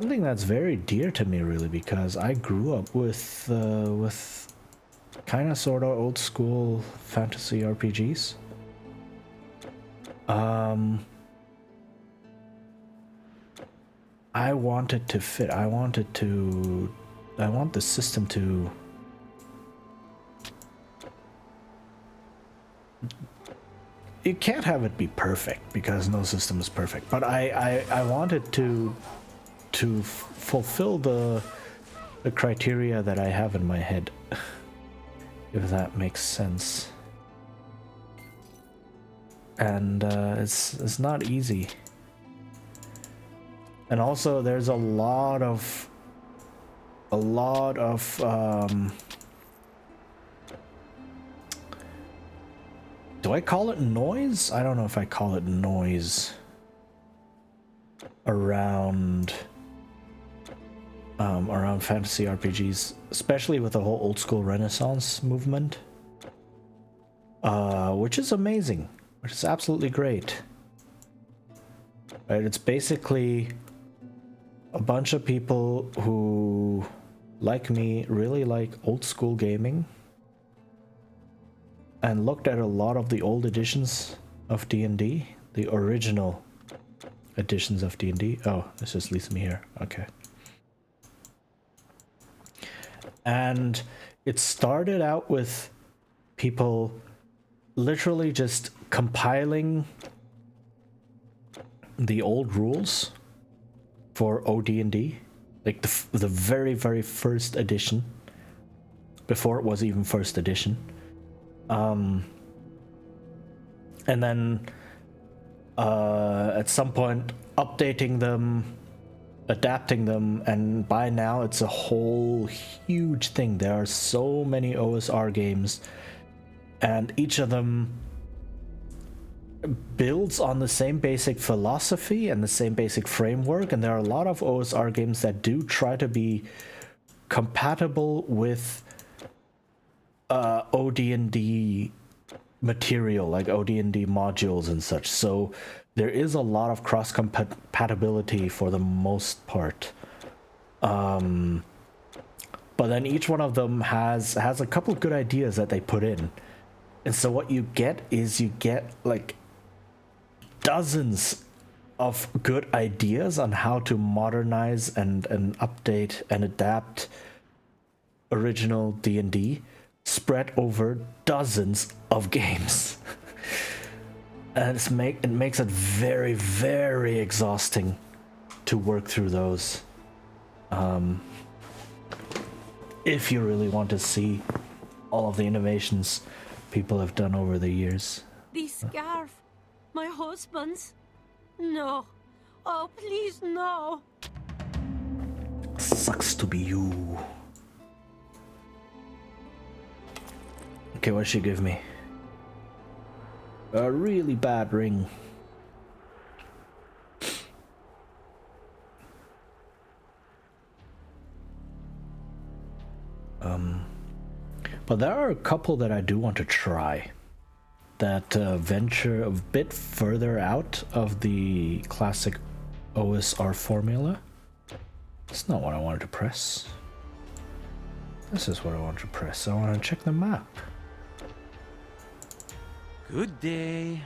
something that's very dear to me, really, because I grew up with kind of sort of old school fantasy RPGs. I want it to fit. I want the system to you can't have it be perfect because no system is perfect, but I want it to fulfill the criteria that I have in my head, if that makes sense. And it's not easy. And also there's a lot of do I call it noise? I don't know if I call it noise around fantasy RPGs, especially with the whole old school Renaissance movement, which is amazing, which is absolutely great. Right, it's basically a bunch of people who, like me, really like old school gaming and looked at a lot of the old editions of D&D, the original editions of D&D. Oh, this just leaves me here. Okay. And it started out with people literally just compiling the old rules for OD&D, like the very, very first edition, before it was even first edition. And then at some point updating them, adapting them, and by now it's a whole huge thing. There are so many OSR games, and each of them builds on the same basic philosophy and the same basic framework, and there are a lot of OSR games that do try to be compatible with OD&D material, like OD&D modules and such. So there is a lot of cross compatibility for the most part. But then each one of them has a couple of good ideas that they put in, and so what you get is like dozens of good ideas on how to modernize and update and adapt original D&D spread over dozens of games. And it makes it very, very exhausting to work through those. If you really want to see all of the innovations people have done over the years. The scarf. My husband's. No. Oh, please, no. Sucks to be you. Okay, what did she give me? A really bad ring. But there are a couple that I do want to try that venture a bit further out of the classic OSR formula. That's not what I wanted to press. This is what I want to press. I want to check the map. Good day.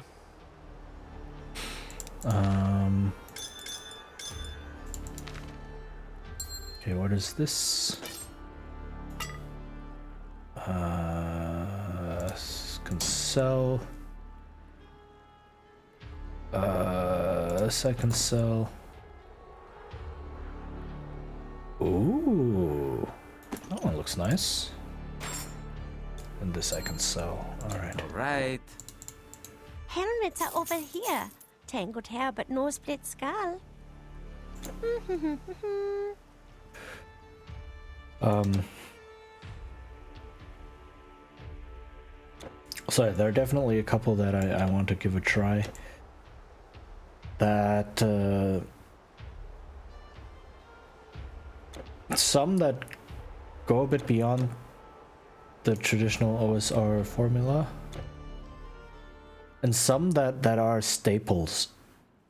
Okay, what is this? Can sell. This I can sell. Ooh, that one looks nice. And this I can sell. All right. All right. Helmets are over here. Tangled hair, but no split skull. So there are definitely a couple that I want to give a try. That some that go a bit beyond the traditional OSR formula, and some that are staples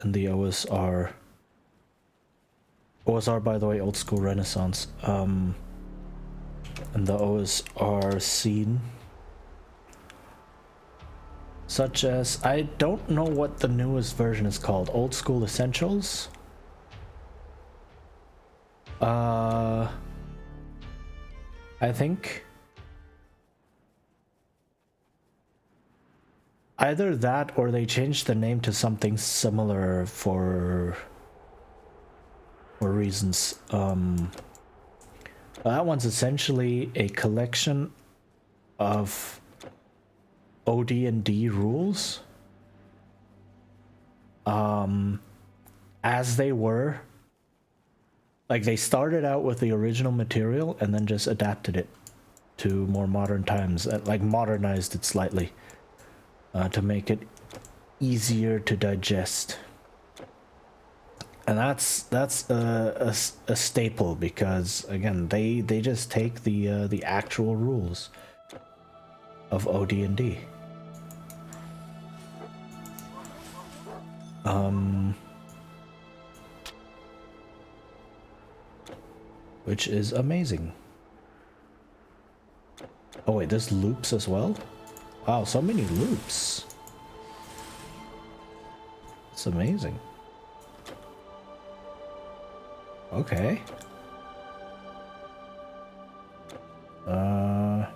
in the OSR OSR, by the way, old school Renaissance. And the OSR scene, such as, I don't know what the newest version is called. Old School Essentials. I think either that or they changed the name to something similar for reasons. That one's essentially a collection of OD&D rules as they were. Like, they started out with the original material and then just adapted it to more modern times, like modernized it slightly to make it easier to digest. And that's a staple, because again, they just take the actual rules of OD&D. Which is amazing. Oh wait, there's loops as well? Wow, so many loops. It's amazing. Okay. Oh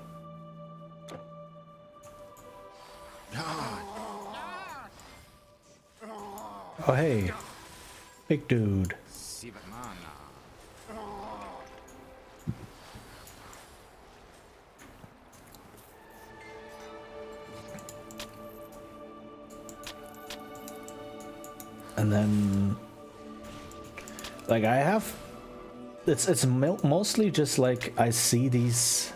hey, big dude. And then, like, I have, it's mostly just like I see these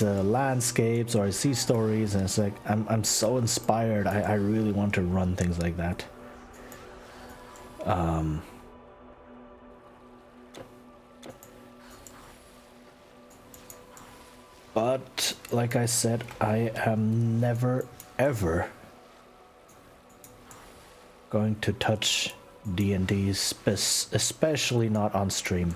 landscapes, or I see stories, and it's like I'm so inspired. I really want to run things like that. But like I said, I am never ever going to touch D&D, especially not on stream.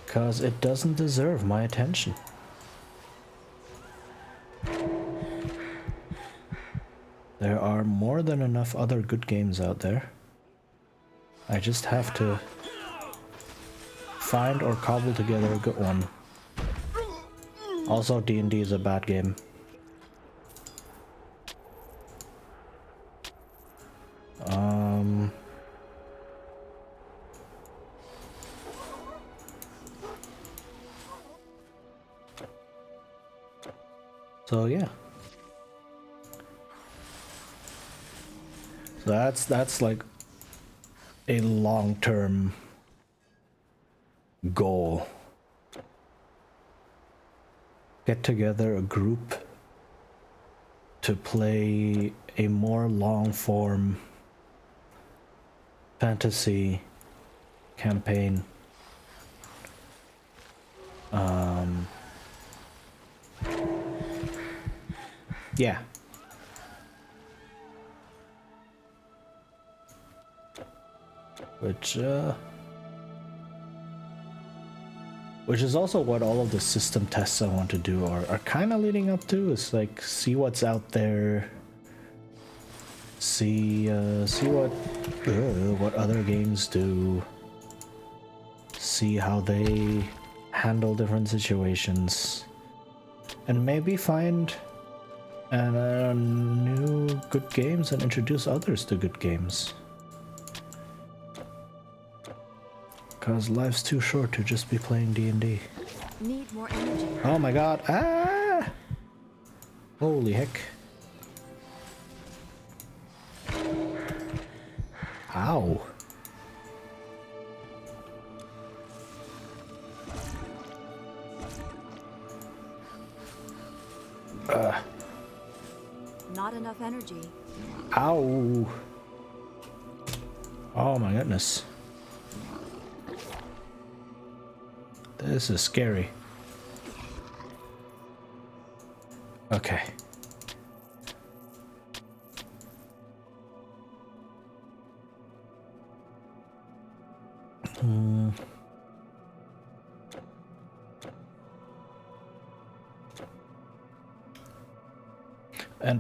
Because it doesn't deserve my attention. There are more than enough other good games out there. I just have to find or cobble together a good one. Also, D&D is a bad game. So yeah. So that's like a long-term goal. Get together a group to play a more long-form fantasy campaign. Yeah. Which is also what all of the system tests I want to do are kind of leading up to. Is like, see what's out there, see what other games do, see how they handle different situations, and maybe find new good games and introduce others to good games. Because life's too short to just be playing D&D. Need more energy. Oh my god. Ah! Holy heck. Ow. Not enough energy. Ow. Oh my goodness. This is scary. Okay. And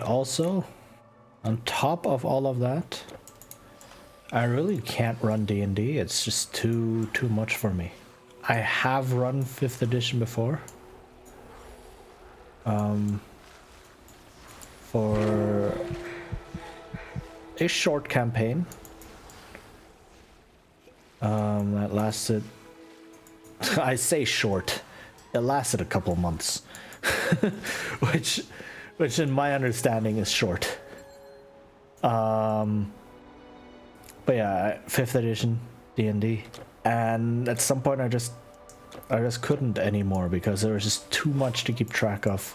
also, on top of all of that, I really can't run D&D. It's just too much for me. I have run 5th edition before. For a short campaign. That lasted... I say short. It lasted a couple months. Which in my understanding is short. But yeah, 5th edition D&D, and at some point I just couldn't anymore because there was just too much to keep track of.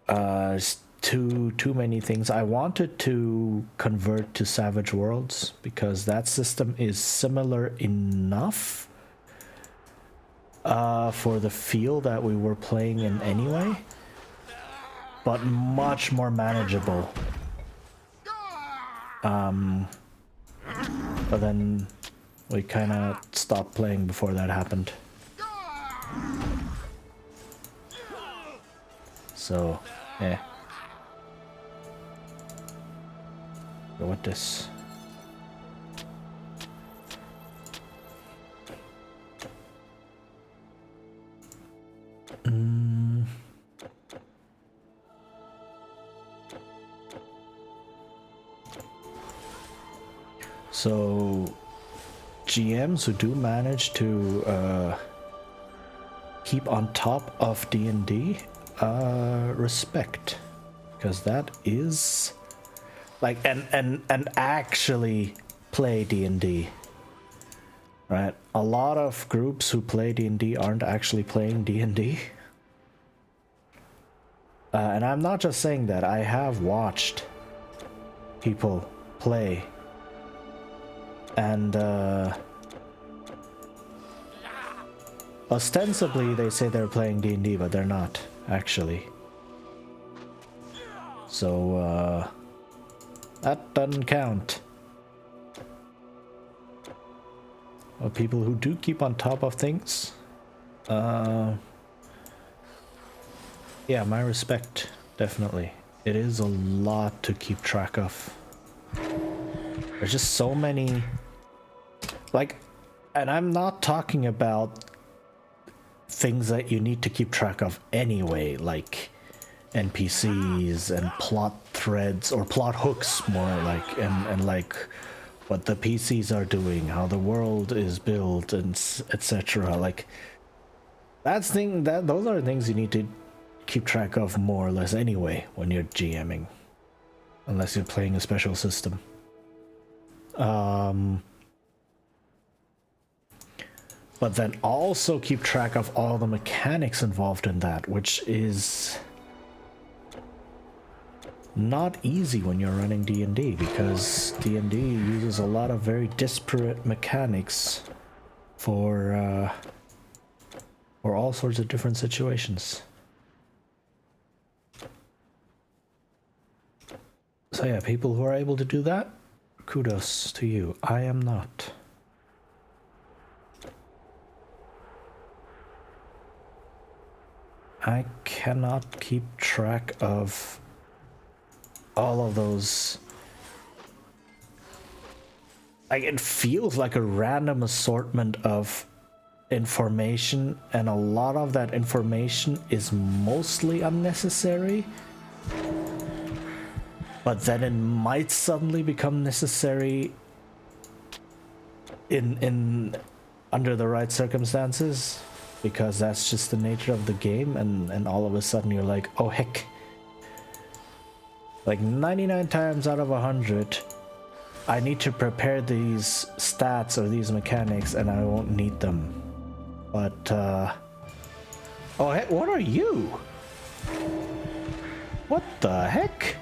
Just too many things. I wanted to convert to Savage Worlds because that system is similar enough for the feel that we were playing in anyway, but much more manageable. But then we kind of stopped playing before that happened. So, yeah. Go with this. So, GMs who do manage to keep on top of D&D, respect, because that is like and actually play D&D, right? A lot of groups who play D&D aren't actually playing D&D. And I'm not just saying that. I have watched people play. And ostensibly they say they're playing D&D, but they're not, actually. So, that doesn't count. Well, people who do keep on top of things, yeah, my respect, definitely. It is a lot to keep track of. There's just so many, like, and I'm not talking about things that you need to keep track of anyway, like NPCs and plot threads or plot hooks, more like, and like what the PCs are doing, how the world is built, and etc. Like those are things you need to keep track of more or less anyway when you're GMing, unless you're playing a special system. But then also keep track of all the mechanics involved in that, which is not easy when you're running D&D, because D&D uses a lot of very disparate mechanics for all sorts of different situations. So yeah, people who are able to do that, kudos to you. I am not. I cannot keep track of all of those. Like, it feels like a random assortment of information, and a lot of that information is mostly unnecessary. But then it might suddenly become necessary in under the right circumstances, because that's just the nature of the game, and all of a sudden you're like, oh heck. Like 99 times out of 100, I need to prepare these stats or these mechanics and I won't need them. But, oh heck, what are you? What the heck?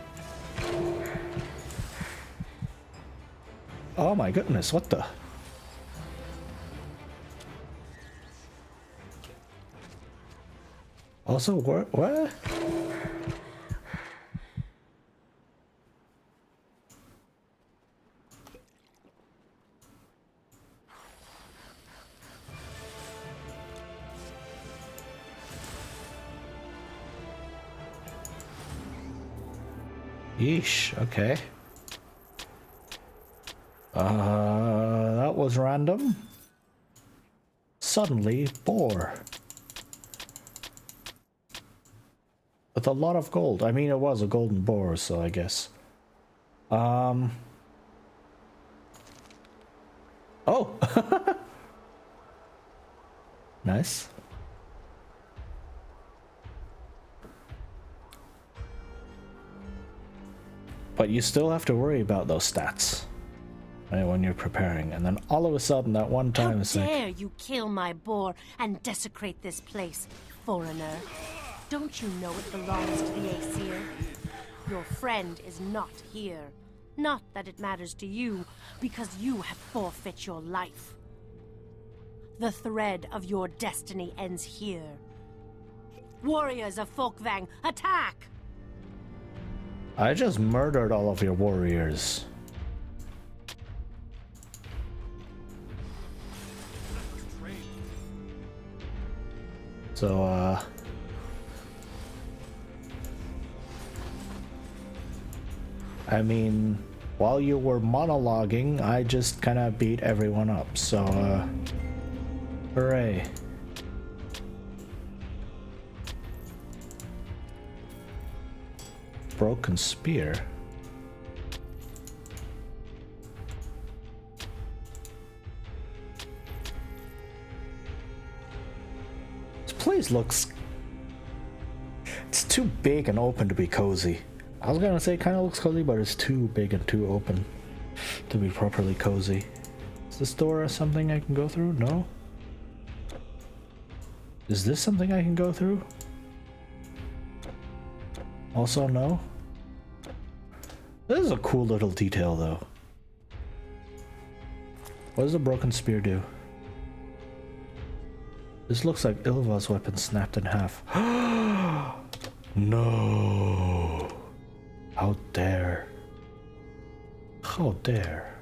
Oh my goodness, what the? Also, what? Yeesh, okay. That was random. Suddenly, boar. With a lot of gold. I mean, it was a golden boar, so I guess. Oh! Nice. But you still have to worry about those stats, right, when you're preparing. And then all of a sudden, that one time How it's like... dare you kill my boar and desecrate this place, foreigner? Don't you know it belongs to the Aesir? Your friend is not here. Not that it matters to you, because you have forfeit your life. The thread of your destiny ends here. Warriors of Folkvang, attack! I just murdered all of your warriors. So, I mean, while you were monologuing, I just kind of beat everyone up, so, hooray. Broken spear. This place looks... It's too big and open to be cozy. I was gonna say it kind of looks cozy, but it's too big and too open to be properly cozy. Is this door something I can go through? No? Is this something I can go through? Also, no. This is a cool little detail, though. What does a broken spear do? This looks like Ilva's weapon snapped in half. No! How dare. How dare.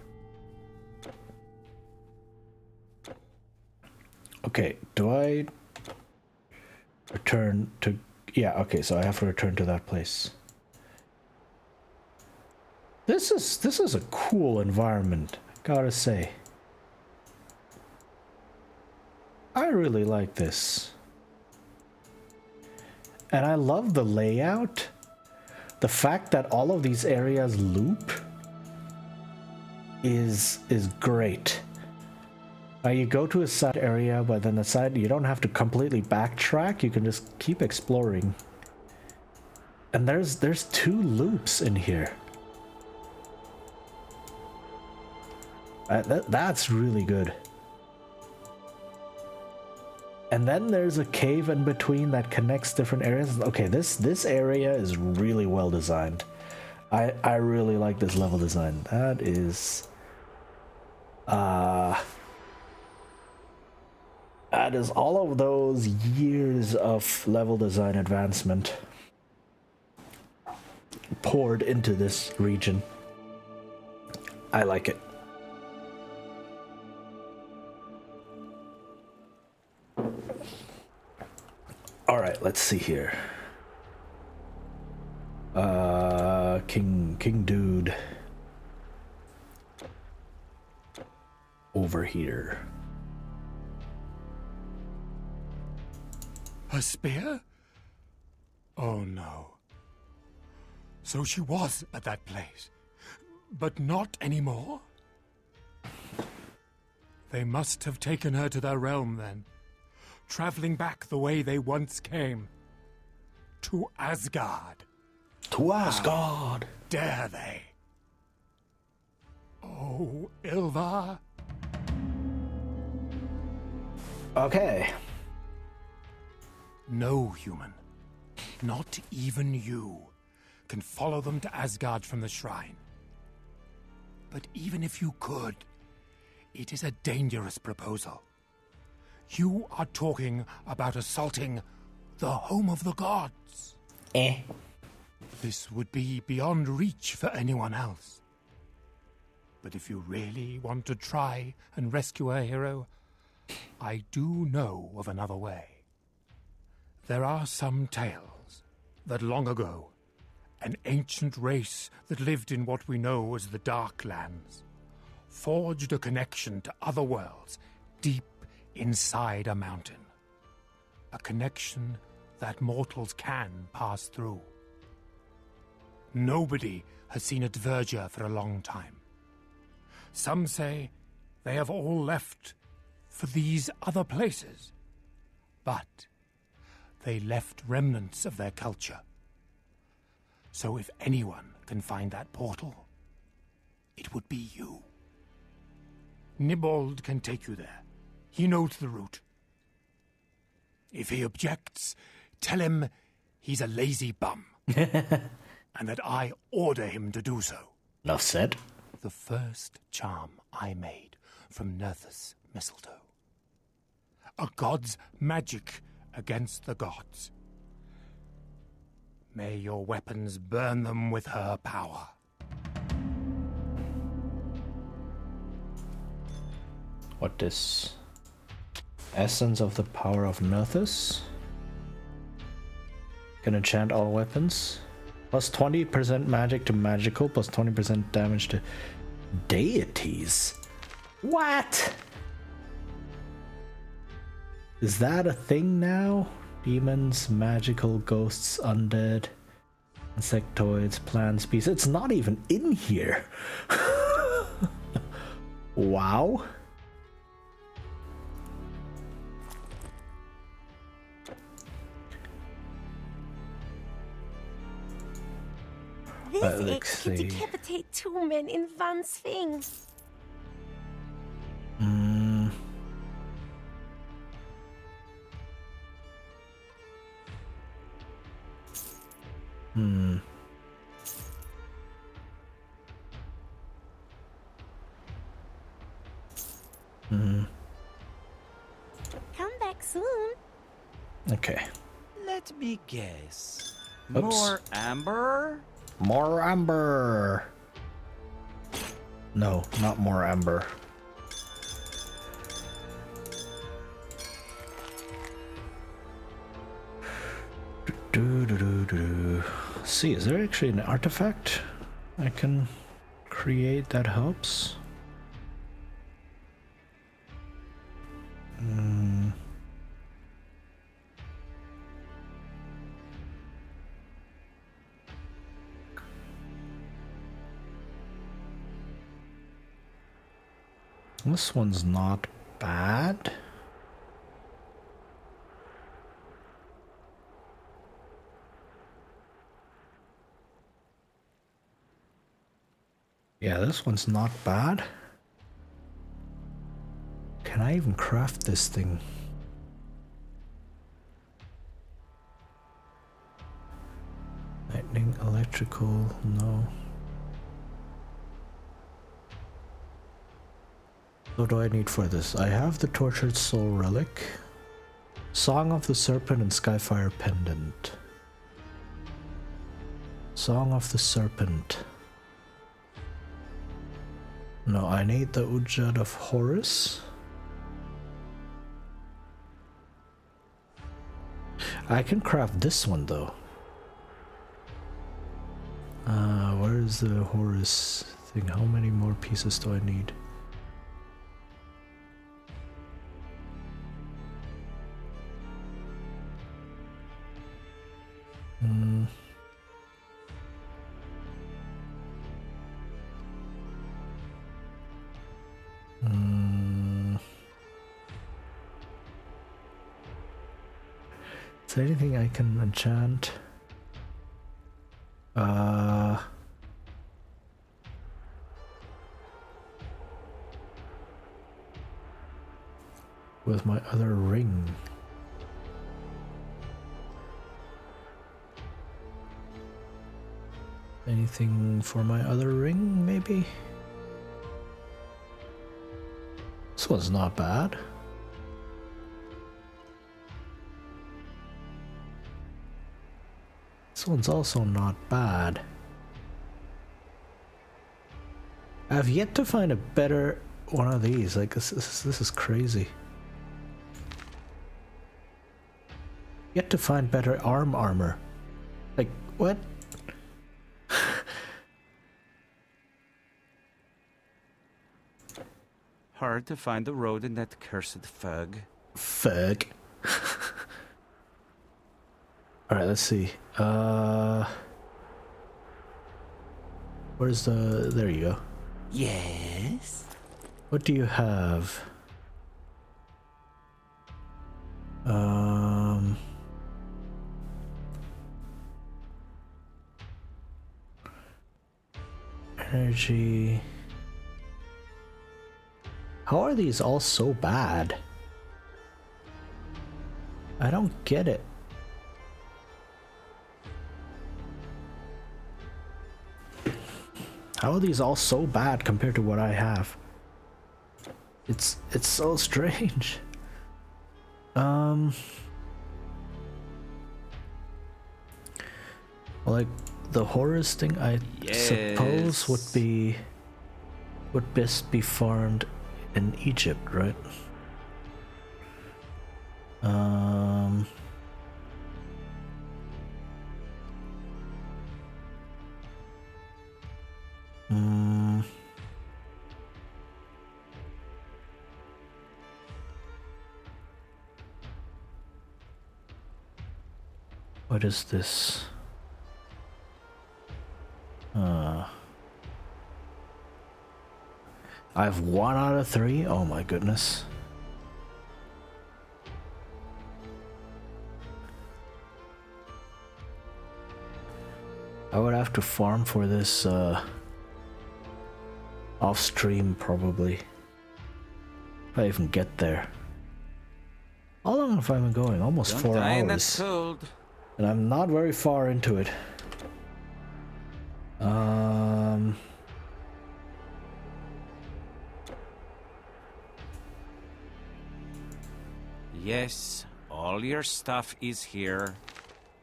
Okay, do I return to... Yeah, okay, so I have to return to that place. This is a cool environment, gotta say. I really like this. And I love the layout. The fact that all of these areas loop is great. You go to a side area, but then the side, you don't have to completely backtrack. You can just keep exploring. And there's 2 loops in here. That's really good. And then there's a cave in between that connects different areas. Okay, this area is really well designed. I really like this level design. That is all of those years of level design advancement poured into this region. I like it. All right, let's see here. King Dude. Over here. A spear? Oh no. So she was at that place, but not anymore? They must have taken her to their realm then, traveling back the way they once came. To Asgard. To Asgard! Dare they? Oh, Ilva. Okay. No human, not even you, can follow them to Asgard from the shrine. But even if you could, it is a dangerous proposal. You are talking about assaulting the home of the gods. This would be beyond reach for anyone else. But if you really want to try and rescue a hero, I do know of another way. There are some tales that long ago, an ancient race that lived in what we know as the Dark Lands, forged a connection to other worlds deep inside a mountain. A connection that mortals can pass through. Nobody has seen a Dvergr for a long time. Some say they have all left for these other places. But they left remnants of their culture. So if anyone can find that portal, it would be you. Nibald can take you there. He knows the route. If he objects, tell him he's a lazy bum. And that I order him to do so. Enough said. The first charm I made from Nerthus mistletoe. A god's magic against the gods. May your weapons burn them with her power. What is essence of the power of Nerthus? Can enchant all weapons. Plus 20% magic to magical, plus 20% damage to deities. What? Is that a thing now? Demons, magical, ghosts, undead, insectoids, plants, beasts. It's not even in here. Wow. This let's could see. decapitate 2 men in one swing. Come back soon. Okay. Let me guess. Oops. More amber? More amber. No, not more amber. See, is there actually an artifact I can create that helps? This one's not bad. Yeah, this one's not bad. Can I even craft this thing? Lightning, electrical, no. What do I need for this? I have the Tortured Soul Relic, Song of the Serpent, and Skyfire Pendant. Song of the Serpent. No, I need the Ujjad of Horus. I can craft this one though. Where is the Horus thing? How many more pieces do I need? Is there anything I can enchant? With my other ring. Anything for my other ring, maybe? This one's not bad. This one's also not bad. I've yet to find a better one of these. Like, this is crazy. Yet to find better armor. Like, what? Hard to find the road in that cursed fog. Fuck. Alright, let's see. Where's the... There you go. Yes? What do you have? Energy. How are these all so bad? I don't get it. How are these all so bad compared to what I have? It's so strange. Like the horrors thing, I suppose would best be farmed in Egypt, right? What is this? I have 1 out of 3. Oh my goodness. I would have to farm for this off stream probably. If I even get there. How long have I been going? Almost Don't 4 die in that hours. cold. And I'm not very far into it. Yes, all your stuff is here.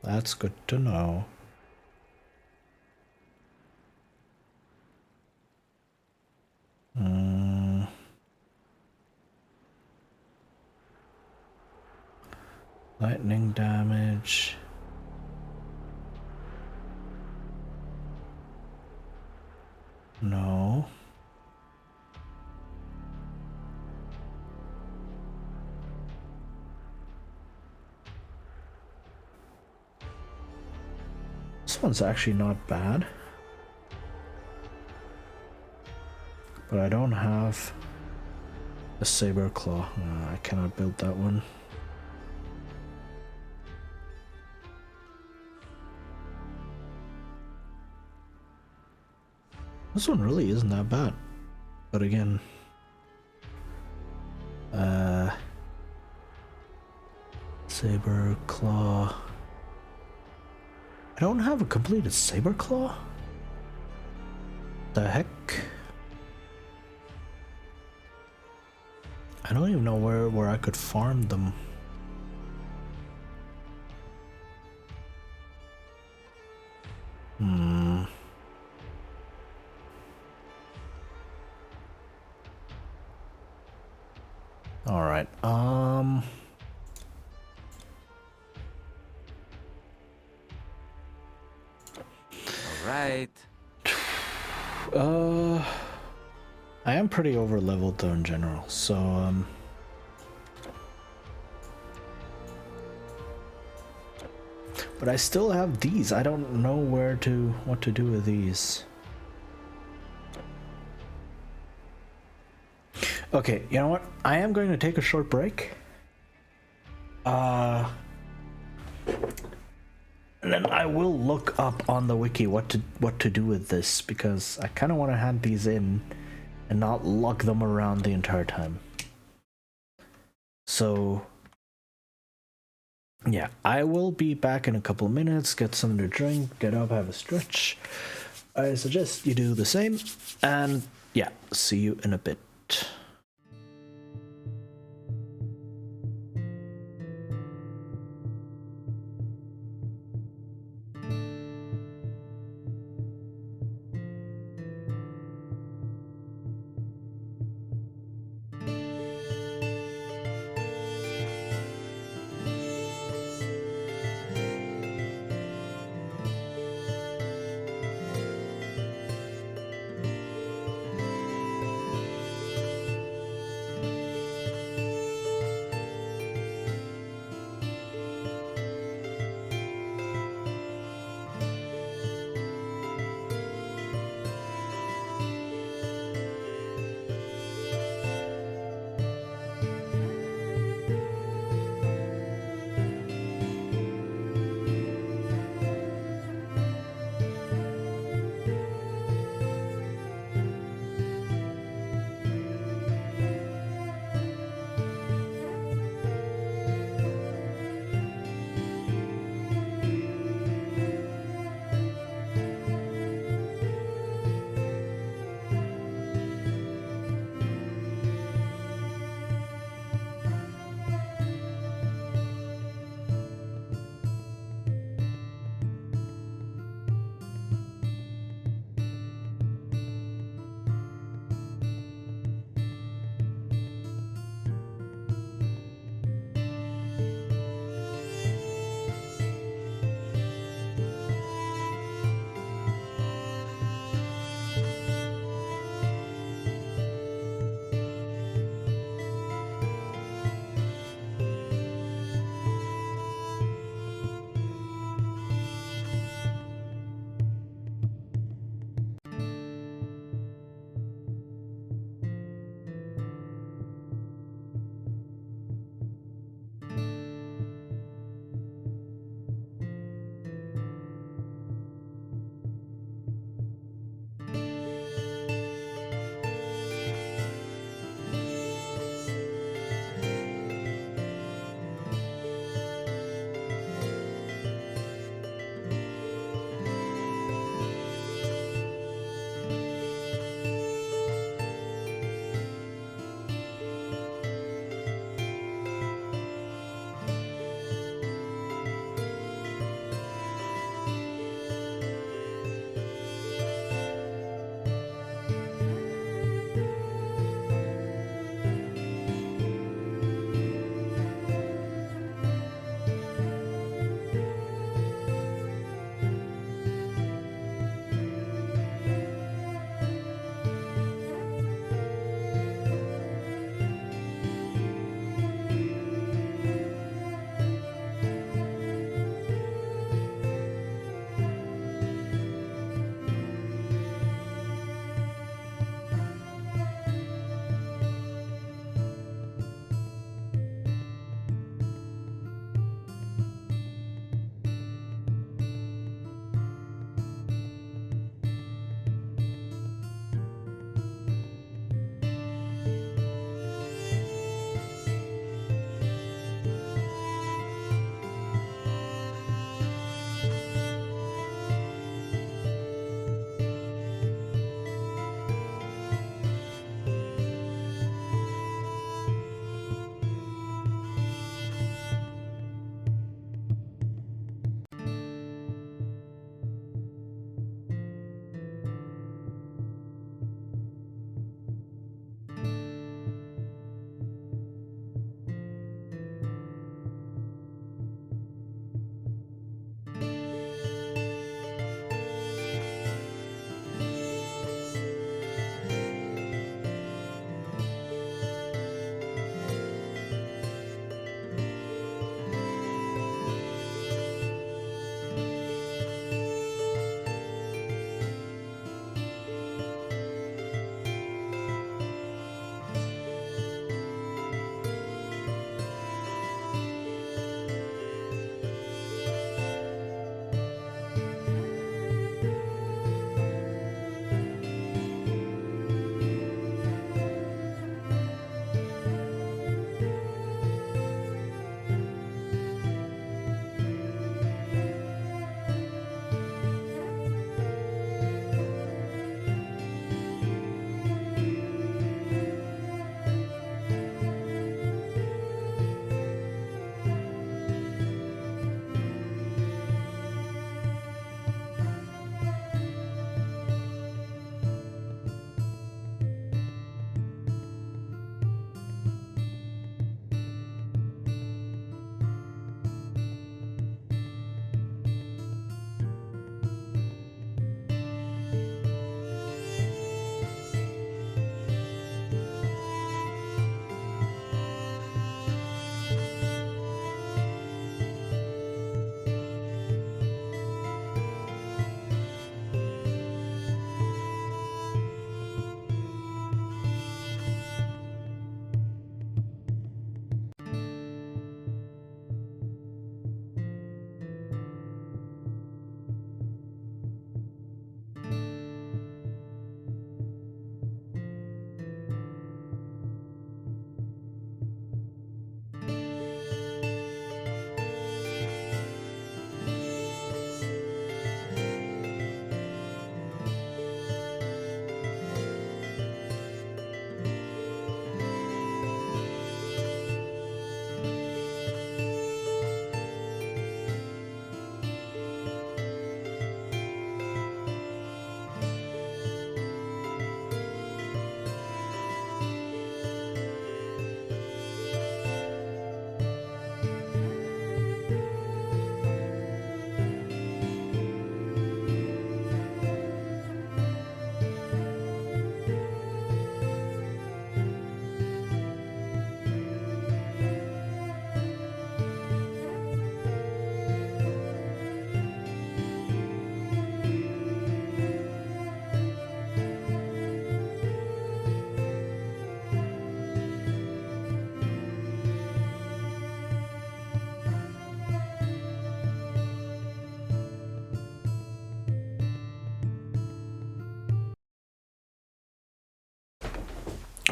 That's good to know. Lightning damage. No. This one's actually not bad. But I don't have a saber claw. I cannot build that one. This one really isn't that bad. But again, saber claw. I don't have a completed saber claw? The heck? I don't even know where I could farm them. All right. All right. I am pretty over leveled though in general, so but I still have these. I don't know what to do with these. Okay, you know what? I am going to take a short break. And then I will look up on the wiki what to do with this, because I kind of want to hand these in and not lug them around the entire time. So yeah, I will be back in a couple of minutes, get something to drink, get up, have a stretch. I suggest you do the same, and yeah, see you in a bit.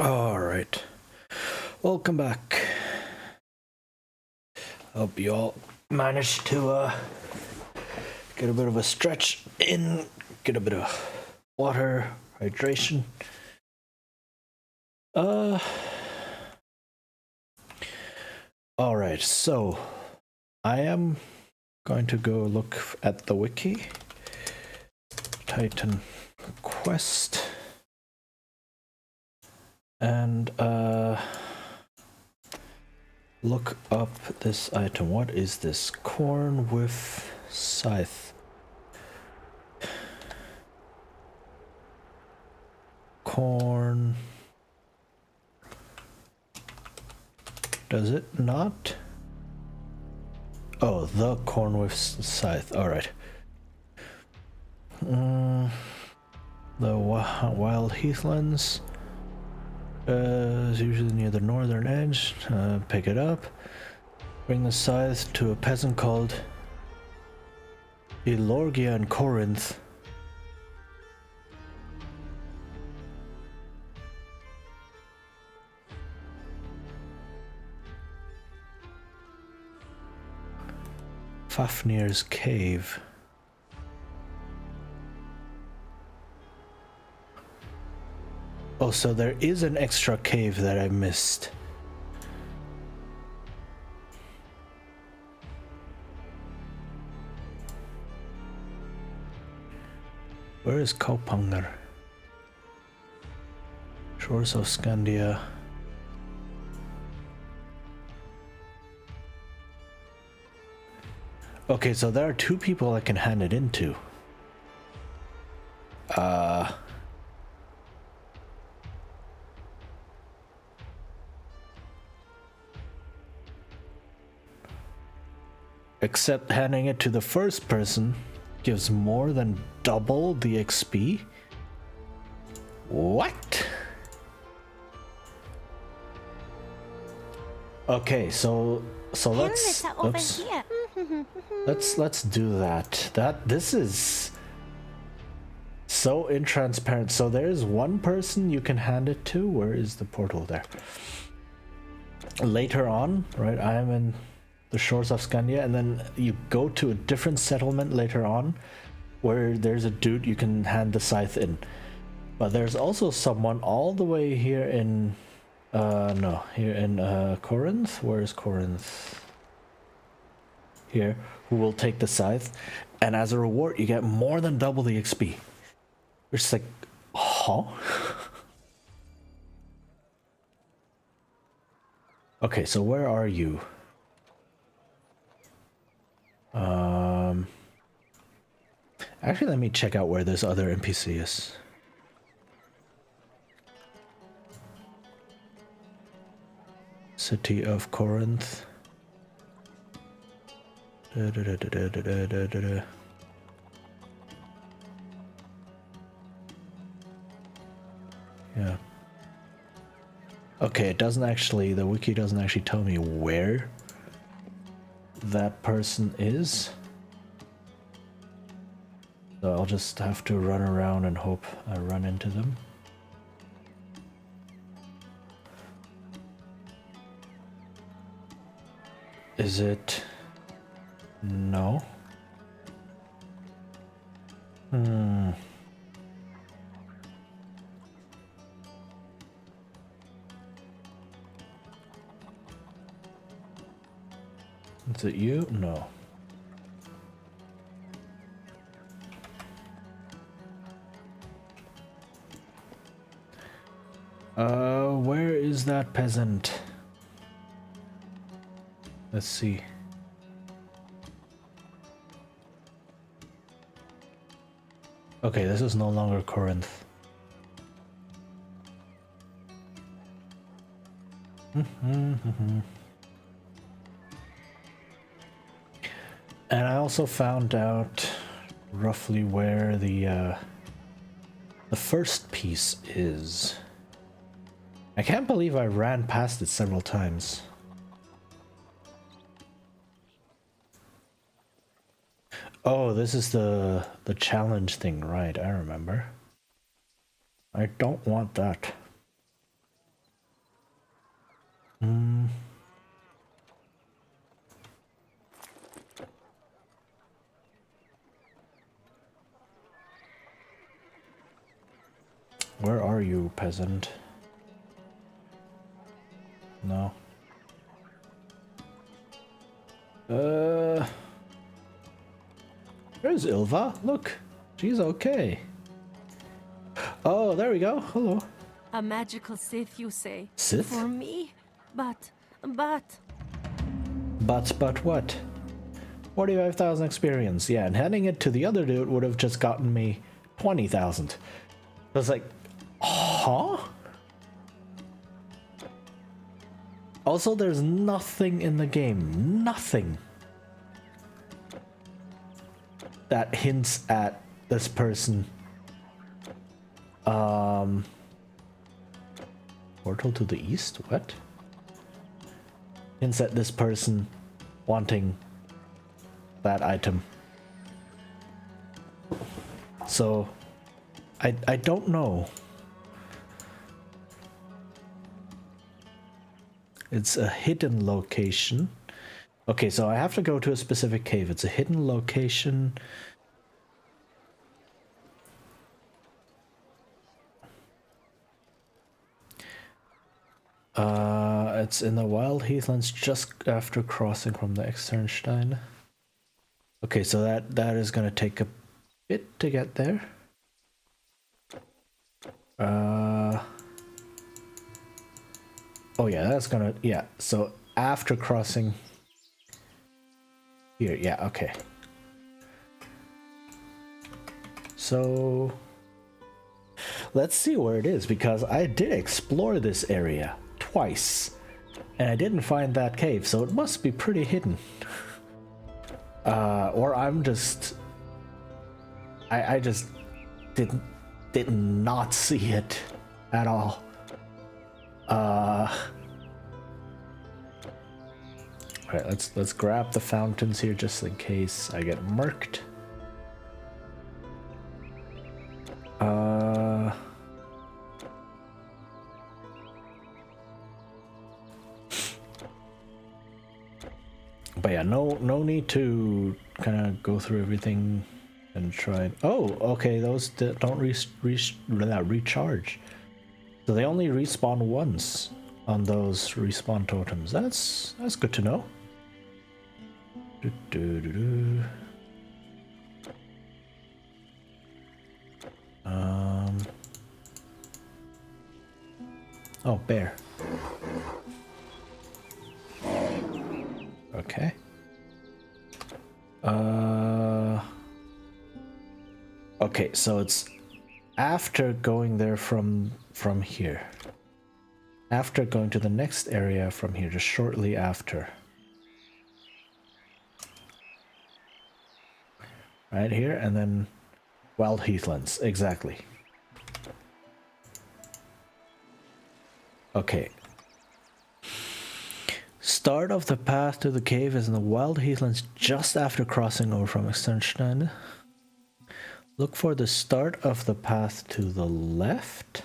All right. Welcome back. Hope you all managed to get a bit of a stretch in, get a bit of water, hydration. All right, so I am going to go look at the wiki. Titan Quest. And look up this item. What is this? Corn with scythe. Corn. Does it not? Oh, the corn with scythe. All right. The wild heathlands. Is usually near the northern edge. Pick it up. Bring the scythe to a peasant called Elorgia in Corinth. Fafnir's cave. Oh, so there is an extra cave that I missed. Where is Kaupanger? Shores of Scandia. Okay, so there are two people I can hand it into. Except handing it to the first person gives more than double the XP. What? Okay, so let's oops. Let's do that. This is so intransparent. So there's one person you can hand it to. Where is the portal there? Later on, right? I am in the shores of Scandia, and then you go to a different settlement later on where there's a dude you can hand the scythe in. But there's also someone all the way here in here in Corinth. Where is Corinth? Here, who will take the scythe, and as a reward you get more than double the XP. Which is like, huh? Okay, so where are you? Actually, let me check out where this other NPC is. City of Corinth. Yeah. Okay, it doesn't actually, the wiki doesn't actually tell me where that person is. So I'll just have to run around and hope I run into them. Is it? No. Is it you? No. Where is that peasant? Let's see. Okay, this is no longer Corinth. And I also found out roughly where the first piece is. I can't believe I ran past it several times. Oh, this is the challenge thing, right? I remember. I don't want that. where are you, peasant? No. There's Ilva. Look, she's okay. Oh, there we go. Hello. A magical Sith, you say? Sith? For me? But... But what? 45,000 experience. Yeah, and handing it to the other dude would have just gotten me 20,000. I was like, huh? Also, there's nothing in the game, nothing, that hints at this person. Portal to the east? What? Hints at this person wanting that item. So, I don't know. It's a hidden location. Okay, so I have to go to a specific cave. It's a hidden location. It's in the Wild Heathlands just after crossing from the Externstein. Okay, so that is gonna take a bit to get there. Oh yeah, that's gonna, yeah, so after crossing here, yeah, okay. So let's see where it is, because I did explore this area twice and I didn't find that cave, so it must be pretty hidden. Or I'm just, I just did not see it at all. Alright, let's grab the fountains here just in case I get murked. But yeah, no need to kind of go through everything and try. Oh, okay, those don't recharge. So they only respawn once on those respawn totems. That's good to know. Oh, bear. Okay. Okay, so it's after going there from here. After going to the next area from here, just shortly after. Right here, and then Wild Heathlands, exactly. Okay. Start of the path to the cave is in the Wild Heathlands just after crossing over from Externstein. Look for the start of the path to the left.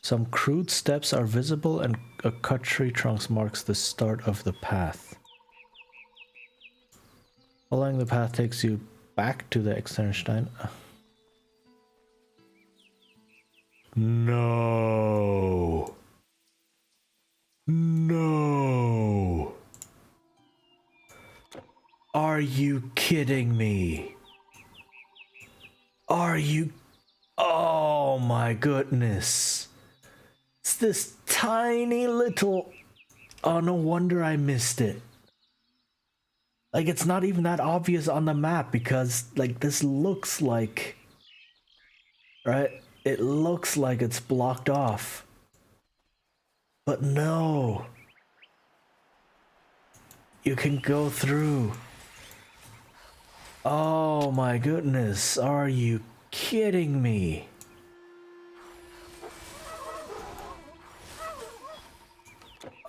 Some crude steps are visible and a cut tree trunk marks the start of the path. Following the path takes you back to the Externstein. No. No. Are you kidding me? Are you? Oh my goodness. It's this tiny little... Oh, no wonder I missed it. Like, it's not even that obvious on the map because, like, this looks like... Right? It looks like it's blocked off. But no. You can go through. Oh my goodness. Are you kidding me?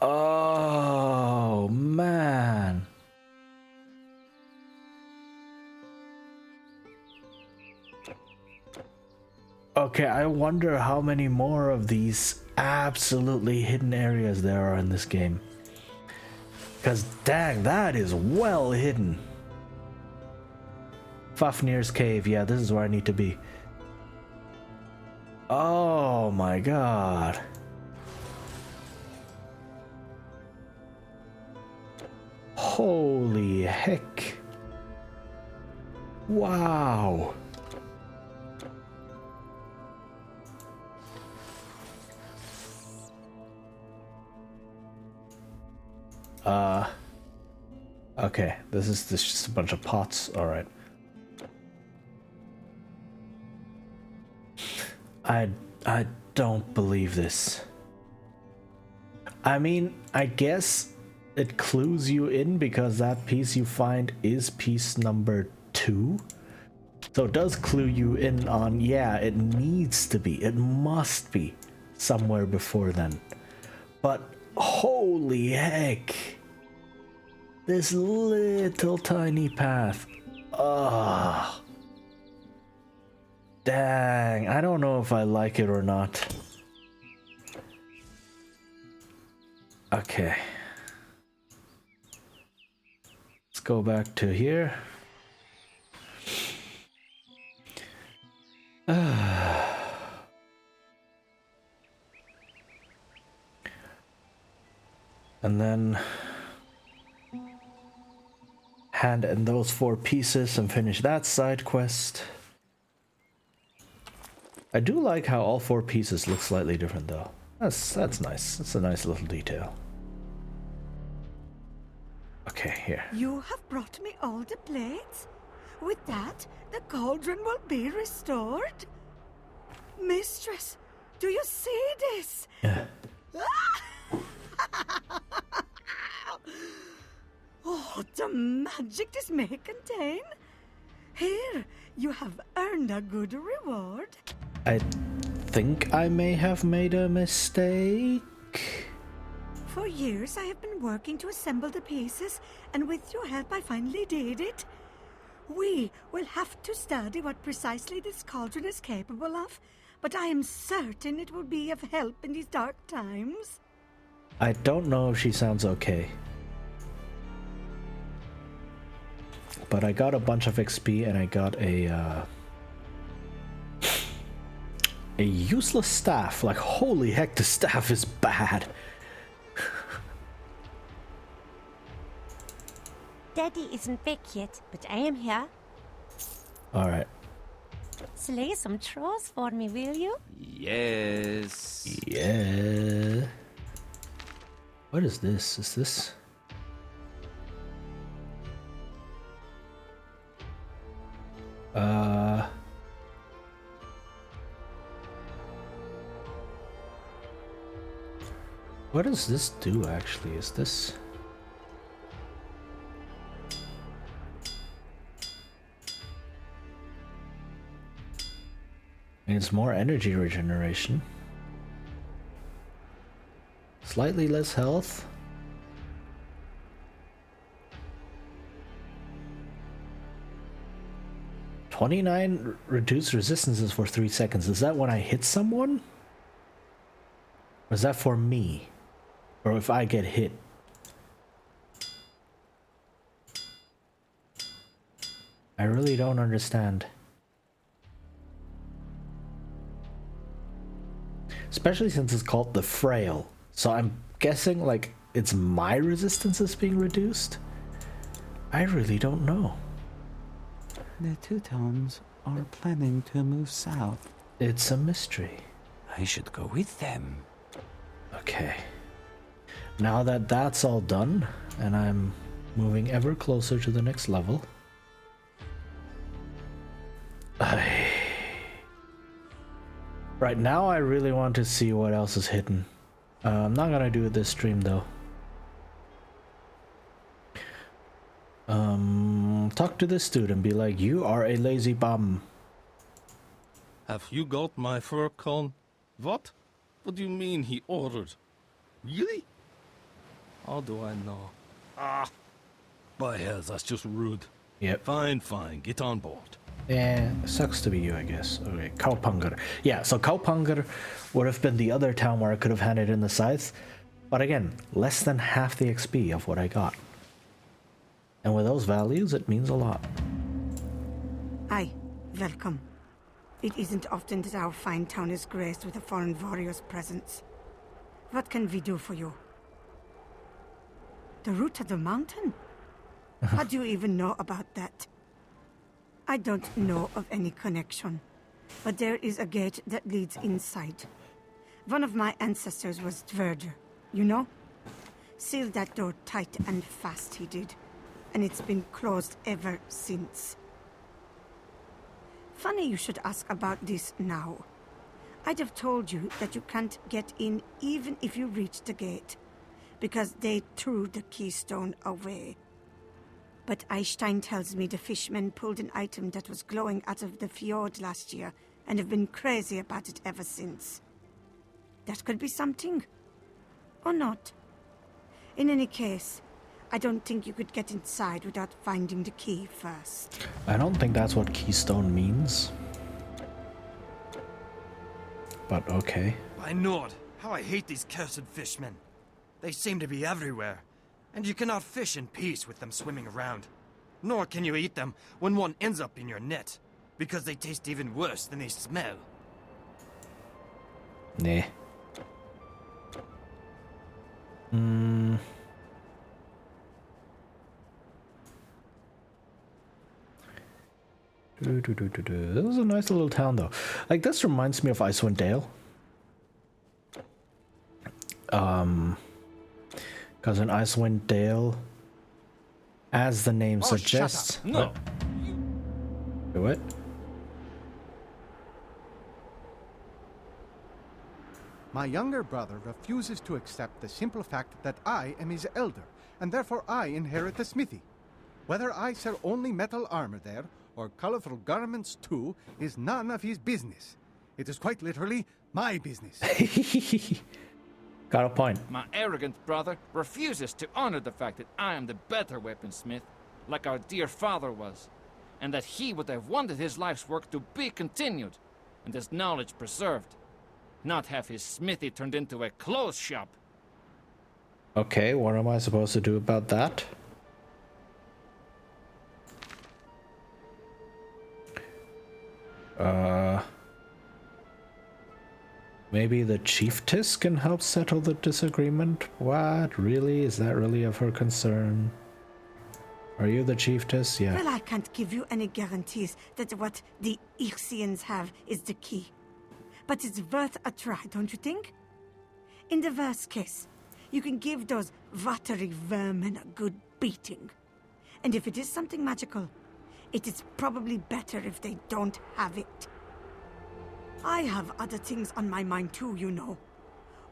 Oh man. Okay, I wonder how many more of these absolutely hidden areas there are in this game. Because dang, that is well hidden. Fafnir's cave, yeah, this is where I need to be. Oh my god. Holy heck. Wow. Okay, this is just a bunch of pots. All right. I don't believe this. I mean, I guess it clues you in because that piece you find is piece number 2. So it does clue you in on, yeah, it needs to be, it must be somewhere before then. But holy heck, this little tiny path. Ugh. Dang, I don't know if I like it or not. Okay. Let's go back to here. And then hand in those 4 pieces and finish that side quest. I do like how all 4 pieces look slightly different though. That's nice. That's a nice little detail. Okay, here. You have brought me all the plates. With that, the cauldron will be restored. Mistress, do you see this? Yeah. Oh, the magic this may contain. Here, you have earned a good reward. I think I may have made a mistake. For years, I have been working to assemble the pieces, and with your help, I finally did it. We will have to study what precisely this cauldron is capable of, but I am certain it will be of help in these dark times. I don't know if she sounds okay. But I got a bunch of XP and I got a useless staff. Like, holy heck, the staff is bad. Daddy isn't back yet, but I am here. Alright. Slay some trolls for me, will you? Yes. Yeah. What is this? Is this... What does this do actually? Is this... It's more energy regeneration. Slightly less health. "29 reduced resistances for 3 seconds. Is that when I hit someone? Or is that for me? Or if I get hit? I really don't understand. Especially since it's called the Frail. So I'm guessing like it's my resistance is being reduced? I really don't know. The Teutons are planning to move south. It's a mystery. I should go with them. Okay. Now that that's all done, and I'm moving ever closer to the next level. Right now I really want to see what else is hidden. I'm not gonna do it this stream though. Talk to this dude and be like, you are a lazy bum. Have you got my fur cone? What? What do you mean he ordered? Really? How do I know? Ah! By hell, that's just rude. Yep. Fine, fine. Get on board. Yeah, sucks to be you, I guess. Okay, Kaupangar. Yeah, so Kaupangar would have been the other town where I could have handed in the scythe. But again, less than half the XP of what I got. And with those values, it means a lot. Aye, welcome. It isn't often that our fine town is graced with a foreign warrior's presence. What can we do for you? The route to the mountain? How do you even know about that? I don't know of any connection, but there is a gate that leads inside. One of my ancestors was Tverder, you know? Sealed that door tight and fast, he did. And it's been closed ever since. Funny you should ask about this now. I'd have told you that you can't get in even if you reach the gate, because they threw the keystone away. But Einstein tells me the fishmen pulled an item that was glowing out of the fjord last year, and have been crazy about it ever since. That could be something. Or not. In any case, I don't think you could get inside without finding the key first. I don't think that's what keystone means. But okay. By Nord, how I hate these cursed fishmen. They seem to be everywhere, and you cannot fish in peace with them swimming around. Nor can you eat them when one ends up in your net, because they taste even worse than they smell. Nah. This is a nice little town, though. Like, this reminds me of Icewind Dale. Because in Icewind Dale, as the name suggests... Shut up. No. What? My younger brother refuses to accept the simple fact that I am his elder, and therefore I inherit the smithy. Whether I sell only metal armor there, or colorful garments too, is none of his business. It is quite literally my business. Got a point. My arrogant brother refuses to honor the fact that I am the better weaponsmith, like our dear father was, and that he would have wanted his life's work to be continued, and his knowledge preserved, not have his smithy turned into a clothes shop. Okay, what am I supposed to do about that? Maybe the chiefess can help settle the disagreement? What? Really? Is that really of her concern? Are you the chiefess? Yeah. Well, I can't give you any guarantees that what the Ixians have is the key. But it's worth a try, don't you think? In the worst case, you can give those watery vermin a good beating. And if it is something magical, it is probably better if they don't have it. I have other things on my mind too, you know.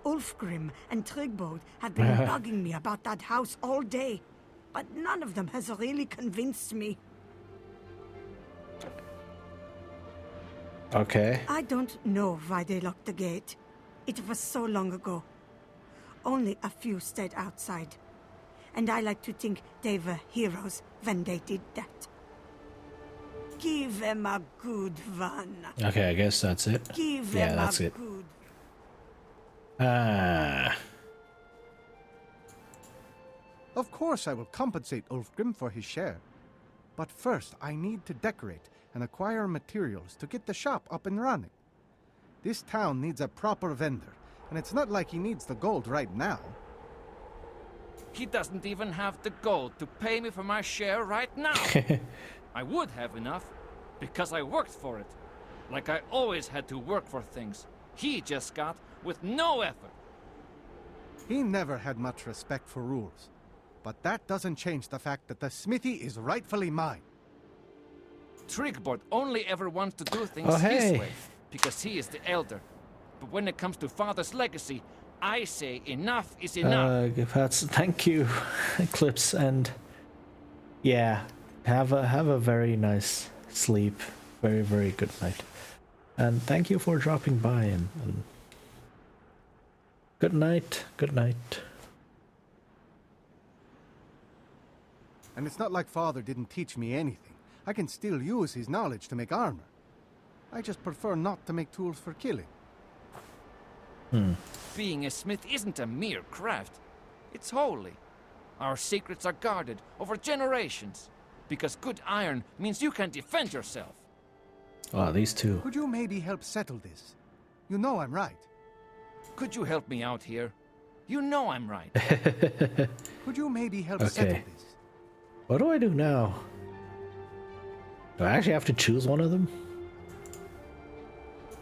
Ulfgrim and Trigbold have been bugging me about that house all day, but none of them has really convinced me. Okay. I don't know why they locked the gate. It was so long ago. Only a few stayed outside. And I like to think they were heroes when they did that. Give them a good one. Okay, I guess that's it. Give them Yeah, that's a it. good. Ah. Of course I will compensate Ulfgrim for his share. But first I need to decorate and acquire materials to get the shop up and running. This town needs a proper vendor, and it's not like he needs the gold right now. He doesn't even have the gold to pay me for my share right now. I would have enough, because I worked for it. Like I always had to work for things. He just got with no effort. He never had much respect for rules. But that doesn't change the fact that the smithy is rightfully mine. Trigboard only ever wants to do things Oh, hey. his way, because he is the elder. But when it comes to father's legacy, I say enough is enough. Thank you, Eclipse, and yeah, have a very nice sleep. Very, very good night. And thank you for dropping by and good night. Good night. And it's not like Father didn't teach me anything. I can still use his knowledge to make armor. I just prefer not to make tools for killing. Being a smith isn't a mere craft. It's holy. Our secrets are guarded over generations, because good iron means you can defend yourself. Oh, these two. Could you maybe help settle this? You know I'm right. Could you help me out here? You know I'm right. Could you maybe help Okay. settle this? What do I do now? Do I actually have to choose one of them?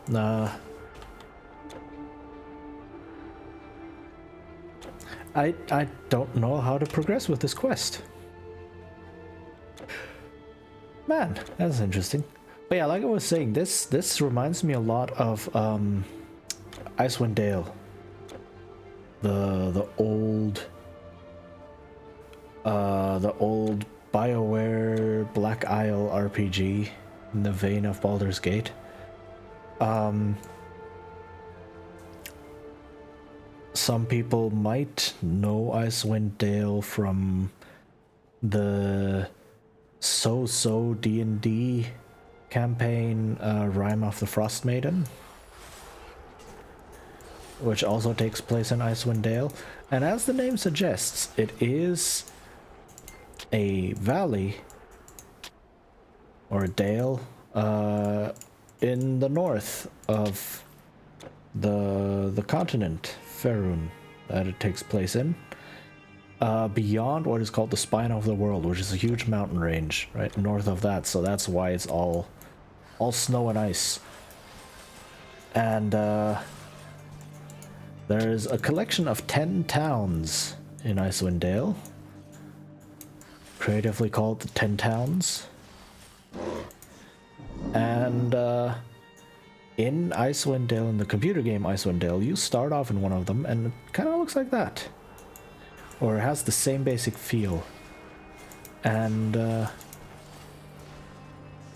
Nah. I don't know how to progress with this quest. Man, that's interesting. But yeah, like I was saying, this reminds me a lot of Icewind Dale. The old BioWare Black Isle RPG in the vein of Baldur's Gate. Some people might know Icewind Dale from the so-so D&D campaign Rime of the Frost Maiden, which also takes place in Icewind Dale. And as the name suggests, it is a valley or a dale in the north of the continent Faerun that it takes place in, beyond what is called the Spine of the World, which is a huge mountain range right north of that. So that's why it's all snow and ice. And there's a collection of 10 towns in Icewind Dale, creatively called the 10 Towns. And in Icewind Dale, in the computer game Icewind Dale, you start off in one of them and it kind of looks like that. Or it has the same basic feel. And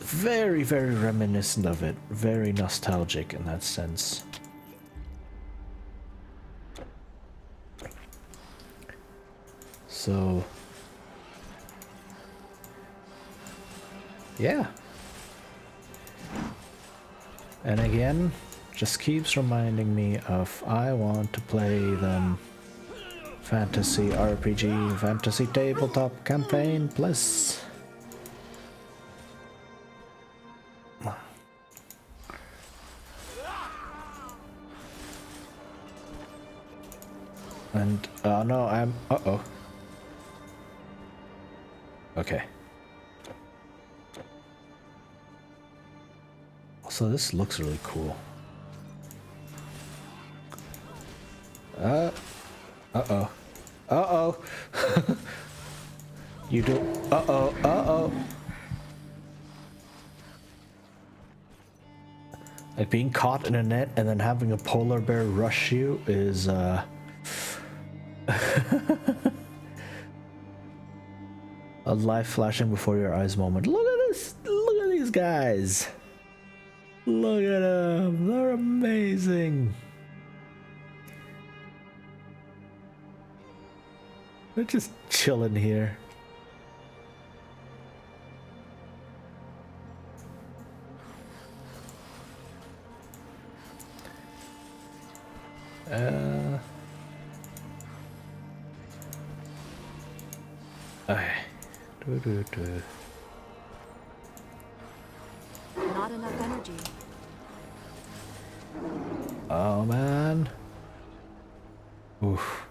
very, very reminiscent of it. Very nostalgic in that sense. So yeah. And again, just keeps reminding me of I want to play them fantasy RPG, fantasy tabletop campaign, plus and no, I'm uh-oh. Okay. So this looks really cool. Uh-oh. Uh-oh. You do. Uh-oh. Uh-oh. Like being caught in a net and then having a polar bear rush you is, a life flashing before your eyes moment. Look at this! Look at these guys! Look at them! They're amazing! They're just chilling here. Okay. Not enough energy. Oh man. Oof.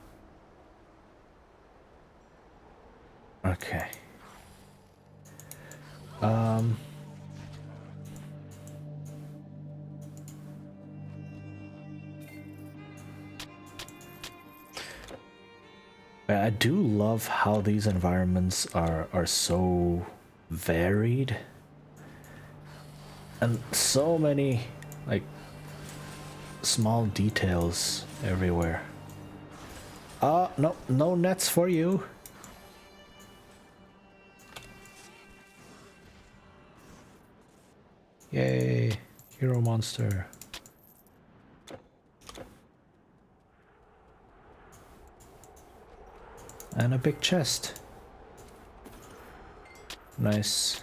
Okay. I do love how these environments are so varied and so many like small details everywhere. No nets for you. Yay, hero monster. And a big chest. Nice.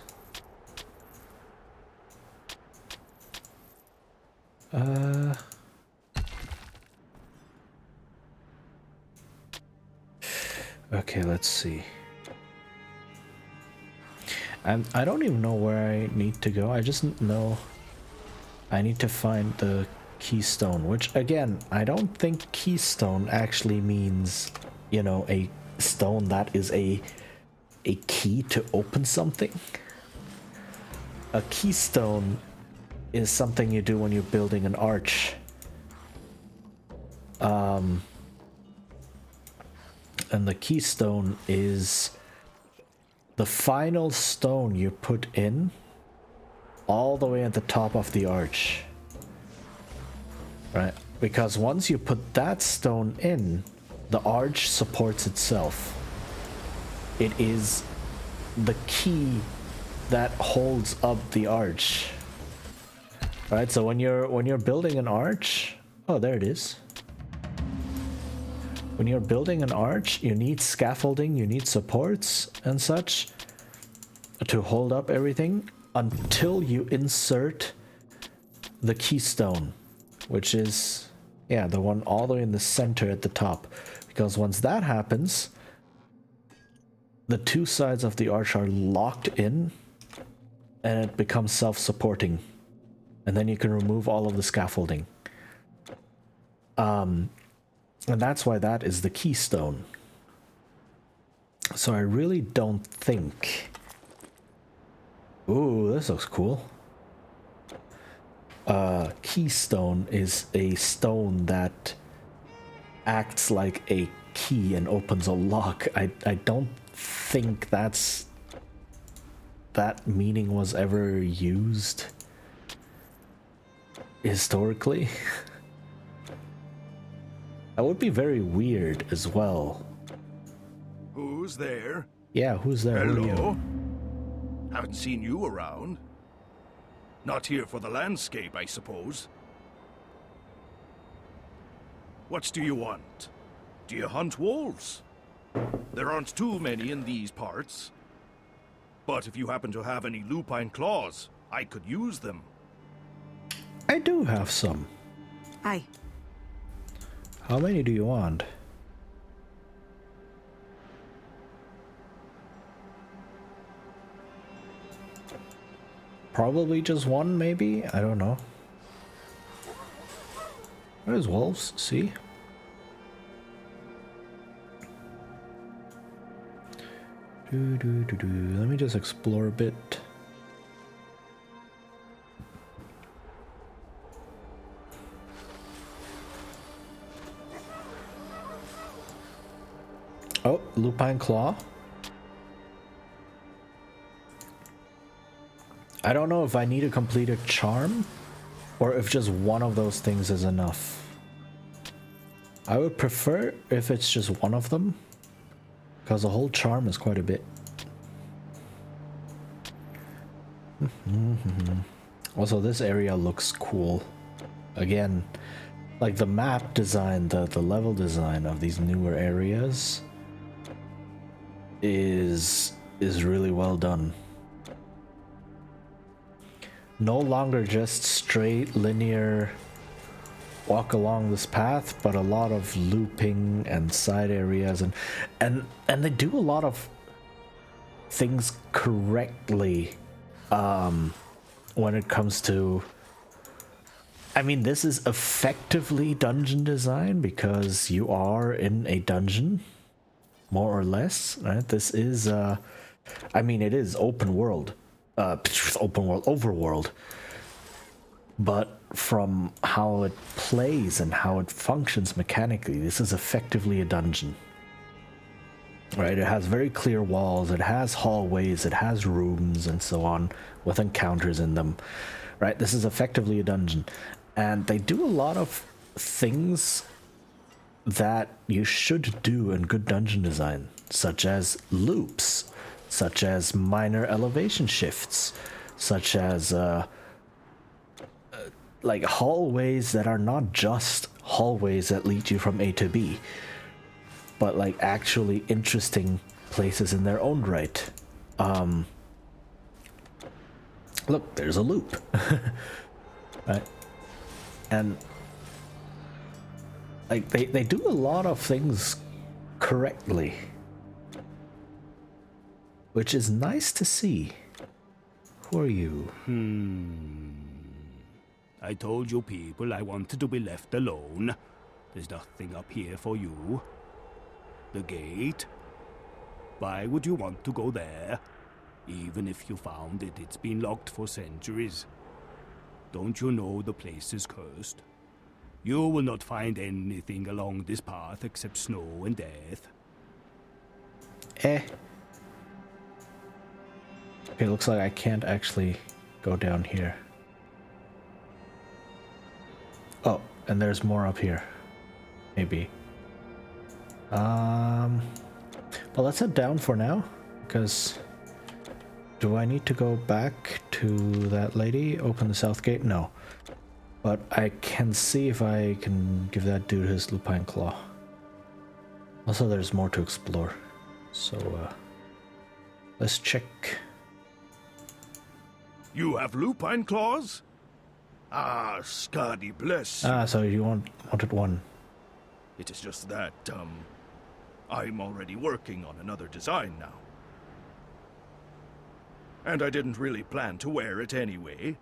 Okay, let's see. I don't even know where I need to go. I just know I need to find the keystone, which again, I don't think keystone actually means, you know, a stone that is a key to open something. A keystone is something you do when you're building an arch. And the keystone is the final stone you put in all the way at the top of the arch. Right? Because once you put that stone in, the arch supports itself. It is the key that holds up the arch. Right? So when you're building an arch, oh, there it is. When you're building an arch, you need scaffolding, you need supports and such to hold up everything until you insert the keystone, which is, yeah, the one all the way in the center at the top. Because once that happens, the two sides of the arch are locked in and it becomes self-supporting. And then you can remove all of the scaffolding. And that's why that is the keystone. So I really don't think... Ooh, this looks cool. Keystone is a stone that acts like a key and opens a lock. I don't think that meaning was ever used historically. That would be very weird as well. Who's there? Yeah, who's there? Hello? Who are you? Haven't seen you around. Not here for the landscape, I suppose. What do you want? Do you hunt wolves? There aren't too many in these parts. But if you happen to have any lupine claws, I could use them. I do have some. Aye. How many do you want? Probably just one, maybe? I don't know. There's wolves, see? Let me just explore a bit. Oh, lupine claw. I don't know if I need to complete a charm or if just one of those things is enough. I would prefer if it's just one of them, because the whole charm is quite a bit. Also, this area looks cool. Again, like the map design, the level design of these newer areas is really well done. No longer just straight linear walk along this path, but a lot of looping and side areas, and they do a lot of things correctly when it comes to, I mean, this is effectively dungeon design because you are in a dungeon, more or less, right? This is I mean, it is overworld, but from how it plays and how it functions mechanically, this is effectively a dungeon, right? It has very clear walls, it has hallways, it has rooms and so on with encounters in them, right? This is effectively a dungeon, and they do a lot of things that you should do in good dungeon design, such as loops, such as minor elevation shifts, such as like hallways that are not just hallways that lead you from A to B, but like actually interesting places in their own right. Look, there's a loop. Right? And like they do a lot of things correctly, which is nice to see. Who are you? I told you people I wanted to be left alone. There's nothing up here for you. The gate? Why would you want to go there? Even if you found it, it's been locked for centuries. Don't you know the place is cursed? You will not find anything along this path except snow and death. Okay, looks like I can't actually go down here. Oh, and there's more up here. Maybe. But let's head down for now, because do I need to go back to that lady? Open the south gate? No. But I can see if I can give that dude his lupine claw. Also, there's more to explore. So, let's check. You have lupine claws? Ah, Skadi bless. Ah, so you wanted one. It is just that, I'm already working on another design now. And I didn't really plan to wear it anyway.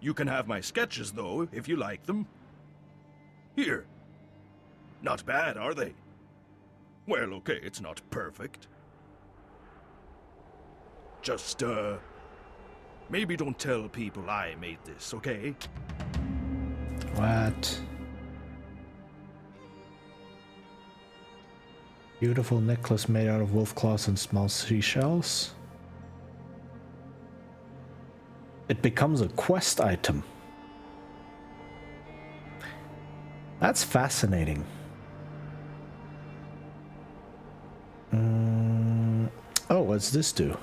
You can have my sketches, though, if you like them. Here. Not bad, are they? Well, okay, it's not perfect. Just, maybe don't tell people I made this, okay? What? Beautiful necklace made out of wolf claws and small seashells. It becomes a quest item. That's fascinating. Oh, what's this do?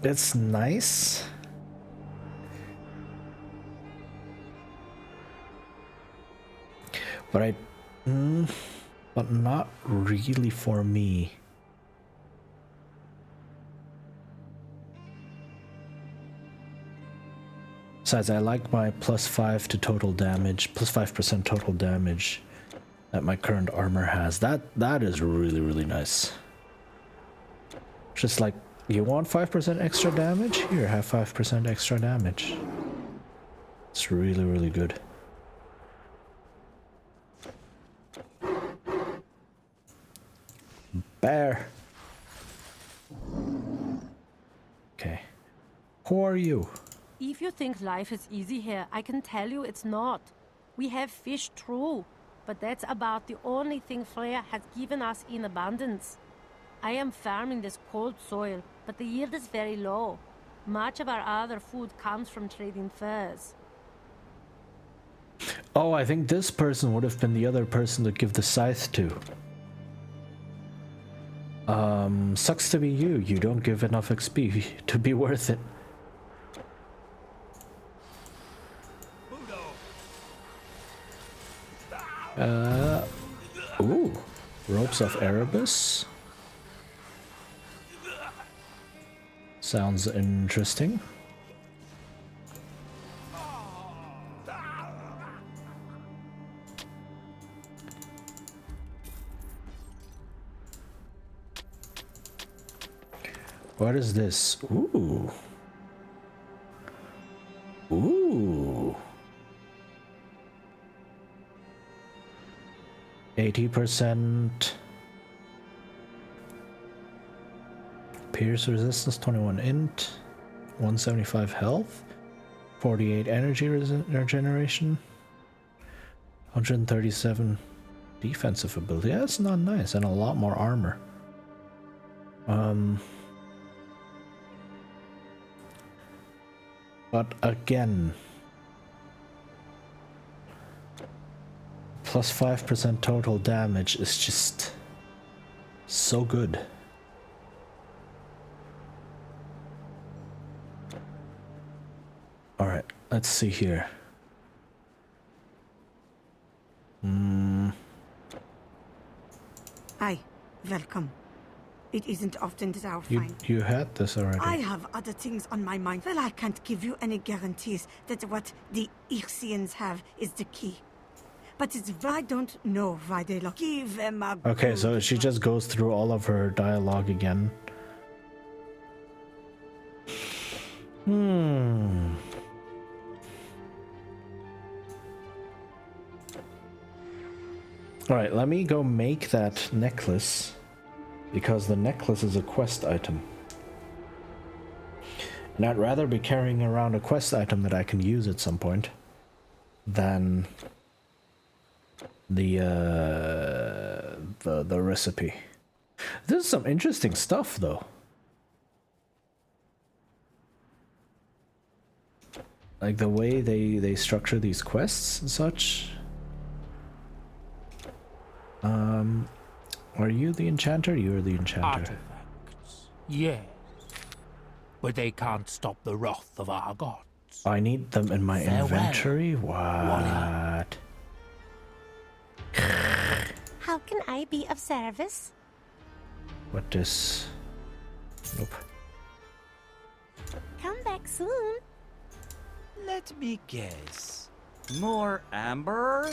It's nice. But but not really for me. Besides, I like my +5 to total damage, +5% total damage that my current armor has. That is really, really nice. Just like, you want 5% extra damage? Here, have 5% extra damage. It's really, really good. Bear. Okay. Who are you? If you think life is easy here, I can tell you it's not. We have fish, true, but that's about the only thing Freya has given us in abundance. I am farming this cold soil, but the yield is very low. Much of our other food comes from trading furs. Oh, I think this person would have been the other person to give the scythe to. Sucks to be you. You don't give enough XP to be worth it. Ooh, Ropes of Erebus. Sounds interesting. What is this? Ooh. Ooh. 80% pierce resistance, 21 int, 175 health, 48 energy regeneration, 137 defensive ability. That's not nice, and a lot more armor. But again, plus 5% total damage is just so good. Alright, let's see here. Aye, welcome. It isn't often that I'll You find. you had this already. I have other things on my mind. Well, I can't give you any guarantees that what the Irsians have is the key. But I don't know why they look. Give them a Okay, good so she one. just goes through all of her dialogue again. Alright, let me go make that necklace, because the necklace is a quest item. And I'd rather be carrying around a quest item that I can use at some point than the recipe. This is some interesting stuff, though. Like the way they structure these quests and such. Are you the enchanter? You're the enchanter. Artifacts, yes. But they can't stop the wrath of our gods. I need them in my Farewell, inventory? What? How can I be of service? What is... Nope. Come back soon. Let me guess. More amber?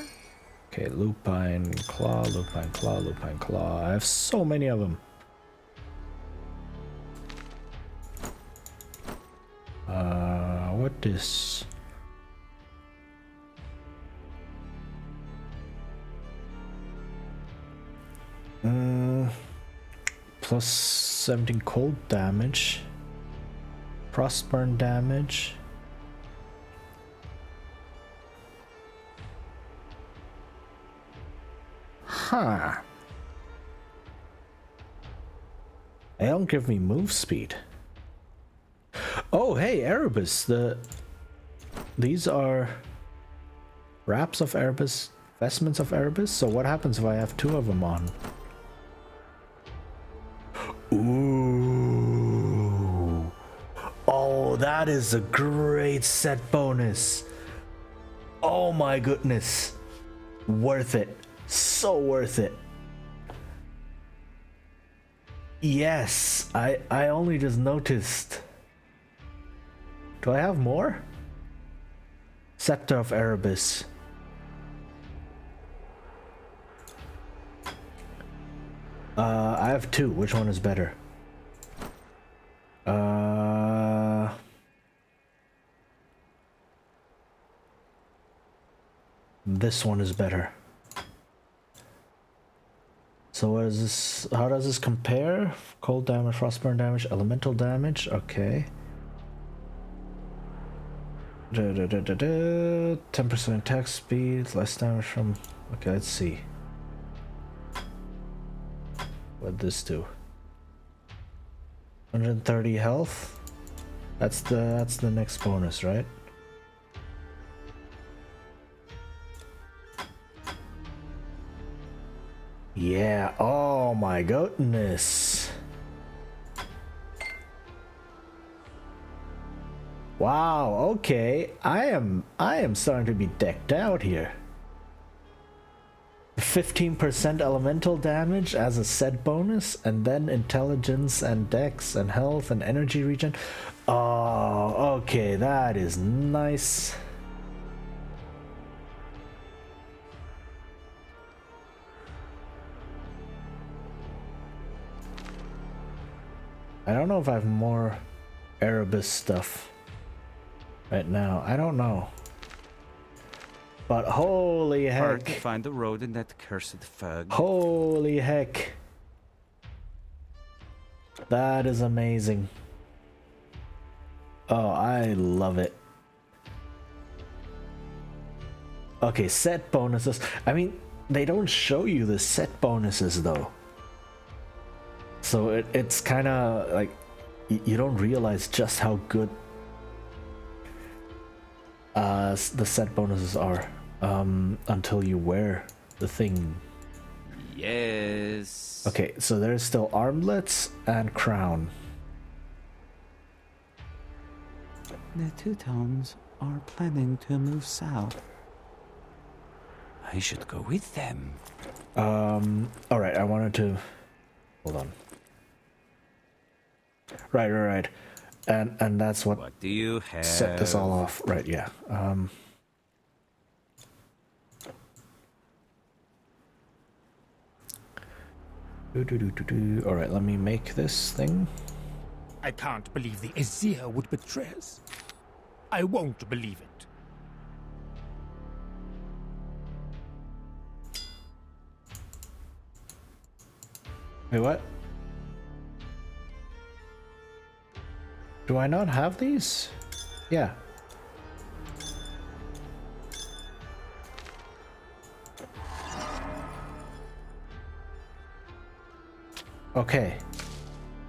Okay, lupine claw, lupine claw, lupine claw. I have so many of them. What is... Plus 17 cold damage. Frostburn damage. Huh. They don't give me move speed. Oh, hey, Erebus. These are wraps of Erebus, vestments of Erebus. So what happens if I have two of them on? Ooh. Oh, that is a great set bonus. Oh my goodness. Worth it. So worth it. Yes, I only just noticed. Do I have more? Scepter of Erebus. I have two. Which one is better? This one is better. So what is this? How does this compare? Cold damage, frostburn damage, elemental damage. Okay. 10% attack speed, less damage from. Okay, let's see. What'd this do? 130 health. That's the next bonus, right? Yeah, oh my goodness. Wow, okay. I am starting to be decked out here. 15% elemental damage as a set bonus, and then intelligence and dex and health and energy regen. Oh, okay, that is nice. I don't know if I have more Erebus stuff right now. I don't know. But holy Hard to heck. find the road in that cursed fog. Holy heck. That is amazing. Oh, I love it. Okay, set bonuses. I mean, they don't show you the set bonuses though. So it's kind of like you don't realize just how good the set bonuses are until you wear the thing. Yes. Okay, so there's still armlets and crown. The Teutons are planning to move south. I should go with them. Alright, I wanted to... Hold on. Right. And that's what do you have? set this all off. Right, yeah. Alright, let me make this thing. I can't believe the Aesir would betray us. I won't believe it. Wait, what? Do I not have these? Yeah. Okay.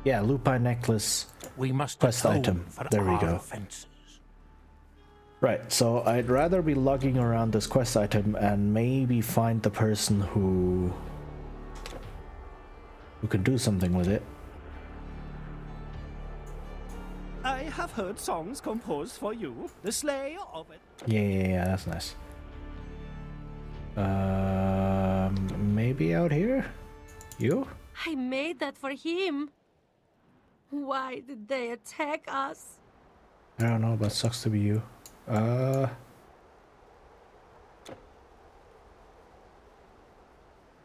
Yeah, Lupine necklace. We must quest atone item. for There we our go. offenses. Right, so I'd rather be lugging around this quest item and maybe find the person who can do something with it. I have heard songs composed for you, the slayer of it. Yeah, that's nice. Maybe out here? You? I made that for him. Why did they attack us? I don't know, but sucks to be you.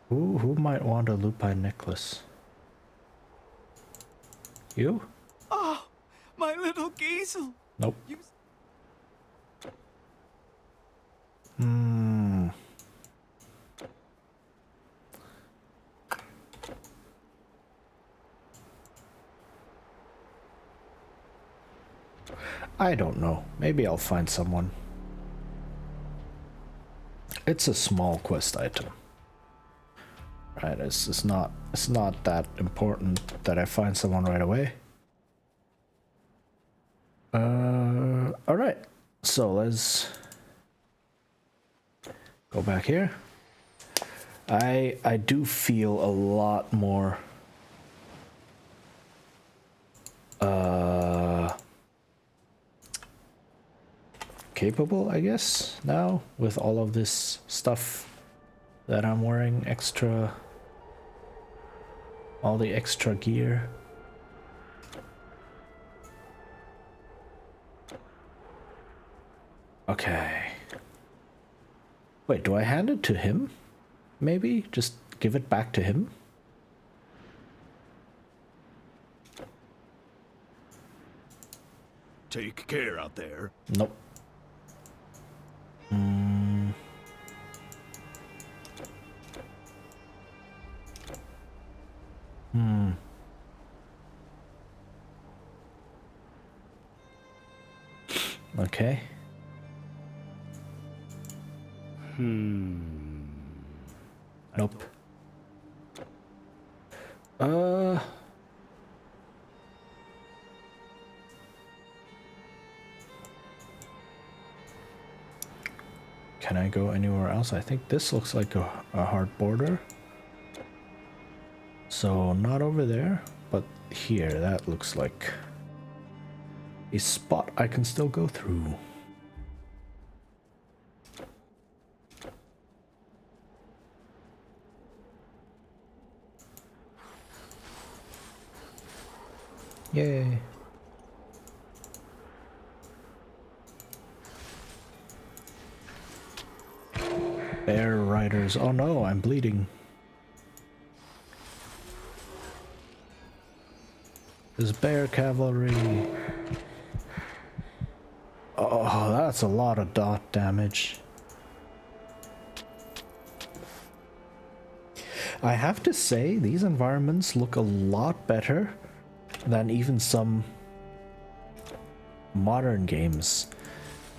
Who might want a lupine necklace? You? Oh, my little Giesel. Nope. You... I don't know. Maybe I'll find someone. It's a small quest item. Right, it's not that important that I find someone right away. Alright. So let's go back here. I do feel a lot more capable, I guess, now with all of this stuff that I'm wearing, all the extra gear. Okay. Wait, do I hand it to him? Maybe? Just give it back to him? Take care out there. Nope. Okay. Nope. Can I go anywhere else? I think this looks like a hard border. So not over there, but here, that looks like a spot I can still go through. Yay. Bear riders. Oh no, I'm bleeding. There's bear cavalry. Oh, that's a lot of dot damage. I have to say, these environments look a lot better than even some modern games.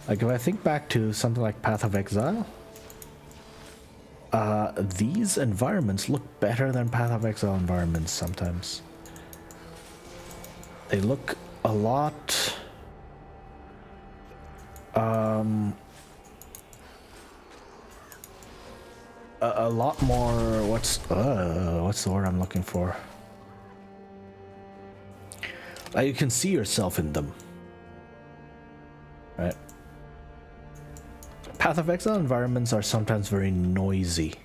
Like if I think back to something like Path of Exile, these environments look better than Path of Exile environments sometimes. They look a lot a lot more, what's the word I'm looking for? Like you can see yourself in them, right? Path of Exile environments are sometimes very noisy.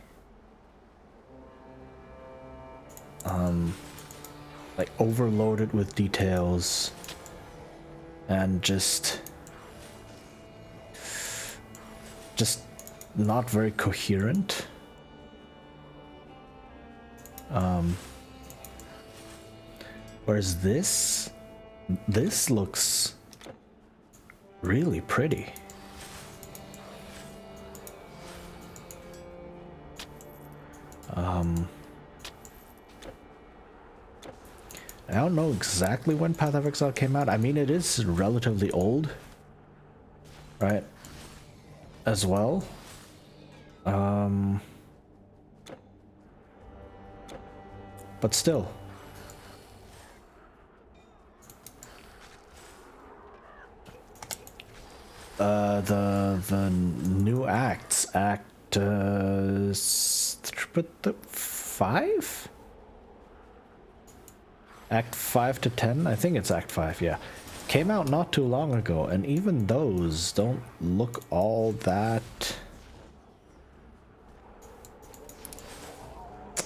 like overloaded with details and just not very coherent. Whereas this looks really pretty. I don't know exactly when Path of Exile came out. I mean, it is relatively old, right? As well. But still. The new acts, Act 5? Act 5 to 10? I think it's Act 5, yeah. Came out not too long ago, and even those don't look all that...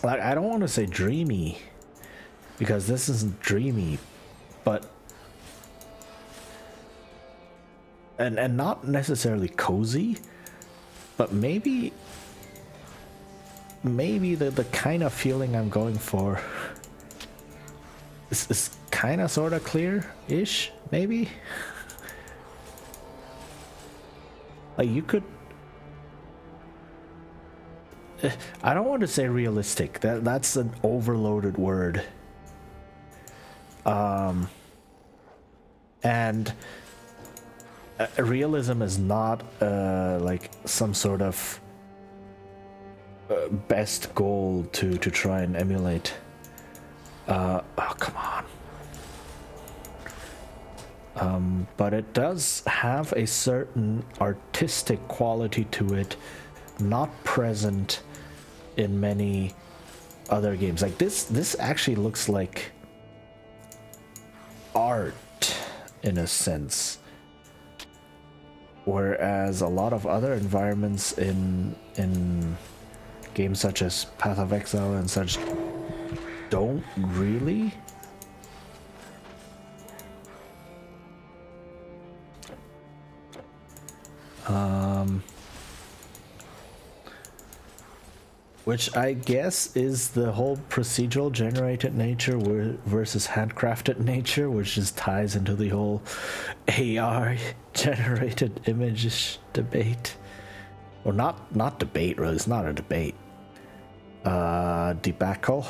Like, I don't want to say dreamy, because this isn't dreamy, but... And not necessarily cozy, but maybe the kind of feeling I'm going for is kind of sort of clear-ish, maybe. Like, you could... I don't want to say realistic. That's an overloaded word. And realism is not like some sort of best goal to try and emulate. Oh, come on. But it does have a certain artistic quality to it, not present in many other games. Like this actually looks like art in a sense, whereas a lot of other environments in games such as Path of Exile and such don't really. Which I guess is the whole procedural generated nature versus handcrafted nature, which just ties into the whole AR generated images debate. Or not debate, really. It's not a debate. Debacle.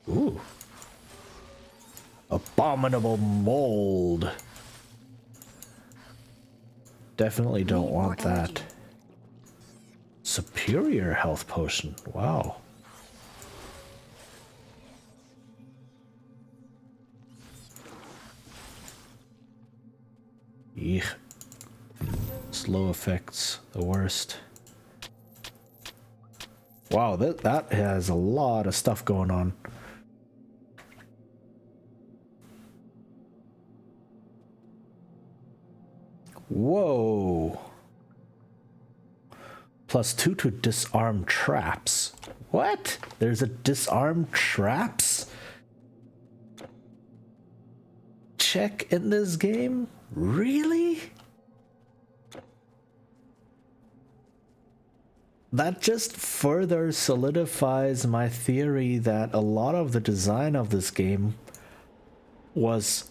Ooh. Abominable mold. Definitely don't want that. Superior health potion. Wow. Eek. Slow effects, the worst. Wow, that has a lot of stuff going on. Whoa. +2 to disarm traps. What? There's a disarm traps check in this game? Really? That just further solidifies my theory that a lot of the design of this game was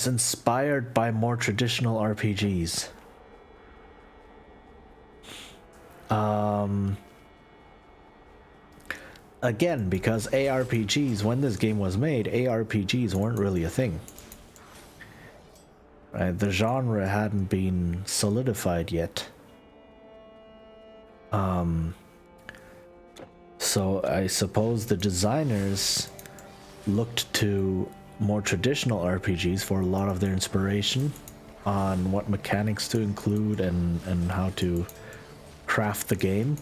inspired by more traditional RPGs. Again, because ARPGs, when this game was made, ARPGs weren't really a thing. Right? The genre hadn't been solidified yet. So I suppose the designers looked to more traditional RPGs for a lot of their inspiration on what mechanics to include and how to craft the game.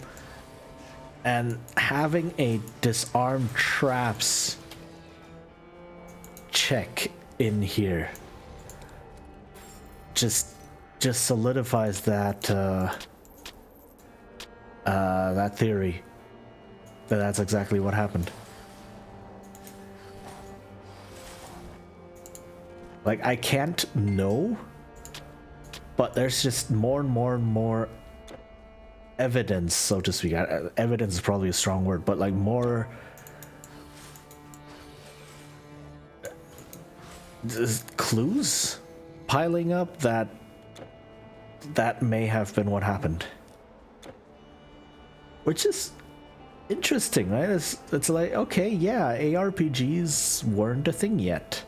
And having a disarm traps check in here just solidifies that that theory that that's exactly what happened. Like, I can't know, but there's just more and more and more evidence, so to speak. Evidence is probably a strong word, but like more clues piling up that may have been what happened. Which is interesting, right? It's like, okay, yeah, ARPGs weren't a thing yet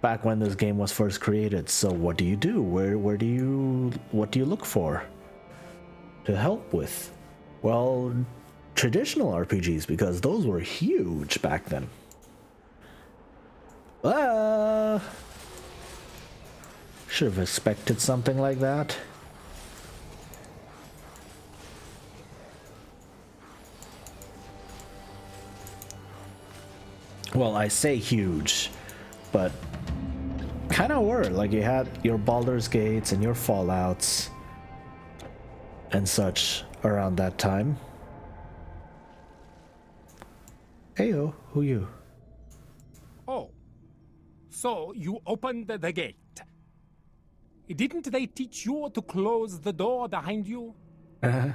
back when this game was first created. So what do you do? What do you look for to help with? Well, traditional RPGs, because those were huge back then. Should have expected something like that. Well, I say huge, but kind of were. Like, you had your Baldur's Gates and your Fallouts and such around that time. Heyo, who you? Oh, so you opened the gate. Didn't they teach you to close the door behind you? Uh-huh.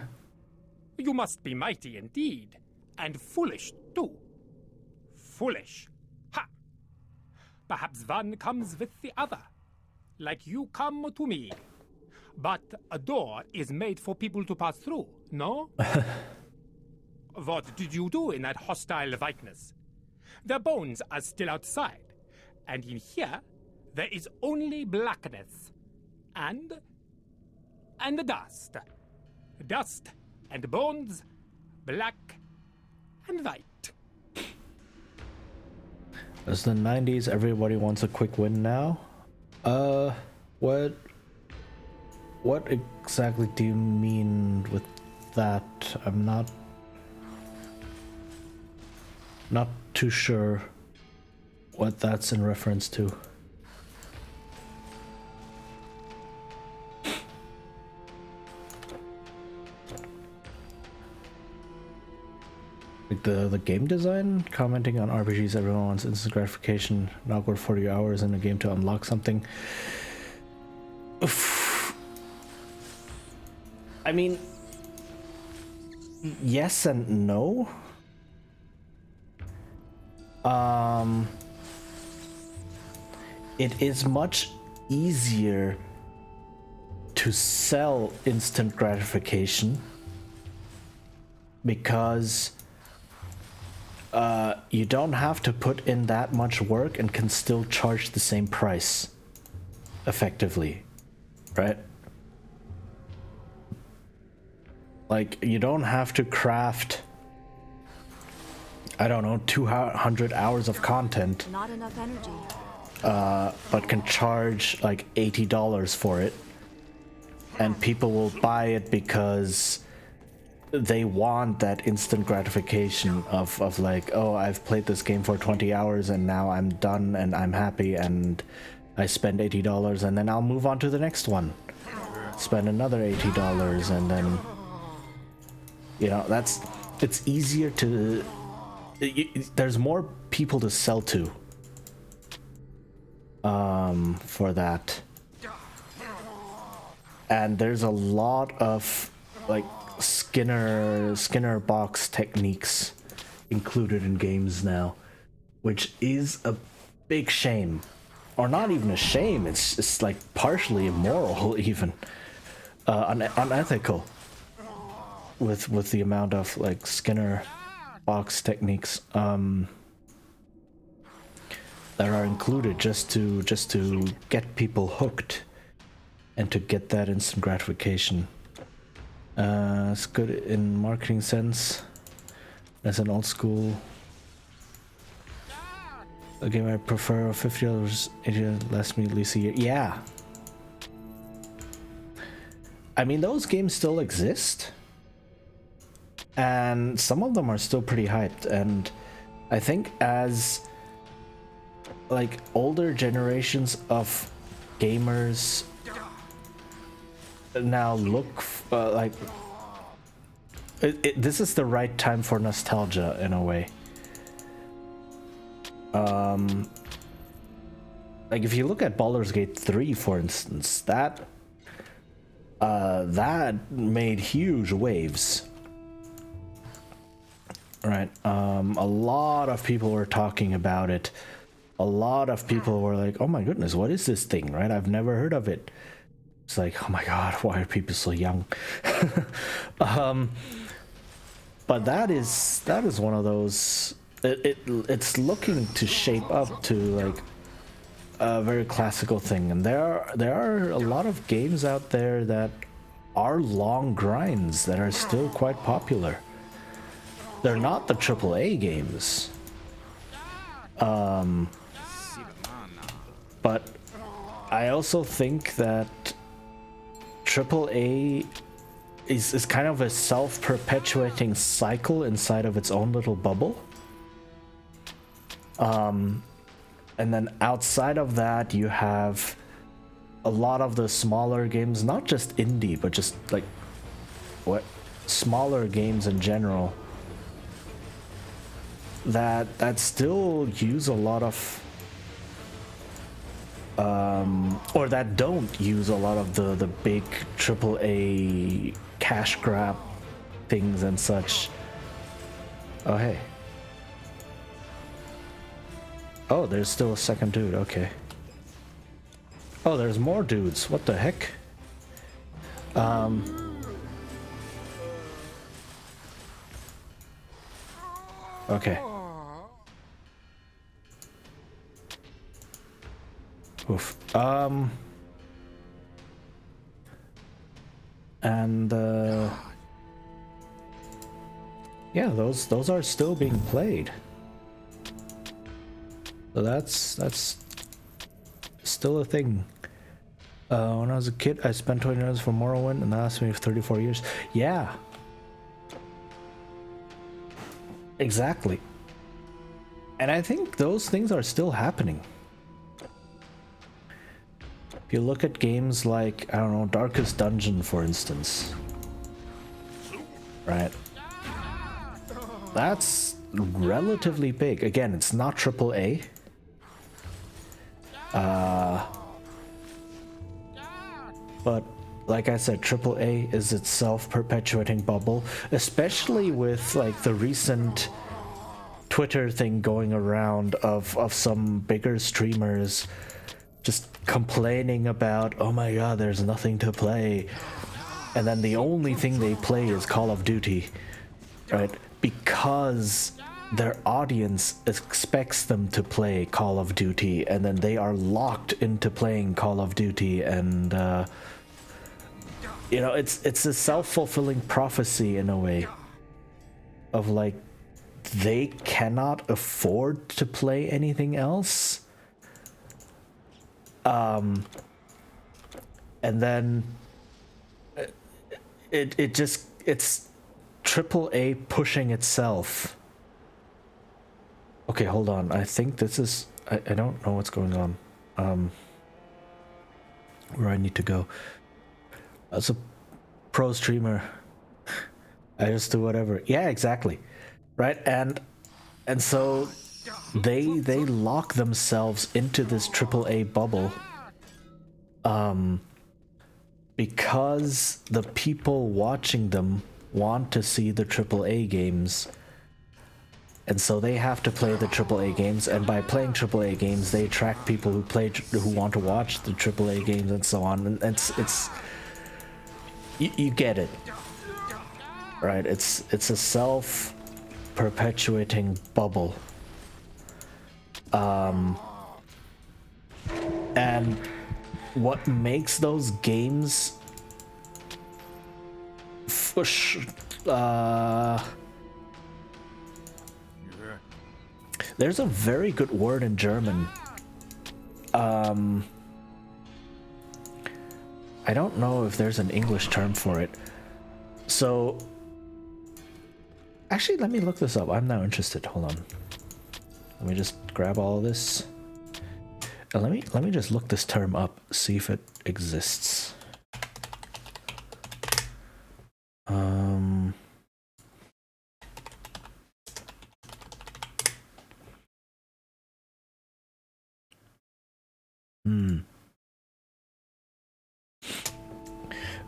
You must be mighty indeed, and foolish too. Foolish. Ha! Perhaps one comes with the other, like you come to me. But a door is made for people to pass through, no? What did you do in that hostile whiteness? Their bones are still outside, and in here there is only blackness. And dust. Dust and bones, black and white. It's the 90s, everybody wants a quick win now. What exactly do you mean with that? I'm not too sure what that's in reference to. Like the game design, commenting on RPGs, everyone wants instant gratification, not worth 40 hours in a game to unlock something. Oof. I mean, yes and no. It is much easier to sell instant gratification because you don't have to put in that much work and can still charge the same price effectively, right? Like, you don't have to craft, I don't know, 200 hours of content, Not enough energy. but can charge like $80 for it, and people will buy it because they want that instant gratification of like, oh, I've played this game for 20 hours and now I'm done and I'm happy and I spend $80 and then I'll move on to the next one, spend another $80, and then, you know, it's easier to, there's more people to sell to for that, and there's a lot of like Skinner box techniques included in games now, which is a big shame, or not even a shame. It's like partially immoral, even unethical, with the amount of like Skinner box techniques that are included just to get people hooked and to get that instant gratification. It's good in marketing sense. As an old school a game I prefer, $50, $80 less me at least a year. Yeah. I mean, those games still exist, and some of them are still pretty hyped, and I think as like older generations of gamers now look like this is the right time for nostalgia in a way. Like if you look at Baldur's Gate 3, for instance, that made huge waves. Right. A lot of people were talking about it. A lot of people were like, "Oh my goodness, what is this thing?" Right? I've never heard of it. It's like, "Oh my god, why are people so young?" But that is one of those. It's looking to shape up to like a very classical thing, and there are a lot of games out there that are long grinds that are still quite popular. They're not the AAA games. But I also think that AAA is kind of a self-perpetuating cycle inside of its own little bubble. And then outside of that, you have a lot of the smaller games, not just indie, but just like smaller games in general, that still use a lot of or that don't use a lot of the big AAA cash grab things and such. Oh hey. Oh, there's still a second dude, okay. Oh, there's more dudes, what the heck? Okay. Oof. And yeah, those are still being played. So that's still a thing. When I was a kid, I spent 20 years for Morrowind, and that lasted me for 34 years. Yeah. Exactly. And I think those things are still happening. If you look at games like, I don't know, Darkest Dungeon, for instance. Right? That's relatively big. Again, it's not AAA. But like I said, AAA is its self-perpetuating bubble, especially with like the recent Twitter thing going around of some bigger streamers just complaining about, oh my god, there's nothing to play. And then the only thing they play is Call of Duty, right? Because their audience expects them to play Call of Duty, and then they are locked into playing Call of Duty, and you know, it's a self-fulfilling prophecy in a way of like they cannot afford to play anything else. And then it's AAA pushing itself. Okay, hold on. I think this is I don't know what's going on. Where I need to go. As a pro streamer, I just do whatever. Yeah, exactly. Right? And so they lock themselves into this AAA bubble because the people watching them want to see the AAA games, and so they have to play the AAA games, and by playing AAA games they attract people who want to watch the AAA games and so on, and it's you get it, right? It's a self-perpetuating bubble. And what makes those games there's a very good word in German. I don't know if there's an English term for it. So actually, let me look this up. I'm now interested. Hold on. Let me just grab all of this. And let me just look this term up, see if it exists.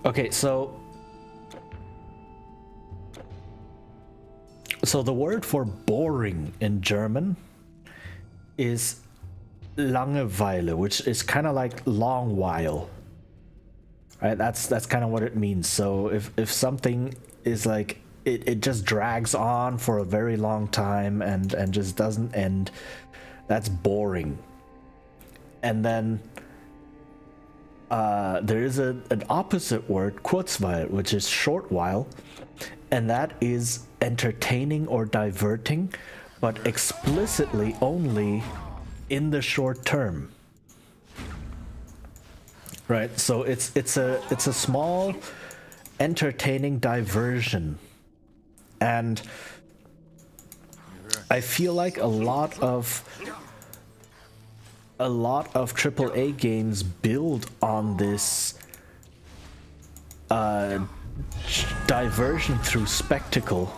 Okay, so the word for boring in German is Langeweile, which is kind of like long while. Right? That's kind of what it means. So if something is like it just drags on for a very long time and just doesn't end, that's boring. And then there is an opposite word, Kurzweil, which is short while, and that is entertaining or diverting, but explicitly only in the short term. Right? So it's a small entertaining diversion. And I feel like a lot of AAA games build on this diversion through spectacle,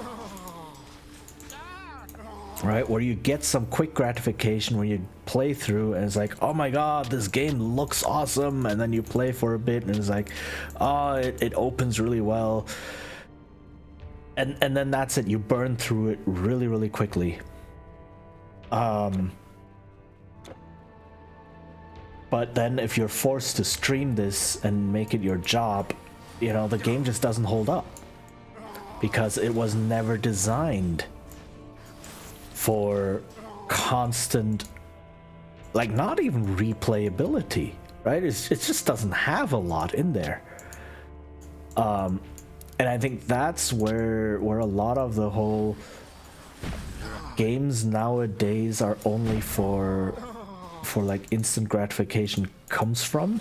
right? Where you get some quick gratification when you play through and it's like, oh my god, this game looks awesome, and then you play for a bit and it's like, oh, it opens really well, and then that's it, you burn through it really, really quickly. But then if you're forced to stream this and make it your job, you know, the game just doesn't hold up. Because it was never designed for constant, like, not even replayability, right? It just doesn't have a lot in there. And I think that's where a lot of the whole games nowadays are only for like instant gratification comes from,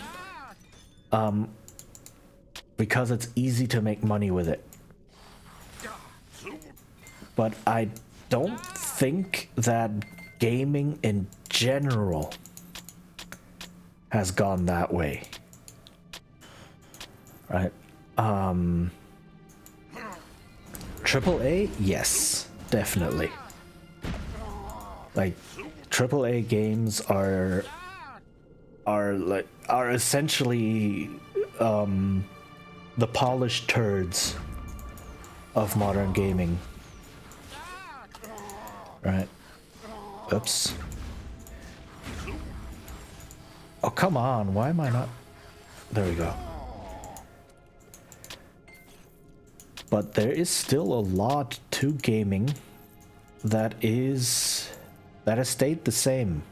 because it's easy to make money with it. But I don't think that gaming in general has gone that way, right? AAA, yes, definitely. Like, AAA games are essentially the polished turds of modern gaming, right? Oops. Oh, come on, why am I not? There we go. But there is still a lot to gaming that has stayed the same,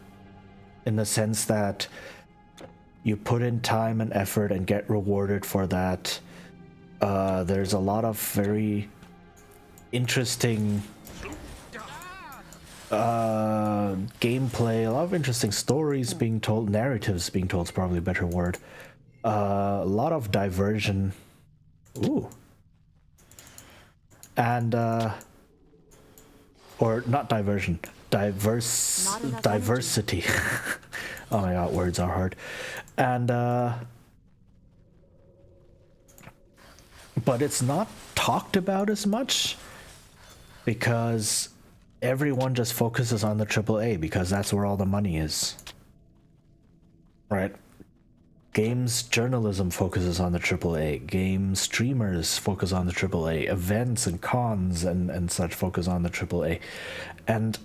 in the sense that you put in time and effort and get rewarded for that. There's a lot of very interesting gameplay, a lot of interesting stories being told, narratives being told is probably a better word. A lot of diversion. Ooh. And or not diversion, diversity. Oh my god, words are hard. And but it's not talked about as much because everyone just focuses on the AAA because that's where all the money is, right? Games journalism focuses on the AAA. Game streamers focus on the AAA. Events and cons and such focus on the AAA. And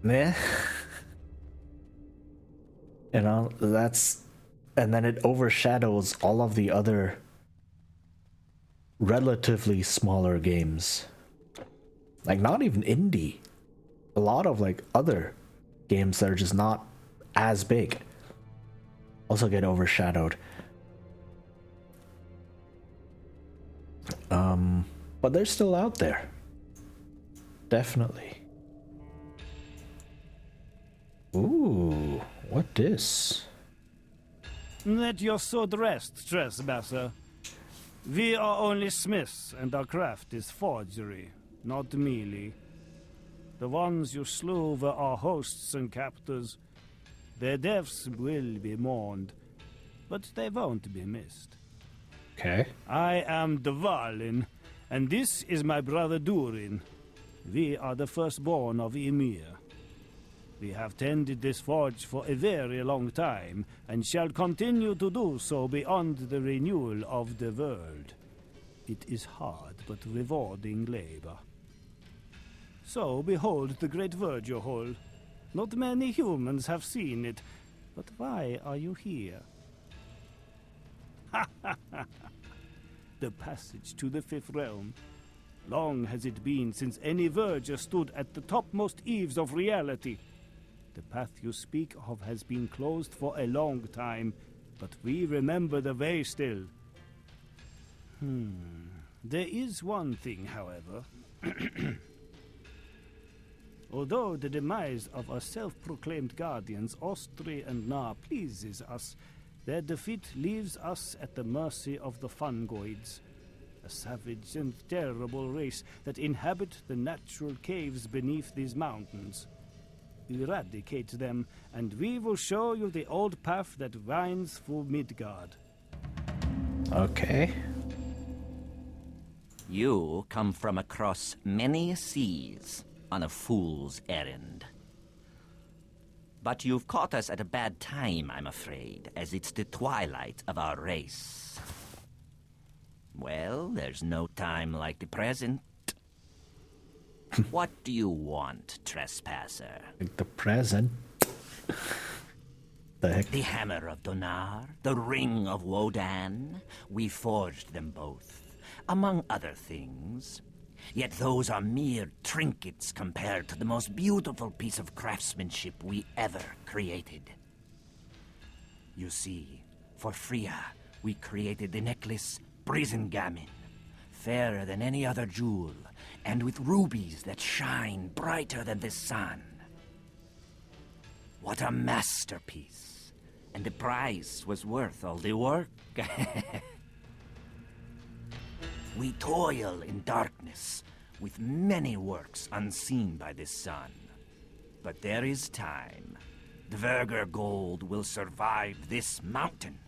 meh. You know, that's... And then it overshadows all of the other relatively smaller games. Like, not even indie. A lot of, like, other games that are just not as big also get overshadowed. But they're still out there. Definitely. Ooh, what this? Let your sword rest, trespasser. We are only smiths, and our craft is forgery, not melee. The ones you slew were our hosts and captors. Their deaths will be mourned, but they won't be missed. Okay. I am Dvalin, and this is my brother Durin. We are the firstborn of Ymir. We have tended this forge for a very long time, and shall continue to do so beyond the renewal of the world. It is hard but rewarding labor. So behold the great Verger Hall. Not many humans have seen it, but why are you here? The passage to the Fifth Realm. Long has it been since any Verger stood at the topmost eaves of reality. The path you speak of has been closed for a long time, but we remember the way still. There is one thing, however. Although the demise of our self-proclaimed guardians, Ostri and Na, pleases us, their defeat leaves us at the mercy of the Fungoids, a savage and terrible race that inhabit the natural caves beneath these mountains. Eradicate them, and we will show you the old path that winds through Midgard. Okay. You come from across many seas on a fool's errand. But you've caught us at a bad time, I'm afraid, as it's the twilight of our race. Well, there's no time like the present. What do you want, trespasser? Like the present? The heck? The Hammer of Donar, the Ring of Wodan. We forged them both, among other things. Yet those are mere trinkets compared to the most beautiful piece of craftsmanship we ever created. You see, for Freya, we created the necklace Brisingamen, fairer than any other jewel, and with rubies that shine brighter than the sun. What a masterpiece! And the price was worth all the work. We toil in darkness, with many works unseen by the sun. But there is time. Dvergr gold will survive this mountain.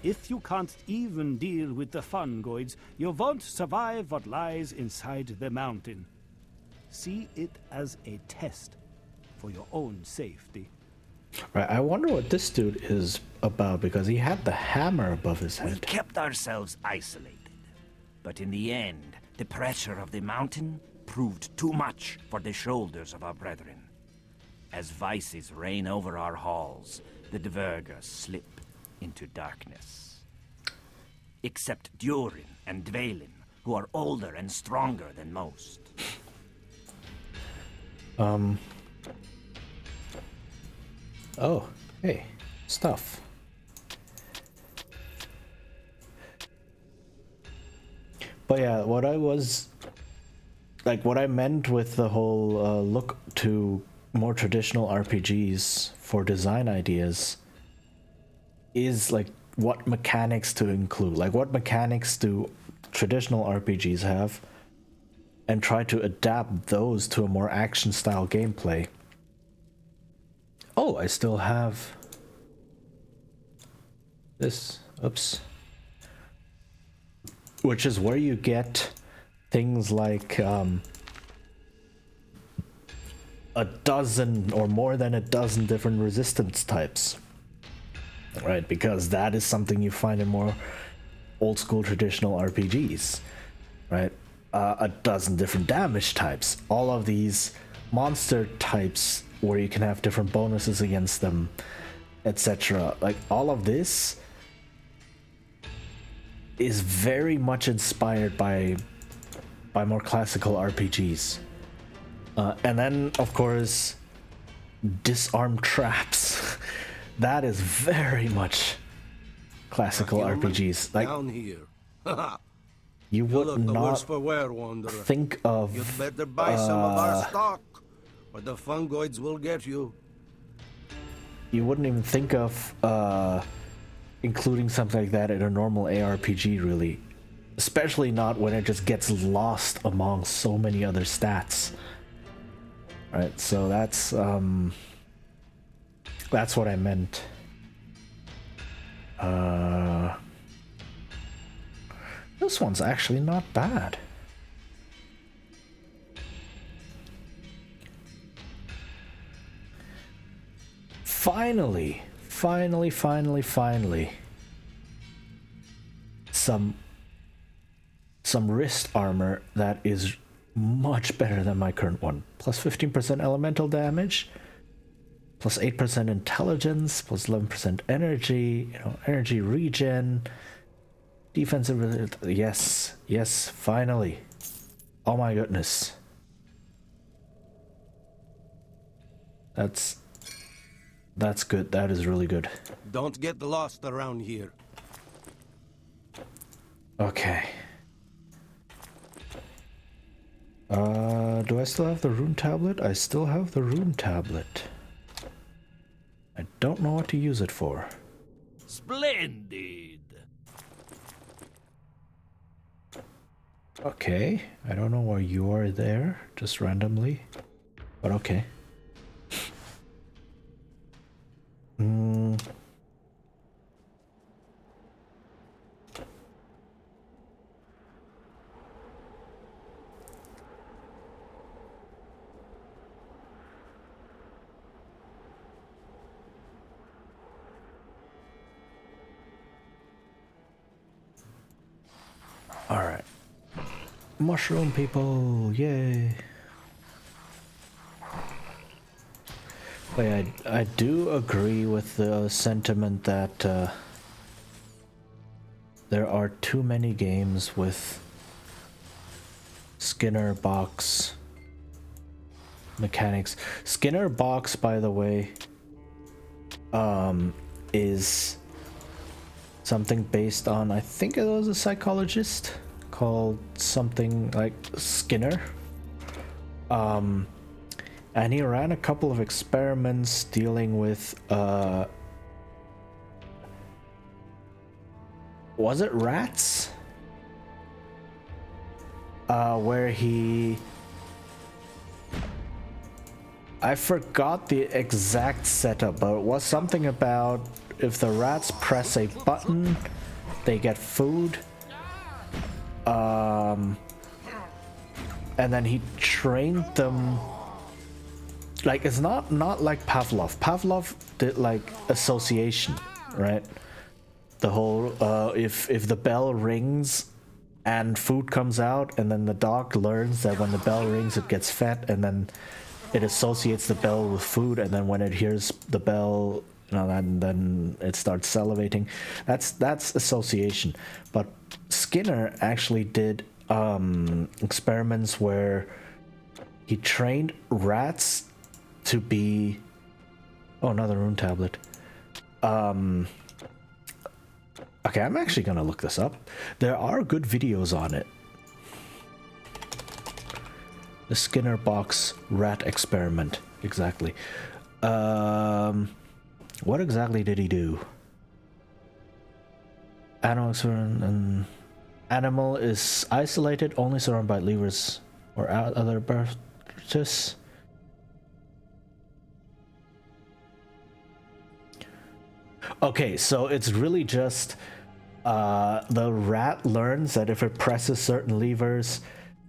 If you can't even deal with the Fungoids, you won't survive what lies inside the mountain. See it as a test for your own safety. Right, I wonder what this dude is about, because he had the hammer above his head. We kept ourselves isolated. But in the end, the pressure of the mountain proved too much for the shoulders of our brethren. As vices reign over our halls, the Dvergr slip into darkness. Except Durin and Dvalin, who are older and stronger than most. Oh, hey, stuff. But yeah, what I meant with the whole look to more traditional RPGs for design ideas is like what mechanics to include. Like, what mechanics do traditional RPGs have, and try to adapt those to a more action style gameplay. Oh, I still have this. Oops. Which is where you get things like a dozen or more than a dozen different resistance types. Right, because that is something you find in more old school traditional RPGs. Right? A dozen different damage types. All of these monster types where you can have different bonuses against them, etc. Like, all of this is very much inspired by more classical RPGs. And then, of course, disarm traps. That is very much classical RPGs. Like, down here. you would look the worse not for wear, Wanderer. think of... You'd better buy some of our stock, or the Fungoids will get you. You wouldn't even think of including something like that in a normal ARPG, really. Especially not when it just gets lost among so many other stats. Right, so that's what I meant. This one's actually not bad. finally, some wrist armor that is much better than my current one. Plus 15% elemental damage, plus 8% intelligence, plus 11% energy, energy regen, defensive. Yes, finally. Oh my goodness. That's good. That is really good. Don't get lost around here. Okay. Do I still have the rune tablet? I still have the rune tablet. I don't know what to use it for. Splendid. Okay. I don't know why you are there, just randomly. But okay. Alright. Mushroom people, yay. Wait, I do agree with the sentiment that there are too many games with Skinner box mechanics. Skinner box, by the way, is something based on, I think it was a psychologist called something like Skinner. And he ran a couple of experiments dealing with, was it rats? Where I forgot the exact setup, but it was something about if the rats press a button, they get food. And then he trained them. Like, it's not like Pavlov. Pavlov did like association, right? The whole if the bell rings and food comes out, and then the dog learns that when the bell rings it gets fed, and then it associates the bell with food, and then when it hears the bell, then it starts salivating. That's association. But Skinner actually did experiments where he trained rats to be... Oh, another rune tablet. Okay, I'm actually gonna look this up. There are good videos on it. The Skinner box rat experiment. Exactly. What exactly did he do? Animal experiment, and animal is isolated, only surrounded by levers or other apparatus. Okay, so it's really just the rat learns that if it presses certain levers,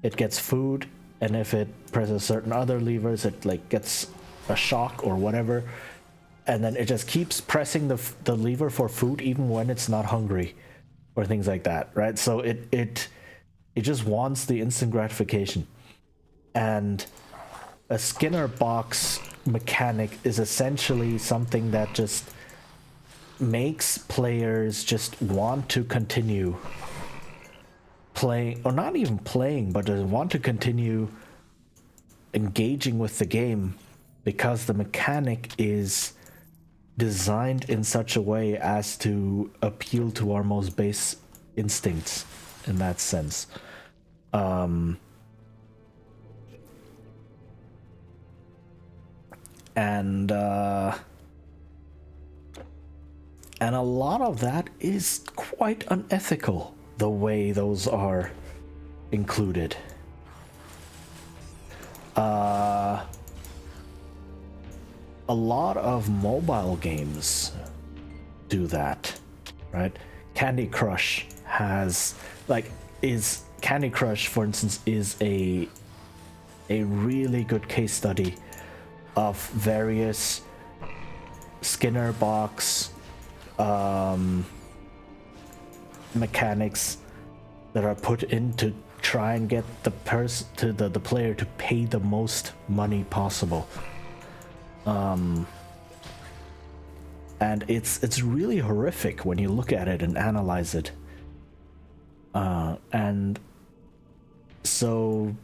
it gets food, and if it presses certain other levers, it like gets a shock or whatever, and then it just keeps pressing the lever for food even when it's not hungry, or things like that, right? So it just wants the instant gratification, and a Skinner box mechanic is essentially something that just makes players just want to continue playing, or not even playing, but want to continue engaging with the game, because the mechanic is designed in such a way as to appeal to our most base instincts in that sense. And a lot of that is quite unethical, the way those are included. A lot of mobile games do that, right? Candy Crush has, Candy Crush, for instance, is a really good case study of various Skinner box mechanics that are put in to try and get the player to pay the most money possible. And it's really horrific when you look at it and analyze it. And so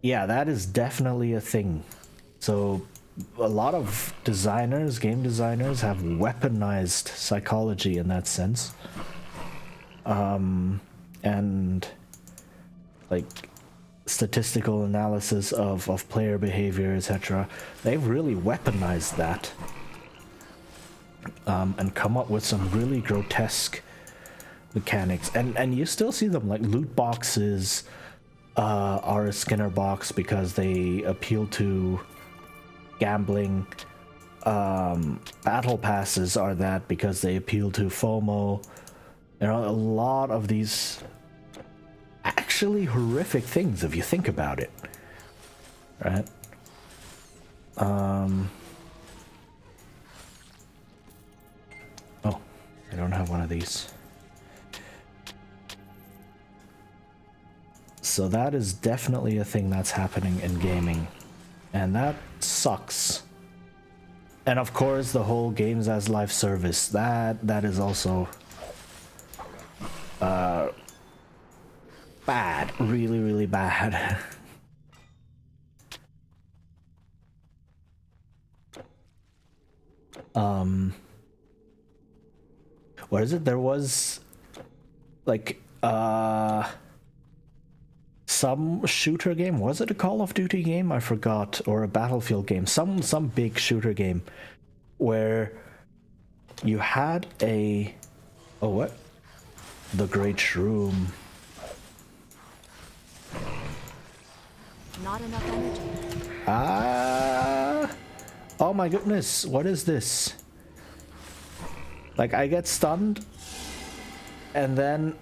yeah, that is definitely a thing. So a lot of designers, game designers, have weaponized psychology in that sense. And like statistical analysis of player behavior, etc. They've really weaponized that. And come up with some really grotesque mechanics. And you still see them, like loot boxes are a Skinner box because they appeal to gambling. Battle passes are that because they appeal to FOMO. You know, a lot of these actually horrific things if you think about it, right? Oh, I don't have one of these. So that is definitely a thing that's happening in gaming, and that sucks. And of course, the whole games as live service, that is also bad, really bad. What is it? There was like some shooter game. Was it a Call of Duty game? I forgot. Or a Battlefield game. Some big shooter game where you had a... Oh, what? The Great Shroom. Not enough energy. Oh my goodness, what is this? Like, I get stunned, and then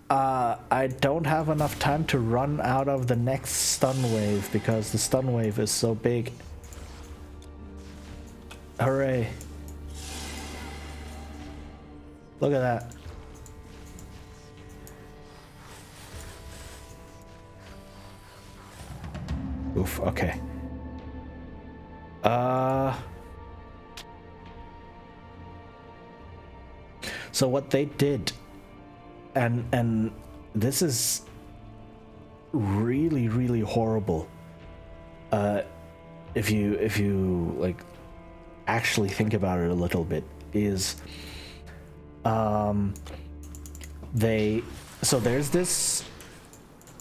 I don't have enough time to run out of the next stun wave because the stun wave is so big. Hooray. Look at that. Oof, okay. So what they did, and this is really horrible. If you like actually think about it a little bit, is there's this.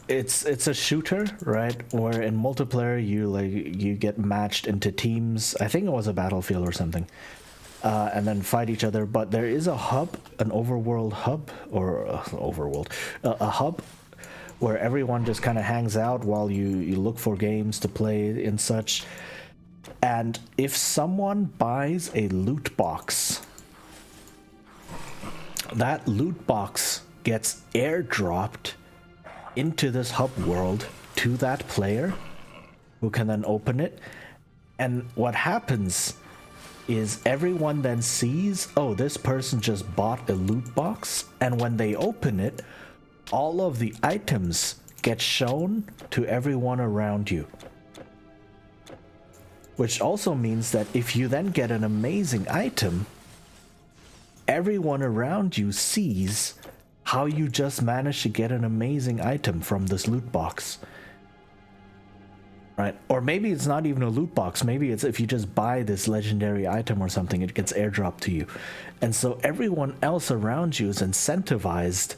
It's a shooter, right? Where in multiplayer you get matched into teams. I think it was a Battlefield or something, and then fight each other. But there is a hub, an overworld hub, or a hub where everyone just kind of hangs out while you look for games to play and such. And if someone buys a loot box, that loot box gets airdropped into this hub world to that player, who can then open it. And what happens is everyone then sees, oh, this person just bought a loot box, and when they open it, all of the items get shown to everyone around you. Which also means that if you then get an amazing item, everyone around you sees how you just managed to get an amazing item from this loot box. Right? Or maybe it's not even a loot box. Maybe it's if you just buy this legendary item or something, it gets airdropped to you. And so everyone else around you is incentivized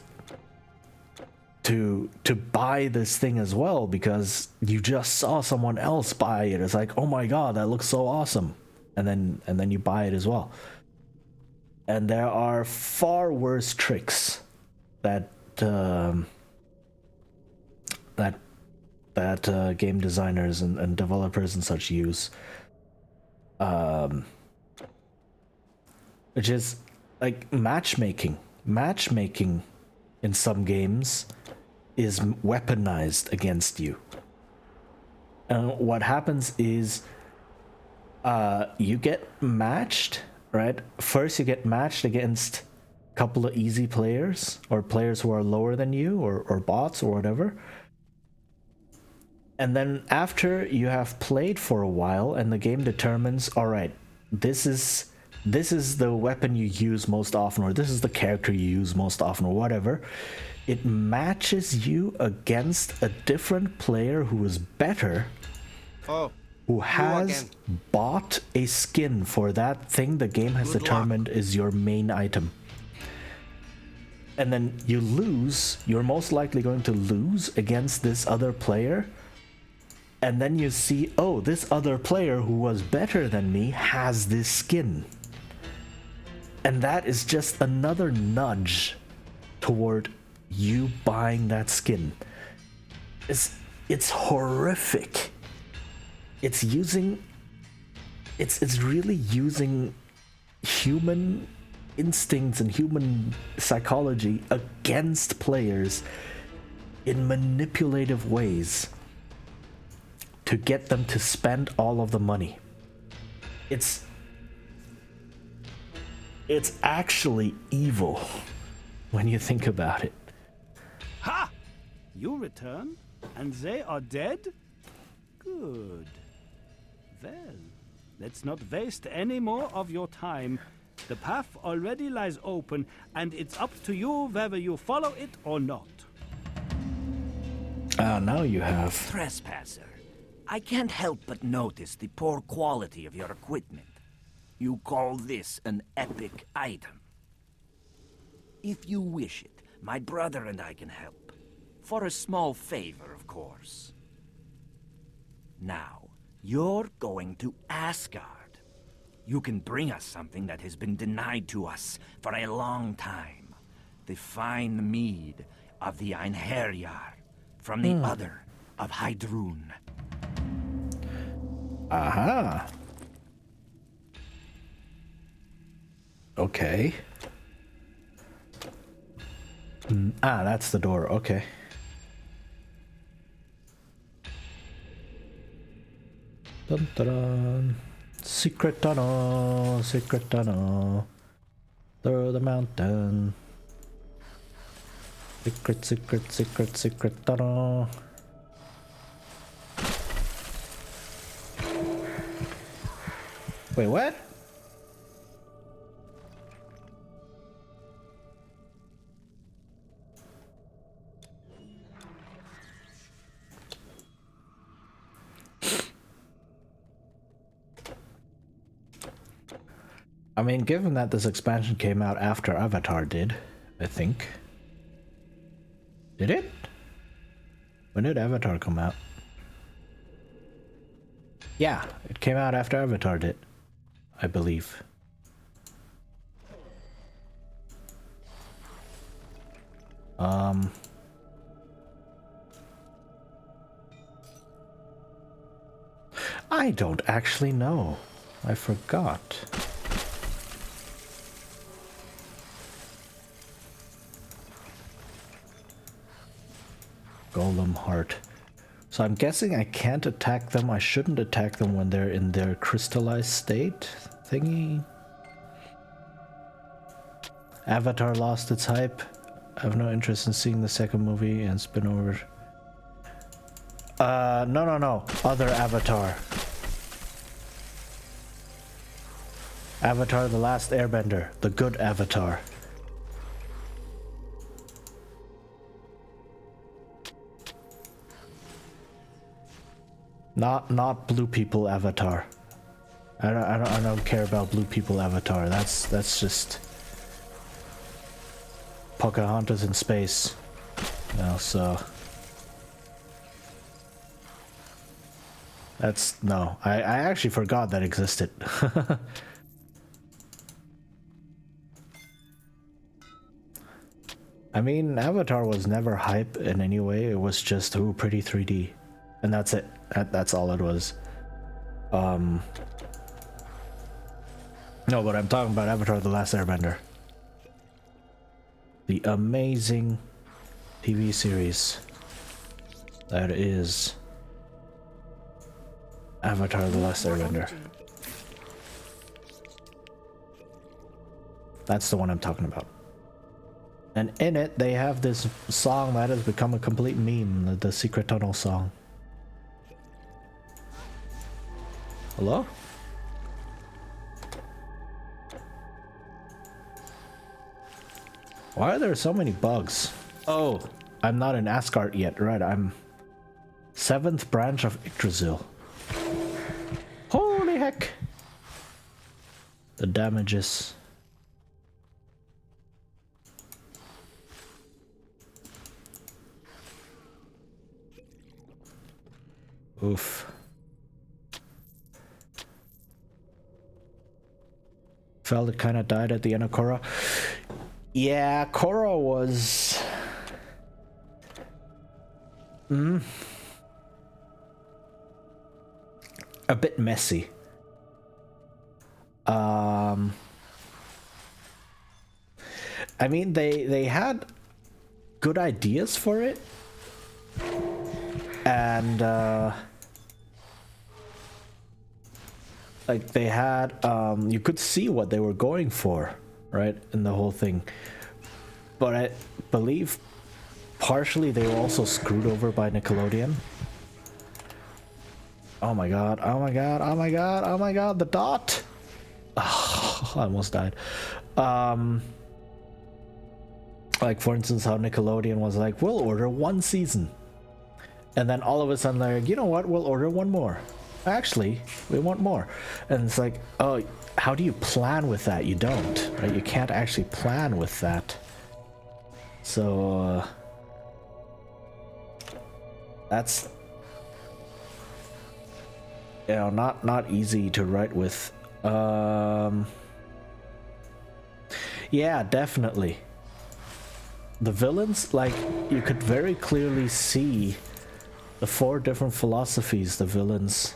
to buy this thing as well, because you just saw someone else buy it. It's like, oh my god, that looks so awesome. And then you buy it as well. And there are far worse tricks that game designers and developers and such use, which is like matchmaking in some games is weaponized against you. And what happens is you get matched, right? First you get matched against a couple of easy players or players who are lower than you or bots or whatever. And then after you have played for a while and the game determines, all right, this is the weapon you use most often, or this is the character you use most often, or whatever, it matches you against a different player who is better, who has bought a skin for that thing the game has determined is your main item. And then you lose, you're most likely going to lose against this other player. And then you see, oh, this other player who was better than me has this skin. And that is just another nudge toward you buying that skin. It's horrific. It's really using human instincts and human psychology against players in manipulative ways to get them to spend all of the money. It's actually evil when you think about it. Ha! You return, and they are dead? Good. Well, let's not waste any more of your time. The path already lies open, and it's up to you whether you follow it or not. Now you have. Trespasser, I can't help but notice the poor quality of your equipment. You call this an epic item. If you wish it, my brother and I can help. For a small favor, of course. Now, you're going to Asgard. You can bring us something that has been denied to us for a long time. The fine mead of the Einherjar from the other of Heidrun. Aha. Okay. That's the door. Okay. Dun, dun, dun. Secret tunnel. Secret tunnel. Through the mountain. Secret, secret, secret, secret tunnel. Wait, what? I mean, given that this expansion came out after Avatar did, I think. Did it? When did Avatar come out? Yeah, it came out after Avatar did, I believe. I don't actually know. I forgot. Golem heart. So I'm guessing I can't attack them. I shouldn't attack them when they're in their crystallized state thingy. Avatar lost its hype. I have no interest in seeing the second movie and spin over. No. Other Avatar. Avatar The Last Airbender. The good Avatar. Not blue people Avatar. I don't care about blue people Avatar. That's just Pocahontas in space. You know, so that's no. I actually forgot that existed. I mean, Avatar was never hype in any way. It was just pretty 3D, and that's it. That's all it was. No, but I'm talking about Avatar The Last Airbender. The amazing TV series that is Avatar: The Last Airbender. That's the one I'm talking about. And in it, they have this song that has become a complete meme, the Secret Tunnel song. Hello? Why are there so many bugs? Oh, I'm not in Asgard yet, right? I'm 7th branch of Yggdrasil. Holy heck! The damages. Oof. Felt it kind of died at the end of Korra. Yeah, Korra was... a bit messy. I mean, they had good ideas for it. And, like, they had, you could see what they were going for, right, in the whole thing. But I believe partially they were also screwed over by Nickelodeon. Oh my god, oh my god, oh my god, oh my god, the dot! Oh, I almost died. Like, for instance, how Nickelodeon was like, we'll order 1 season. And then all of a sudden they're like, you know what, we'll order 1 more. Actually, we want more. And it's like, oh, how do you plan with that? You don't, right? You can't actually plan with that. So, that's, you know, not easy to write with. Yeah, definitely. The villains, like, you could very clearly see the 4 different philosophies the villains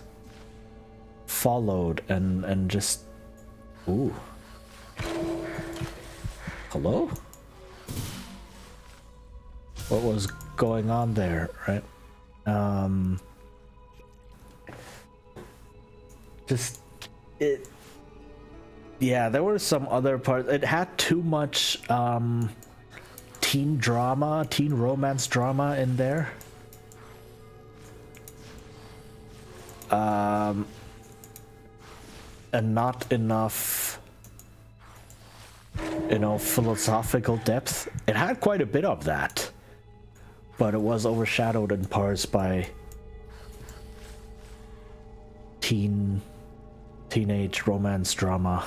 followed and just... Ooh. Hello? What was going on there, right? Just... it... Yeah, there were some other parts. It had too much, teen drama, teen romance drama in there. And not enough, you know, philosophical depth. It had quite a bit of that, but it was overshadowed in parts by teenage romance drama.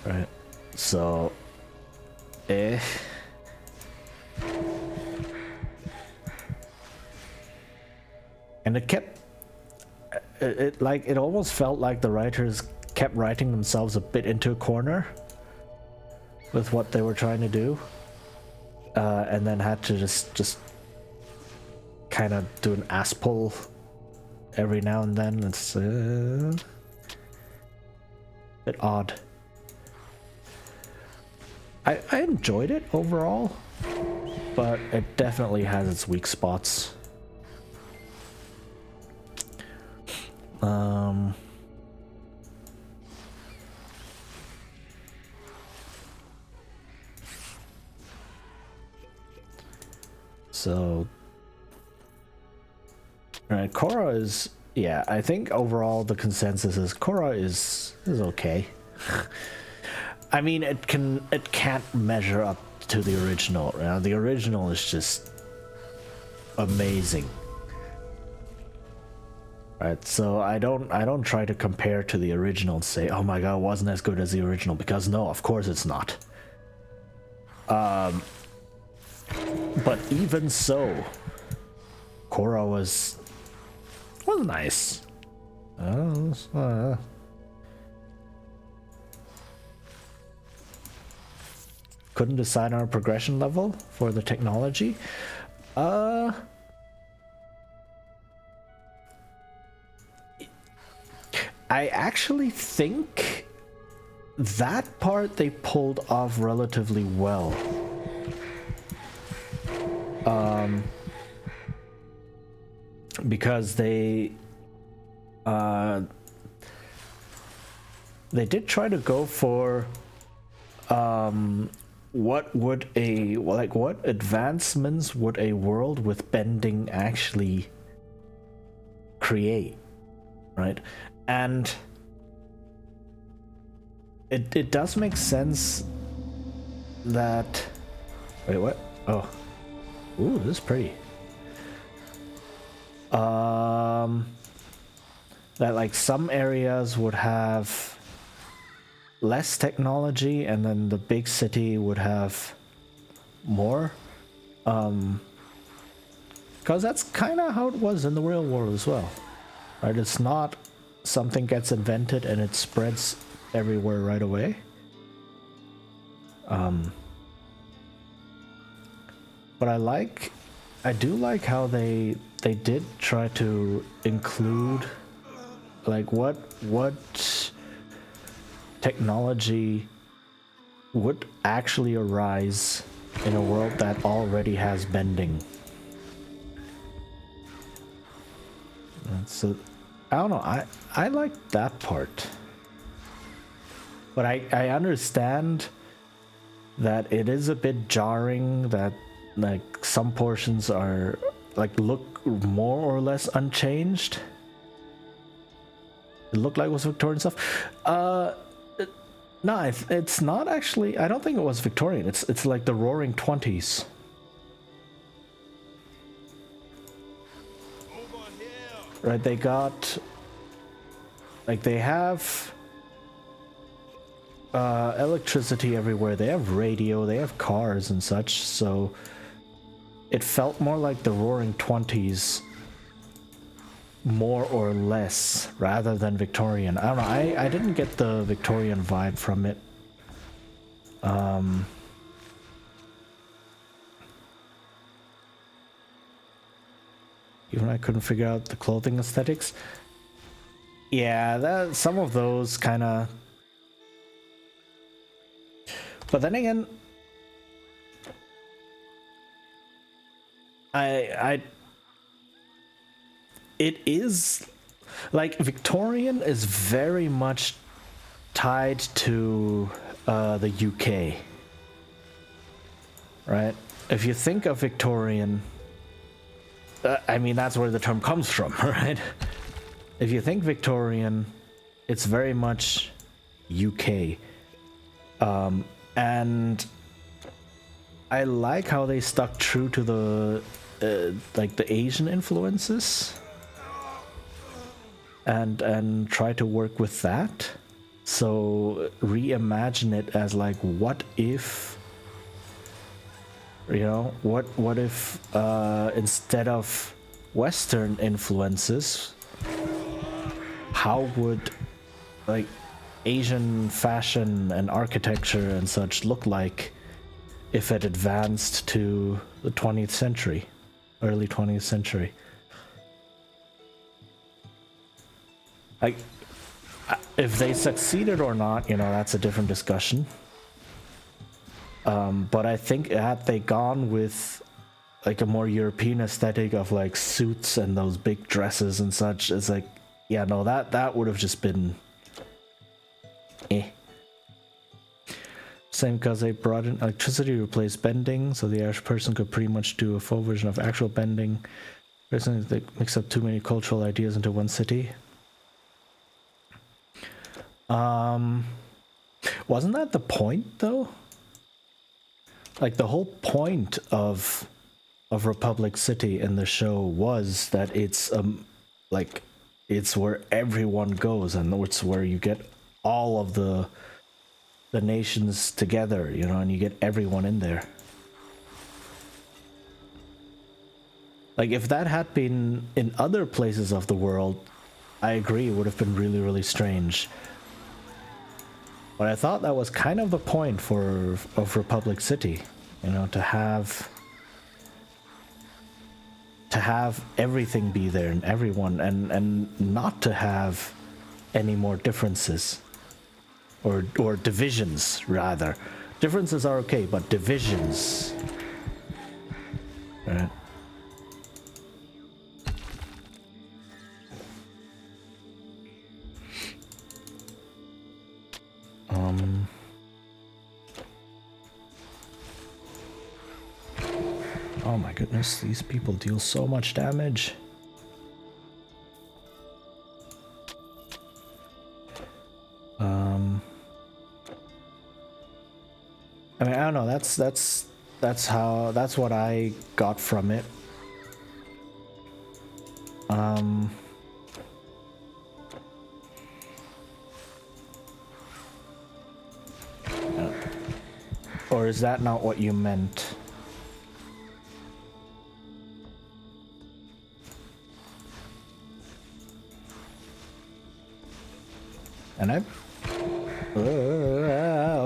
Right, so, And it kept, it almost felt like the writers kept writing themselves a bit into a corner with what they were trying to do, and then had to just kind of do an ass pull every now and then. It's a bit odd. I enjoyed it overall, but it definitely has its weak spots. So, alright, Korra is, yeah, I think overall the consensus is Korra is okay. I mean, it can't measure up to the original. The original is just amazing. Right, so I don't try to compare to the original and say, oh my god, it wasn't as good as the original, because no, of course it's not. But even so, Korra was nice. Couldn't decide on a progression level for the technology. I actually think that part they pulled off relatively well. because they did try to go for what advancements would a world with bending actually create, right? And it does make sense that, wait, what? Oh, ooh, this is pretty. That like some areas would have less technology and then the big city would have more, because that's kind of how it was in the real world as well, right? It's not something gets invented and it spreads everywhere right away. But I do like how they did try to include like what technology would actually arise in a world that already has bending. And so I don't know, I like that part. But I understand that it is a bit jarring that like some portions are like look more or less unchanged. It looked like it was Victorian stuff. No, it's not actually. I don't think it was Victorian. It's like the Roaring 20s. Right, they got like they have electricity everywhere. They have radio, they have cars and such, so it felt more like the Roaring 20s more or less rather than Victorian. I don't know, I didn't get the Victorian vibe from it. Even I couldn't figure out the clothing aesthetics. Yeah, that some of those kind of. But then again, it is like Victorian is very much tied to the UK, right? If you think of Victorian, I mean that's where the term comes from, right? If you think Victorian, it's very much UK, and I like how they stuck true to the like the Asian influences and try to work with that. So reimagine it as like, what if, you know, what if instead of Western influences, how would like Asian fashion and architecture and such look like if it advanced to the 20th century, early 20th century? Like, if they succeeded or not, you know, that's a different discussion. But I think had they gone with like a more European aesthetic of like suits and those big dresses and such, it's like, yeah, no, that would have just been Same because they brought in electricity to replace bending, so the average person could pretty much do a full version of actual bending. Personally, they mix up too many cultural ideas into one city. Wasn't that the point though? Like the whole point of Republic City in the show was that it's like it's where everyone goes and it's where you get all of the nations together, you know, and you get everyone in there. Like if that had been in other places of the world, I agree, it would have been really, really strange. But I thought that was kind of the point of Republic City, you know, to have everything be there and everyone, and not to have any more differences or divisions rather. Differences are okay, but divisions. Right. Oh my goodness, these people deal so much damage. I mean, I don't know. That's what I got from it. Or is that not what you meant? And I...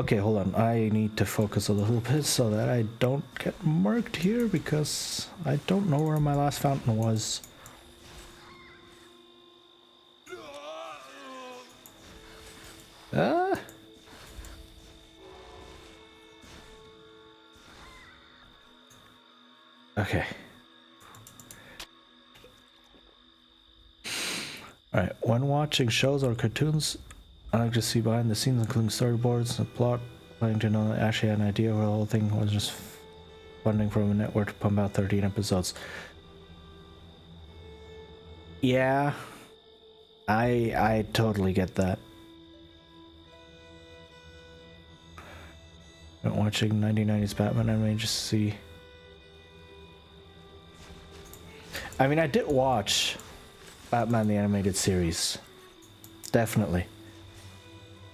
okay, hold on. I need to focus a little bit so that I don't get murked here, because I don't know where my last fountain was. Okay. Alright, when watching shows or cartoons, I like to see behind the scenes, including storyboards and plot. Wanting to know that I actually had an idea where the whole thing was just funding from a network to pump out 13 episodes. Yeah, I totally get that. Been watching 1990s Batman anime just to see. I mean, I did watch Batman the Animated Series. Definitely.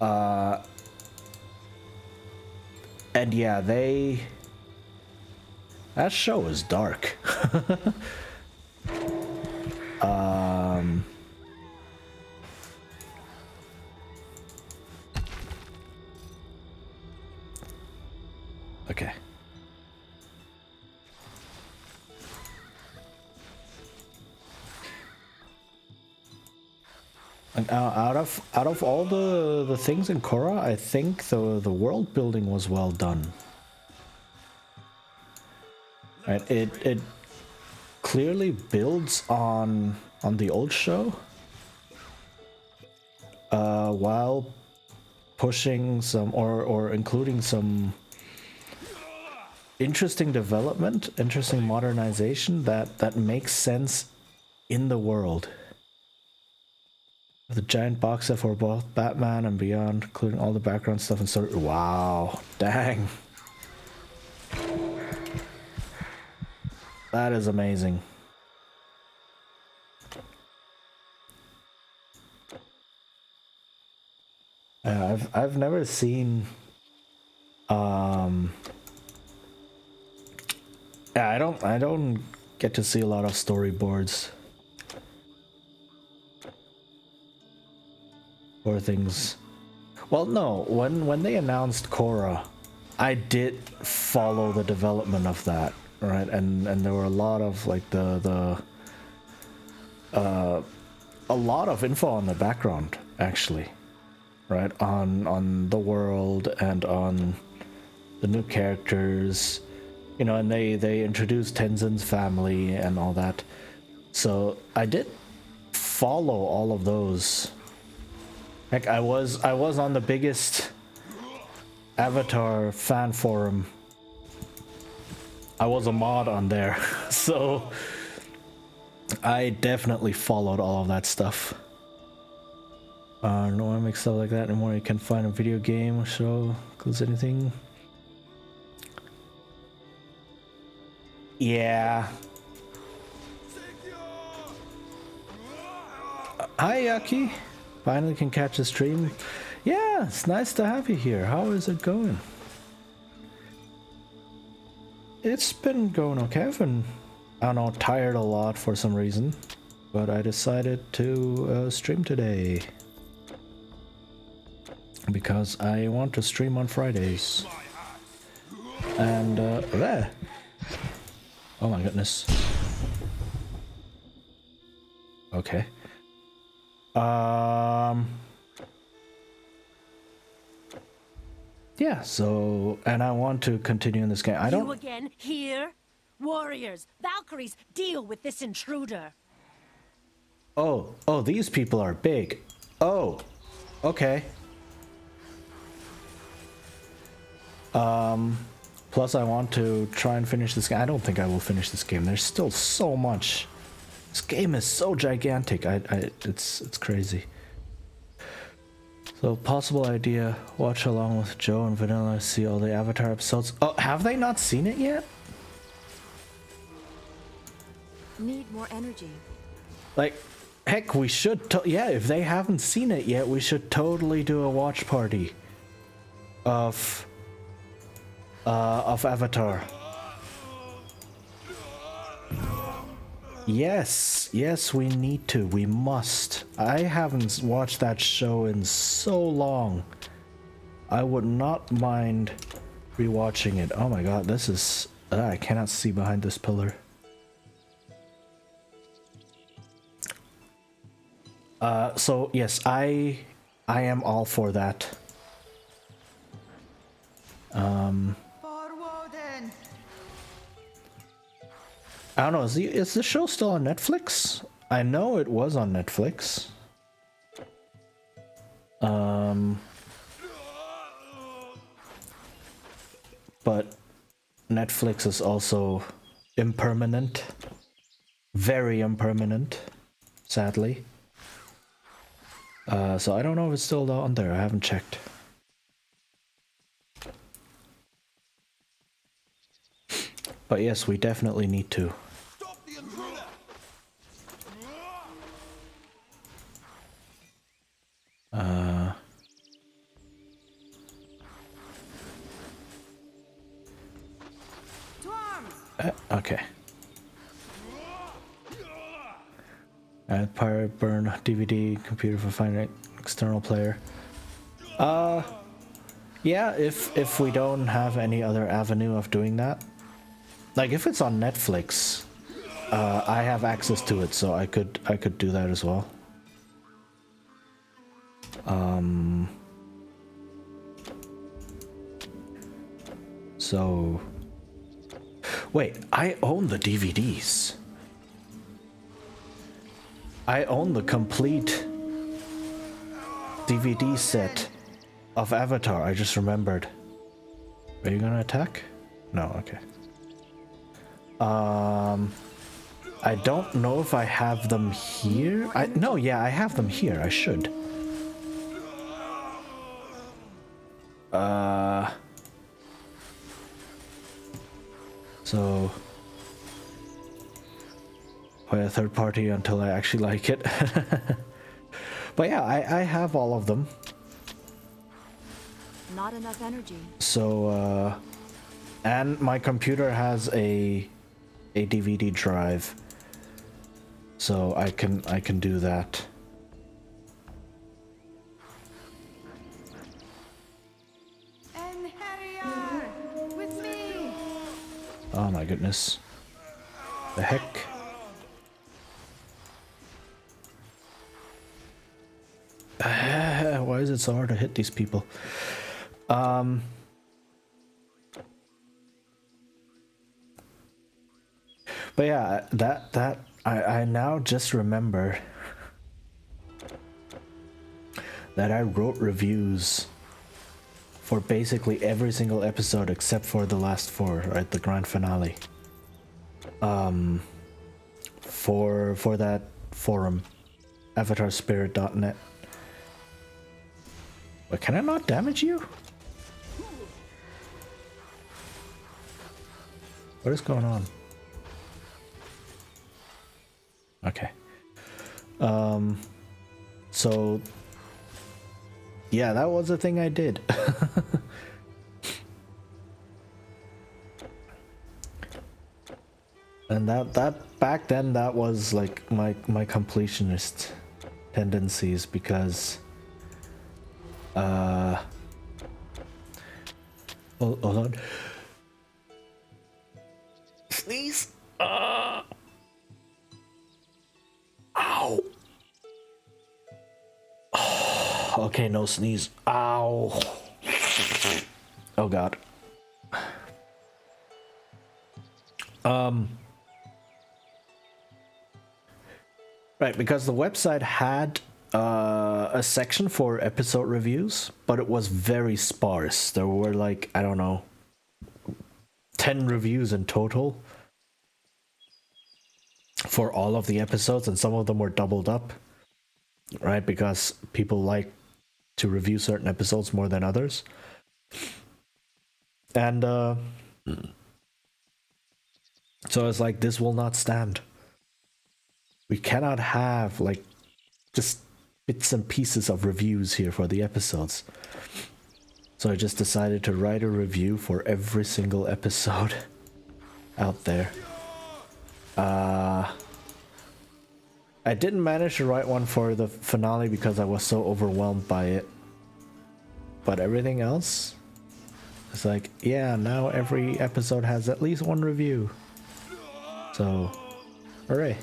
And yeah, that show is dark. Okay. And out of all the things in Korra, I think the world building was well done. Right, it clearly builds on the old show, while pushing some or including some interesting development, interesting modernization that makes sense in the world. The giant box set for both Batman and Beyond, including all the background stuff and sort of, wow, dang. That is amazing. I've never seen yeah, I don't get to see a lot of storyboards or things. Well, no, when they announced Korra, I did follow the development of that, right? And there were a lot of like a lot of info on the background, actually, right? On the world and on the new characters, you know, and they introduced Tenzin's family and all that. So I did follow all of those. Heck, I was on the biggest Avatar fan forum. I was a mod on there, so I definitely followed all of that stuff. No one makes stuff like that anymore. You can find a video game show includes anything. Yeah. Hi, Yaki. Finally can catch the stream. Yeah, it's nice to have you here. How is it going? It's been going okay. I've been, I don't know, tired a lot for some reason, but I decided to stream today because I want to stream on Fridays. And there. Oh my goodness. Okay. Yeah, so, and I want to continue in this game. I don't... You again, here? Warriors, Valkyries, deal with this intruder. Oh, these people are big. Oh, okay. Plus, I want to try and finish this game. I don't think I will finish this game. There's still so much. This game is so gigantic. It's crazy. So, possible idea: watch along with Joe and Vanilla, see all the Avatar episodes. Oh, have they not seen it yet? Need more energy. Like, heck, we should. Yeah, if they haven't seen it yet, we should totally do a watch party of Avatar. Yes, we need to. We must. I haven't watched that show in so long. I would not mind rewatching it. Oh my god, this is... I cannot see behind this pillar. So yes, I am all for that. I don't know, is the show still on Netflix? I know it was on Netflix. But Netflix is also impermanent. Very impermanent, sadly. So I don't know if it's still on there, I haven't checked. But yes, we definitely need to. Okay. Add pirate burn DVD computer for finding external player. Yeah, if we don't have any other avenue of doing that. Like if it's on Netflix, I have access to it, so I could do that as well. So wait, I own the DVDs. I own the complete DVD set of Avatar. I just remembered. Are you gonna attack? No, okay. I don't know if I have them here. No, yeah, I have them here. I should. So play a third party until I actually like it. But yeah, I have all of them. Not enough energy. So and my computer has a DVD drive, so I can do that. With me. Oh my goodness. The heck? Why is it so hard to hit these people? But yeah, that I now just remember that I wrote reviews for basically every single episode except for the last 4, right? The grand finale. For that forum, avatarspirit.net. But can I not damage you? What is going on? Okay. So yeah, that was the thing I did. And that back then, that was like my completionist tendencies, because hold on. Sneeze. Ow. Okay, no sneeze. Ow. Oh god. Right, because the website had a section for episode reviews, but it was very sparse. There were like, I don't know, 10 reviews in total for all of the episodes, and some of them were doubled up, right? Because people like to review certain episodes more than others. And so it's like, this will not stand. We cannot have like just bits and pieces of reviews here for the episodes. So I just decided to write a review for every single episode out there. I didn't manage to write one for the finale because I was so overwhelmed by it. But everything else, it's like, yeah, now every episode has at least one review. So, hooray.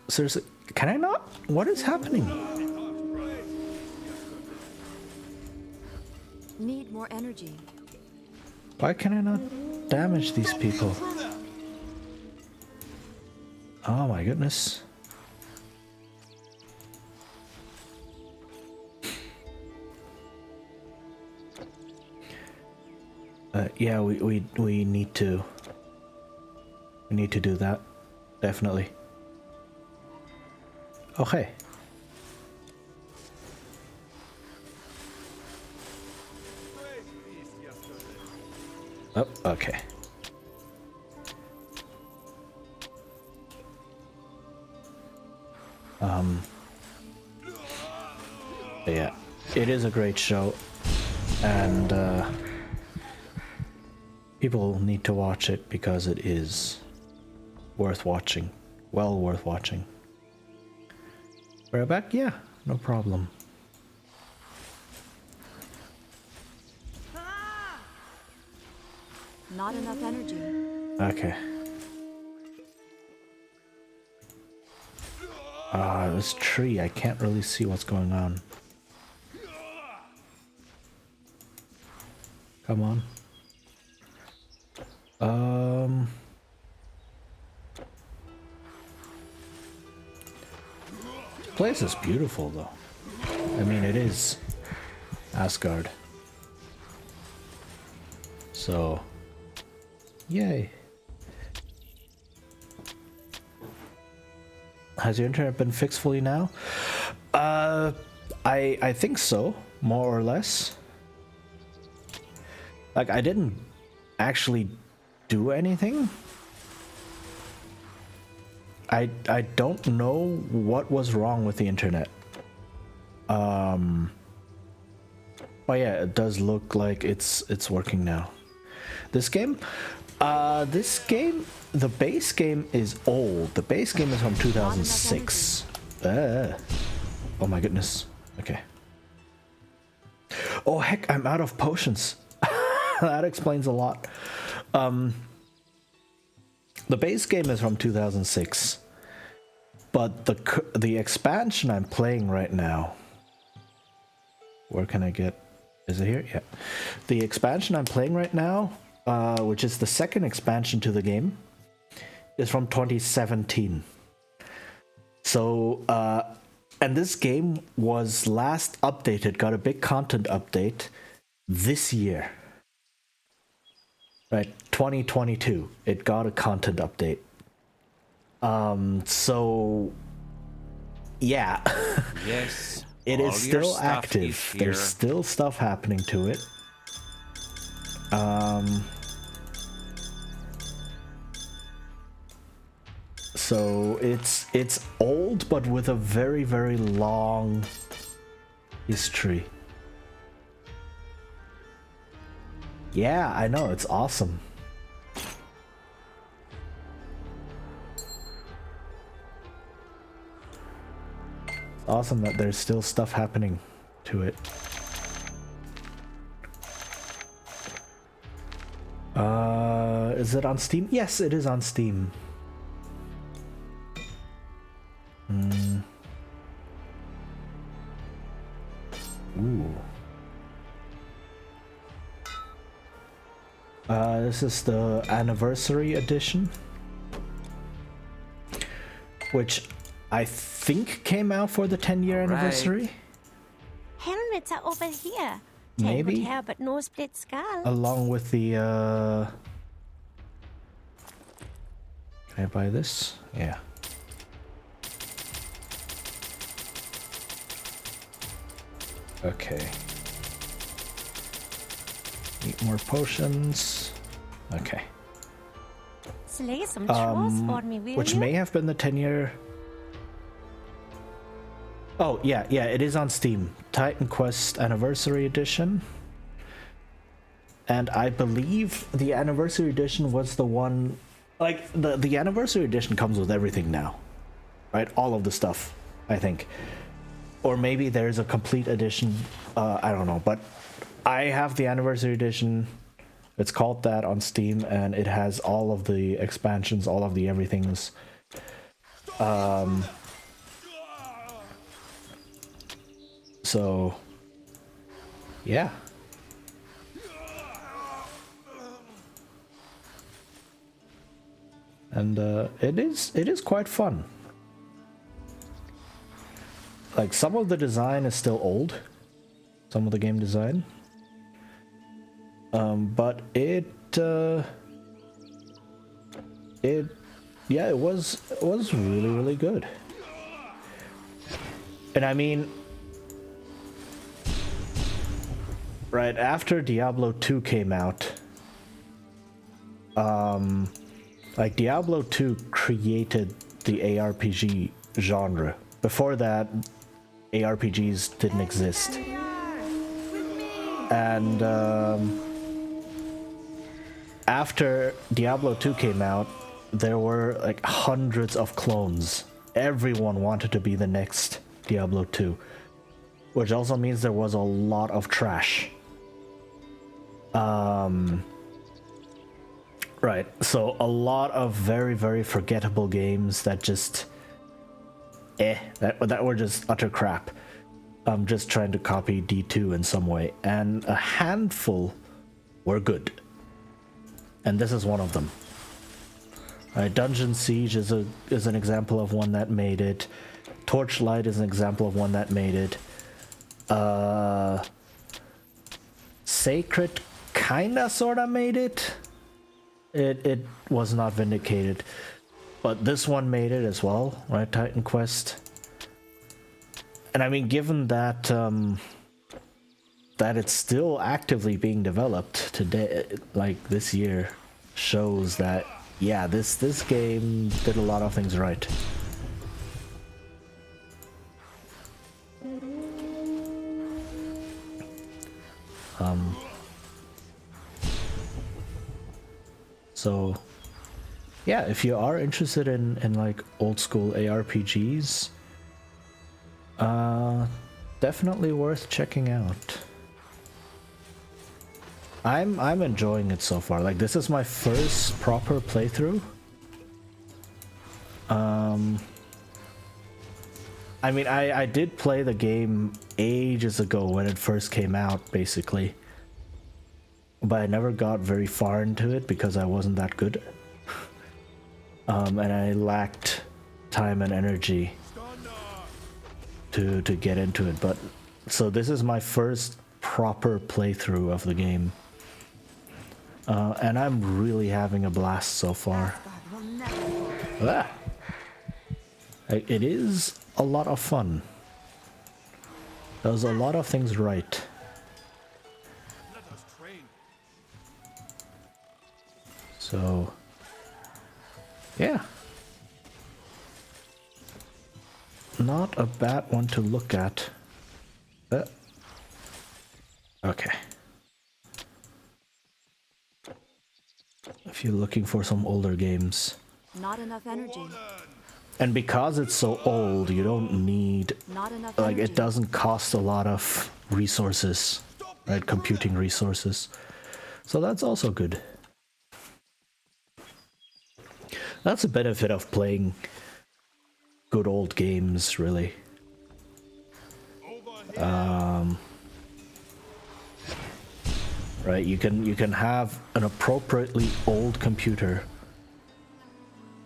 Seriously, can I not? What is happening? Need more energy. Why can I not damage these people? Oh my goodness. Yeah, we need to do that, definitely. Okay. Oh, okay. Yeah, it is a great show, and people need to watch it because it is worth watching. Well worth watching. We're back? Yeah, no problem. Not enough energy. Okay. This tree, I can't really see what's going on. Come on. This place is beautiful though. I mean, it is Asgard. So, yay. Has your internet been fixed fully now? I think so, more or less. Like, I didn't actually do anything. I don't know what was wrong with the internet. Oh yeah, it does look like it's working now. This game, the base game is old. The base game is from 2006. Oh my goodness. Okay. Oh heck, I'm out of potions. That explains a lot. The base game is from 2006, but the expansion I'm playing right now. Where can I get? Is it here? Yeah. The expansion I'm playing right now, which is the second expansion to the game, is from 2017. So, and this game was last updated, got a big content update this year. Right, 2022, it got a content update. So, yeah. Yes. It is still active. There's still stuff happening to it. So it's old, but with a very, very long history. Yeah, I know, it's awesome. It's awesome that there's still stuff happening to it. Is it on Steam? Yes, it is on Steam. Ooh. This is the anniversary edition. which I think came out for the 10-year anniversary. Helmets are over here. Maybe. Tangled hair, but no split skull. Along with the, Can I buy this? Yeah. Okay. Eat more potions. Okay. Slay some trolls for me, will Which you? may have been the 10-year... Oh, yeah, it is on Steam. Titan Quest Anniversary Edition. And I believe the Anniversary Edition was the one... Like, the Anniversary Edition comes with everything now. Right? All of the stuff, I think. Or maybe there's a complete edition. I don't know. But I have the Anniversary Edition. It's called that on Steam. And it has all of the expansions, all of the everythings. So, yeah. And it is quite fun. Like, some of the design is still old, some of the game design, but it was really good. And I mean, right after Diablo 2 came out, like Diablo 2 created the ARPG genre. Before that, ARPGs didn't exist. And after Diablo 2 came out, there were like hundreds of clones. Everyone wanted to be the next Diablo 2, which also means there was a lot of trash. Right, so a lot of very forgettable games that just that were just utter crap. Just trying to copy D2 in some way, and a handful were good. And this is one of them. Right, Dungeon Siege is an example of one that made it. Torchlight is an example of one that made it. Sacred kinda sorta made it. It was not vindicated, but this one made it as well, right? Titan Quest. And I mean, given that that it's still actively being developed today, like this year, shows that yeah, this game did a lot of things right. So yeah, if you are interested in like old school ARPGs, definitely worth checking out. I'm enjoying it so far. Like, this is my first proper playthrough. I mean, I did play the game ages ago when it first came out, basically. But I never got very far into it because I wasn't that good. And I lacked time and energy to get into it. But so this is my first proper playthrough of the game. And I'm really having a blast so far. It is a lot of fun. Does a lot of things right. So, yeah. Not a bad one to look at. Okay. If you're looking for some older games. Not enough energy. And because it's so old, you don't need... Not enough like, energy. it doesn't cost a lot of resources, right? Computing resources. So that's also good. That's a benefit of playing good old games, really. Right, you can have an appropriately old computer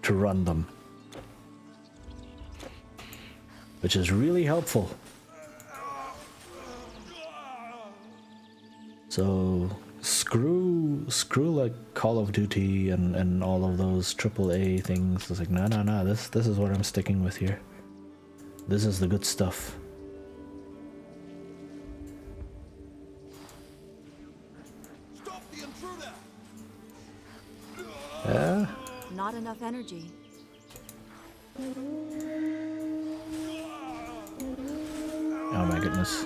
to run them. which is really helpful. So screw like Call of Duty and all of those AAA things. It's like no, this is what I'm sticking with here. This is the good stuff. Stop the intruder. Yeah. Not enough energy. Oh my goodness.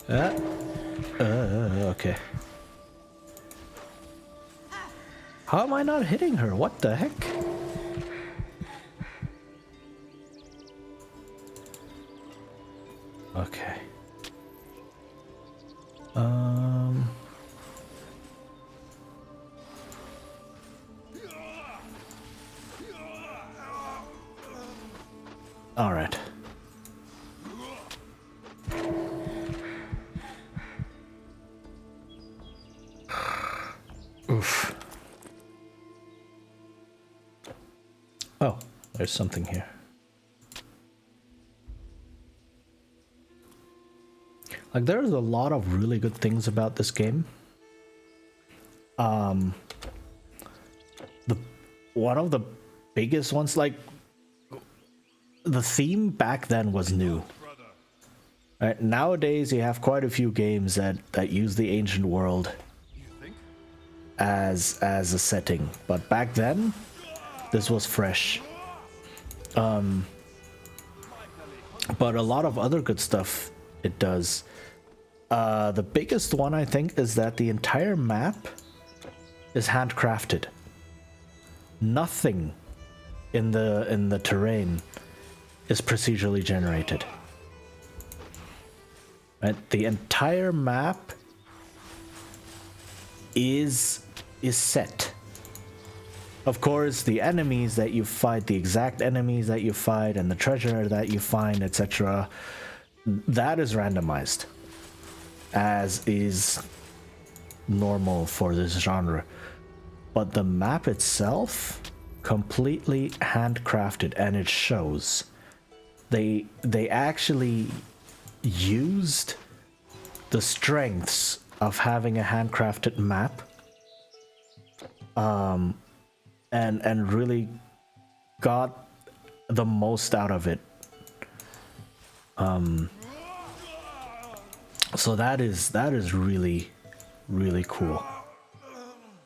Okay. How am I not hitting her? What the heck? Okay. All right. Oof. Oh, there's something here. Like, there's a lot of really good things about this game. One of the biggest ones, like, the theme back then was new. Right, nowadays you have quite a few games that use the ancient world as a setting, but back then this was fresh. But a lot of other good stuff it does. The biggest one, I think, is that the entire map is handcrafted. Nothing in the terrain is procedurally generated. Right? The entire map is set. Of course, the enemies that you fight, the exact enemies that you fight, and the treasure that you find, etc., that is randomized, as is normal for this genre. But the map itself, completely handcrafted, and it shows. They actually used the strengths of having a handcrafted map, and really got the most out of it. So that is really, really cool.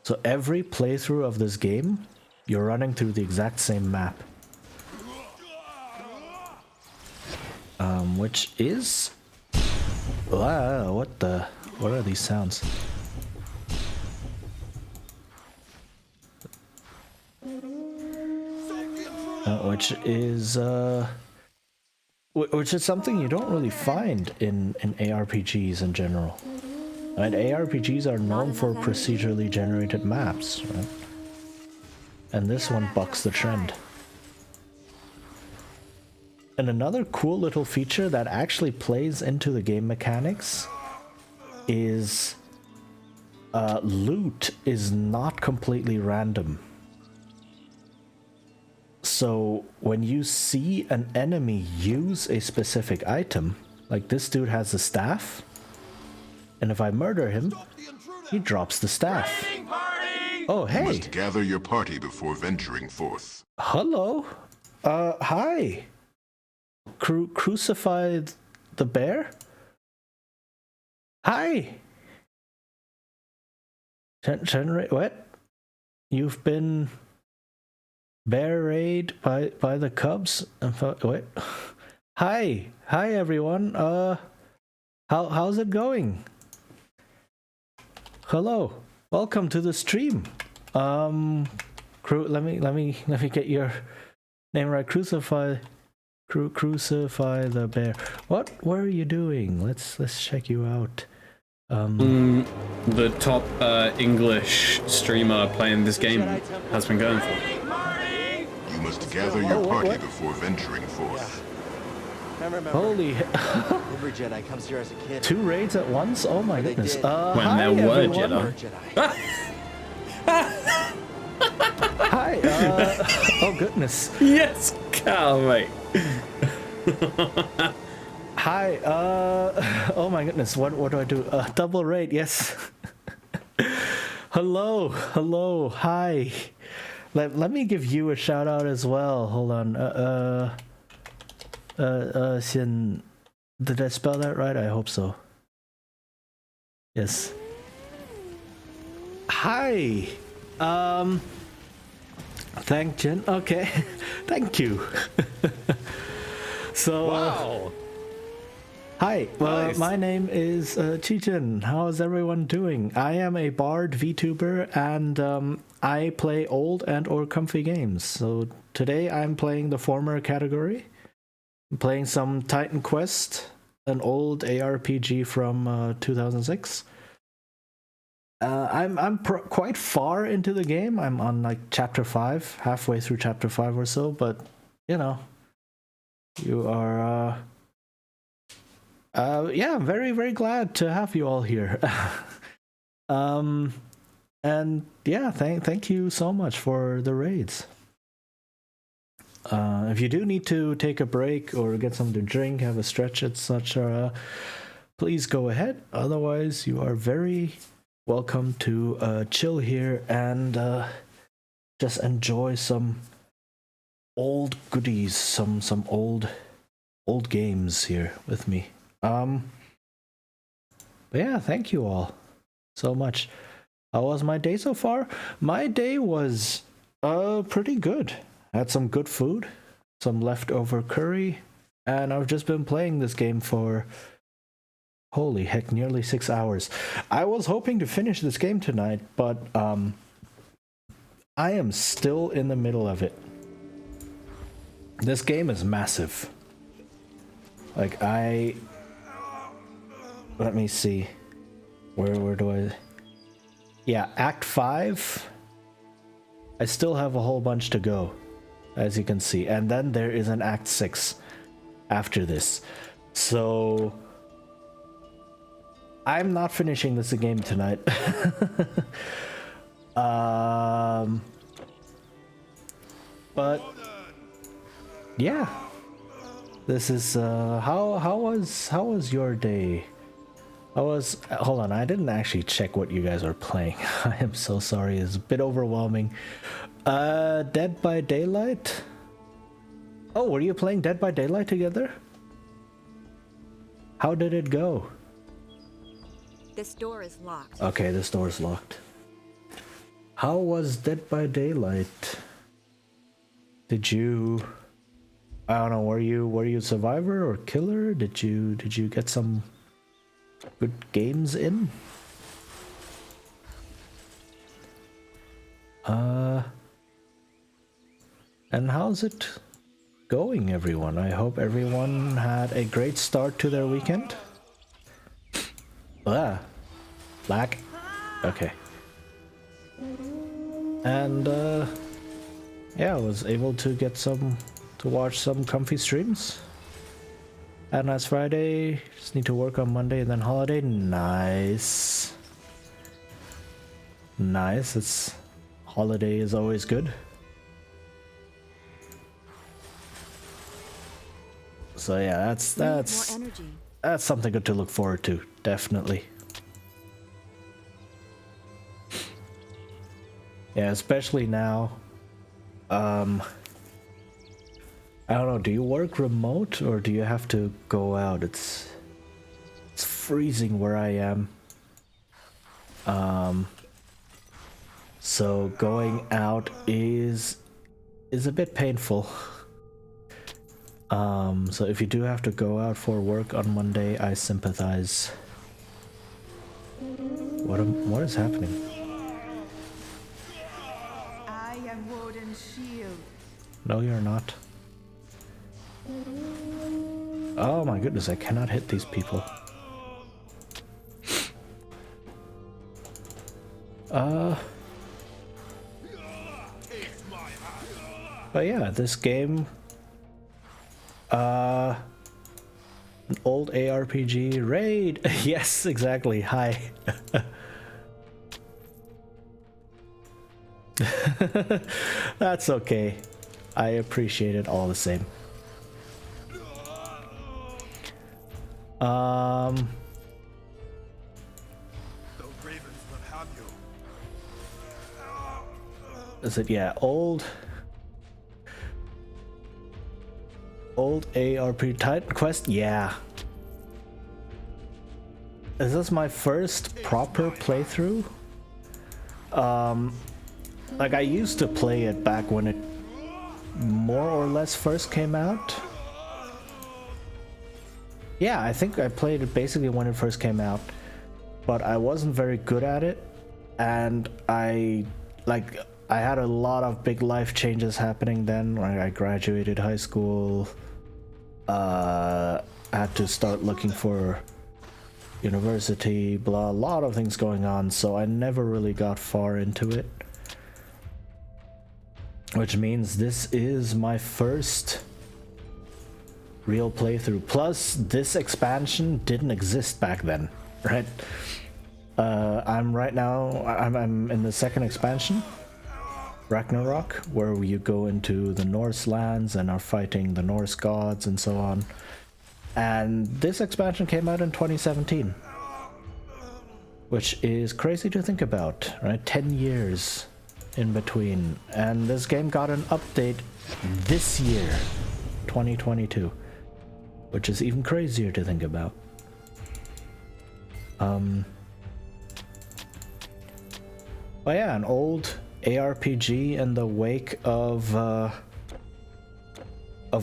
So every playthrough of this game, you're running through the exact same map. Which is... Wow, what are these sounds? Which is something you don't really find in ARPGs in general. Right? ARPGs are known for procedurally generated maps, right? And this one bucks the trend. And another cool little feature that actually plays into the game mechanics is loot is not completely random. So when you see an enemy use a specific item, like this dude has a staff, and if I murder him, he drops the staff. Oh, hey! You must gather your party before venturing forth. Hello. Hi. Crucify the bear? Hi. Generate what? You've been bear-raid by the cubs? What? Hi everyone. How's it going? Hello. Welcome to the stream. Let me get your name right. Crucify the bear. What were you doing? Let's check you out. The top English streamer playing this game has been going for. You must gather your party before venturing forth. Holy Uber Jedi comes here as a kid. 2 raids at once? Oh my goodness. When there were Jedi. Hi, Oh goodness. Yes, Cal, mate. Hi. Oh my goodness. What do I do? Double raid. Yes. Hello. Hello. Hi. Let me give you a shout out as well. Hold on. Xin. Did I spell that right? I hope so. Yes. Hi. Thank Jen. Okay. Thank you. So. Wow. Hi. Nice. My name is Chijin. How's everyone doing? I am a bard VTuber, and I play old and or comfy games. So today I'm playing the former category. I'm playing some Titan Quest, an old ARPG from 2006. I'm quite far into the game. I'm on like chapter 5, halfway through chapter 5 or so. But you know, you are. Yeah, I'm very, very glad to have you all here. And yeah, thank you so much for the raids. If you do need to take a break or get something to drink, have a stretch, etc., please go ahead. Otherwise, you are very welcome to chill here and just enjoy some old goodies, some old games here with me. But yeah, thank you all so much. How was my day so far? My day was pretty good. Had some good food, some leftover curry, and I've just been playing this game for holy heck, nearly 6 hours. I was hoping to finish this game tonight, but I am still in the middle of it. This game is massive. Like let me see. Where do I... Yeah, Act 5. I still have a whole bunch to go, as you can see. And then there is an Act 6 after this. So... I'm not finishing this game tonight. But... yeah. This is... How was your day? Hold on, I didn't actually check what you guys are playing. I am so sorry, it's a bit overwhelming. Dead by Daylight? Oh, were you playing Dead by Daylight together? How did it go? This door is locked. Okay, this door is locked. How was Dead by Daylight? Did you... I don't know, were you survivor or killer? Did you get some good games in? And how's it going, everyone? I hope everyone had a great start to their weekend. Black. Okay. And yeah, I was able to watch some comfy streams. And last Friday, just need to work on Monday and then holiday. Nice. Nice. Holiday is always good. So yeah, that's something good to look forward to, definitely. Yeah, especially now. I don't know, do you work remote or do you have to go out? It's freezing where I am. So going out is a bit painful. So if you do have to go out for work on Monday, I sympathize. What is happening? I am Woden's shield. No, you're not. Oh my goodness, I cannot hit these people. But yeah, this game, an old ARPG raid. Yes, exactly. Hi. That's okay. I appreciate it all the same. The ravens will have you. Is it, yeah, old ARP Titan Quest? Yeah. Is this my first proper playthrough? Like, I used to play it back when it more or less first came out. Yeah, I think I played it basically when it first came out, but I wasn't very good at it, and I had a lot of big life changes happening then. Like, I graduated high school, had to start looking for university, a lot of things going on, so I never really got far into it. Which means this is my first real playthrough. Plus, this expansion didn't exist back then, right? I'm in the second expansion, Ragnarok, where you go into the Norse lands and are fighting the Norse gods and so on. And this expansion came out in 2017, which is crazy to think about, right? 10 years in between. And this game got an update this year, 2022, which is even crazier to think about. But yeah, an old ARPG in the wake of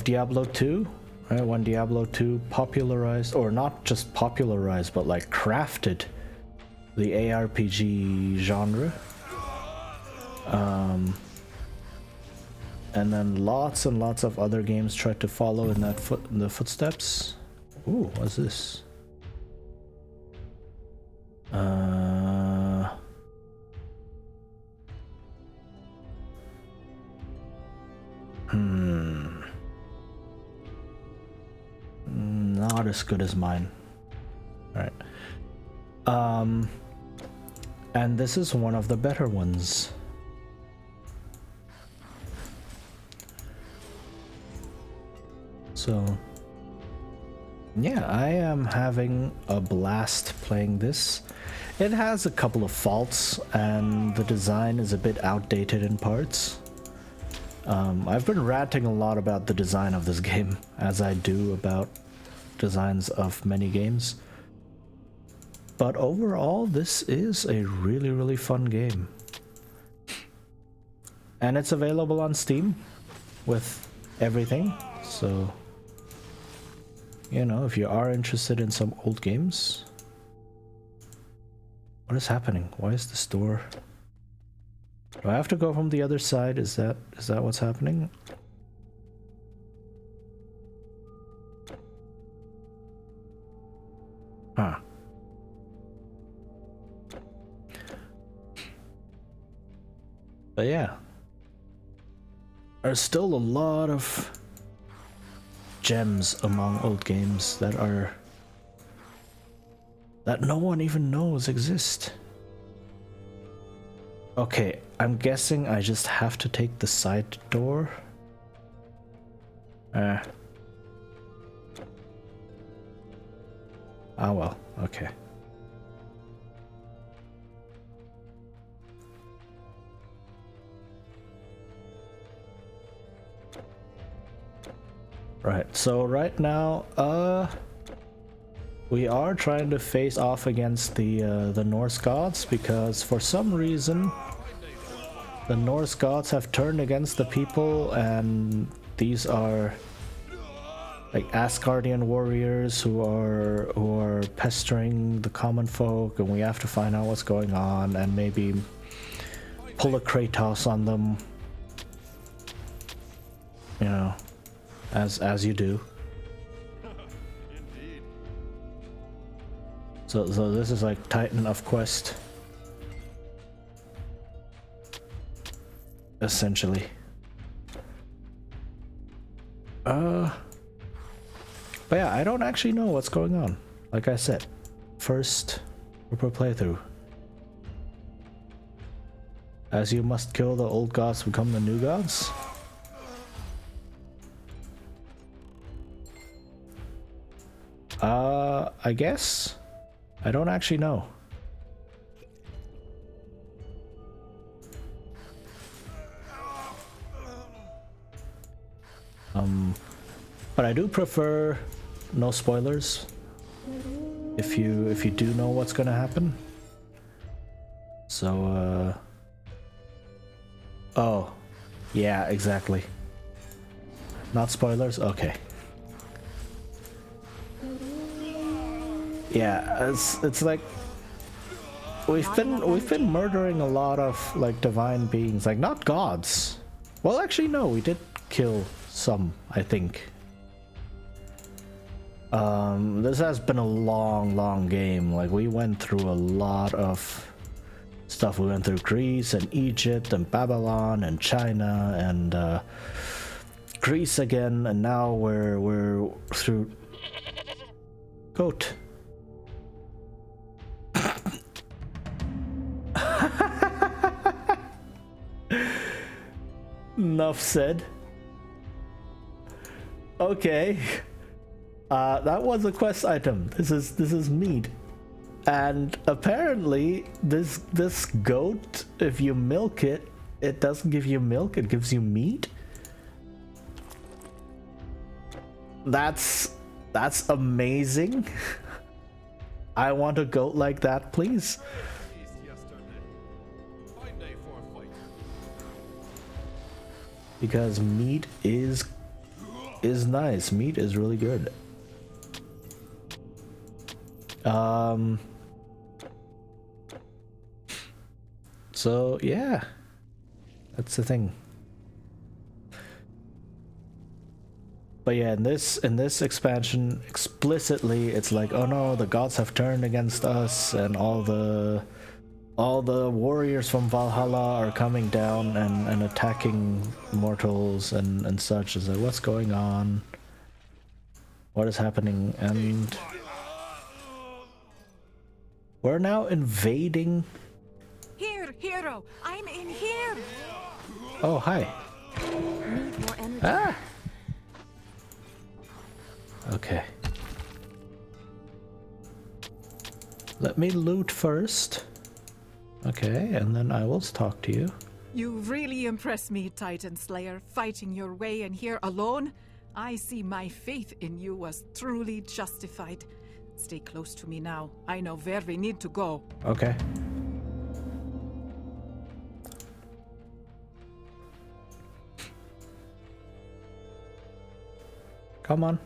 Diablo 2, right? When Diablo 2 popularized, or not just popularized, but like crafted the ARPG genre. And then lots and lots of other games tried to follow in the footsteps. Ooh, what's this? Not as good as mine. All right. And this is one of the better ones. So, yeah, I am having a blast playing this. It has a couple of faults, and the design is a bit outdated in parts. I've been ranting a lot about the design of this game, as I do about designs of many games. But overall, this is a really, really fun game. And it's available on Steam with everything, so, you know, if you are interested in some old games. What is happening? Why is this door? Do I have to go from the other side? Is that what's happening? Huh. But yeah, there's still a lot of gems among old games that no one even knows exist. Okay, I'm guessing I just have to take the side door. Ah well, okay. Right, so right now, we are trying to face off against the Norse gods, because for some reason the Norse gods have turned against the people, and these are like Asgardian warriors who are pestering the common folk, and we have to find out what's going on and maybe pull a Kratos on them, you know, as you do. So this is like Titan of Quest, essentially. But yeah, I don't actually know what's going on. Like I said, first proper playthrough. As you must kill the old gods to become the new gods? I guess? I don't actually know. But I do prefer no spoilers. If you do know what's gonna happen. So oh, yeah, exactly. Not spoilers? Okay. Yeah, it's like we've been murdering a lot of like divine beings, like not gods. Well, actually no, we did kill some, I think. This has been a long game. Like we went through a lot of stuff. We went through Greece and Egypt and Babylon and China and Greece again, and now we're through goat. Enough said. Okay. That was a quest item. This is meat. And apparently this goat, if you milk it, it doesn't give you milk, it gives you meat. That's amazing. I want a goat like that, please. Because meat is nice. Meat is really good. So yeah, that's the thing. But yeah, in this expansion, explicitly, it's like, oh no, the gods have turned against us, and all the warriors from Valhalla are coming down and attacking mortals and such. It's like, what's going on? What is happening? And we're now invading. Here, hero, I'm in here. Oh, hi. Need more energy. Ah. Okay. Let me loot first. Okay, and then I will talk to you. You really impress me, Titan Slayer, fighting your way in here alone. I see my faith in you was truly justified. Stay close to me now. I know where we need to go. Okay. Come on.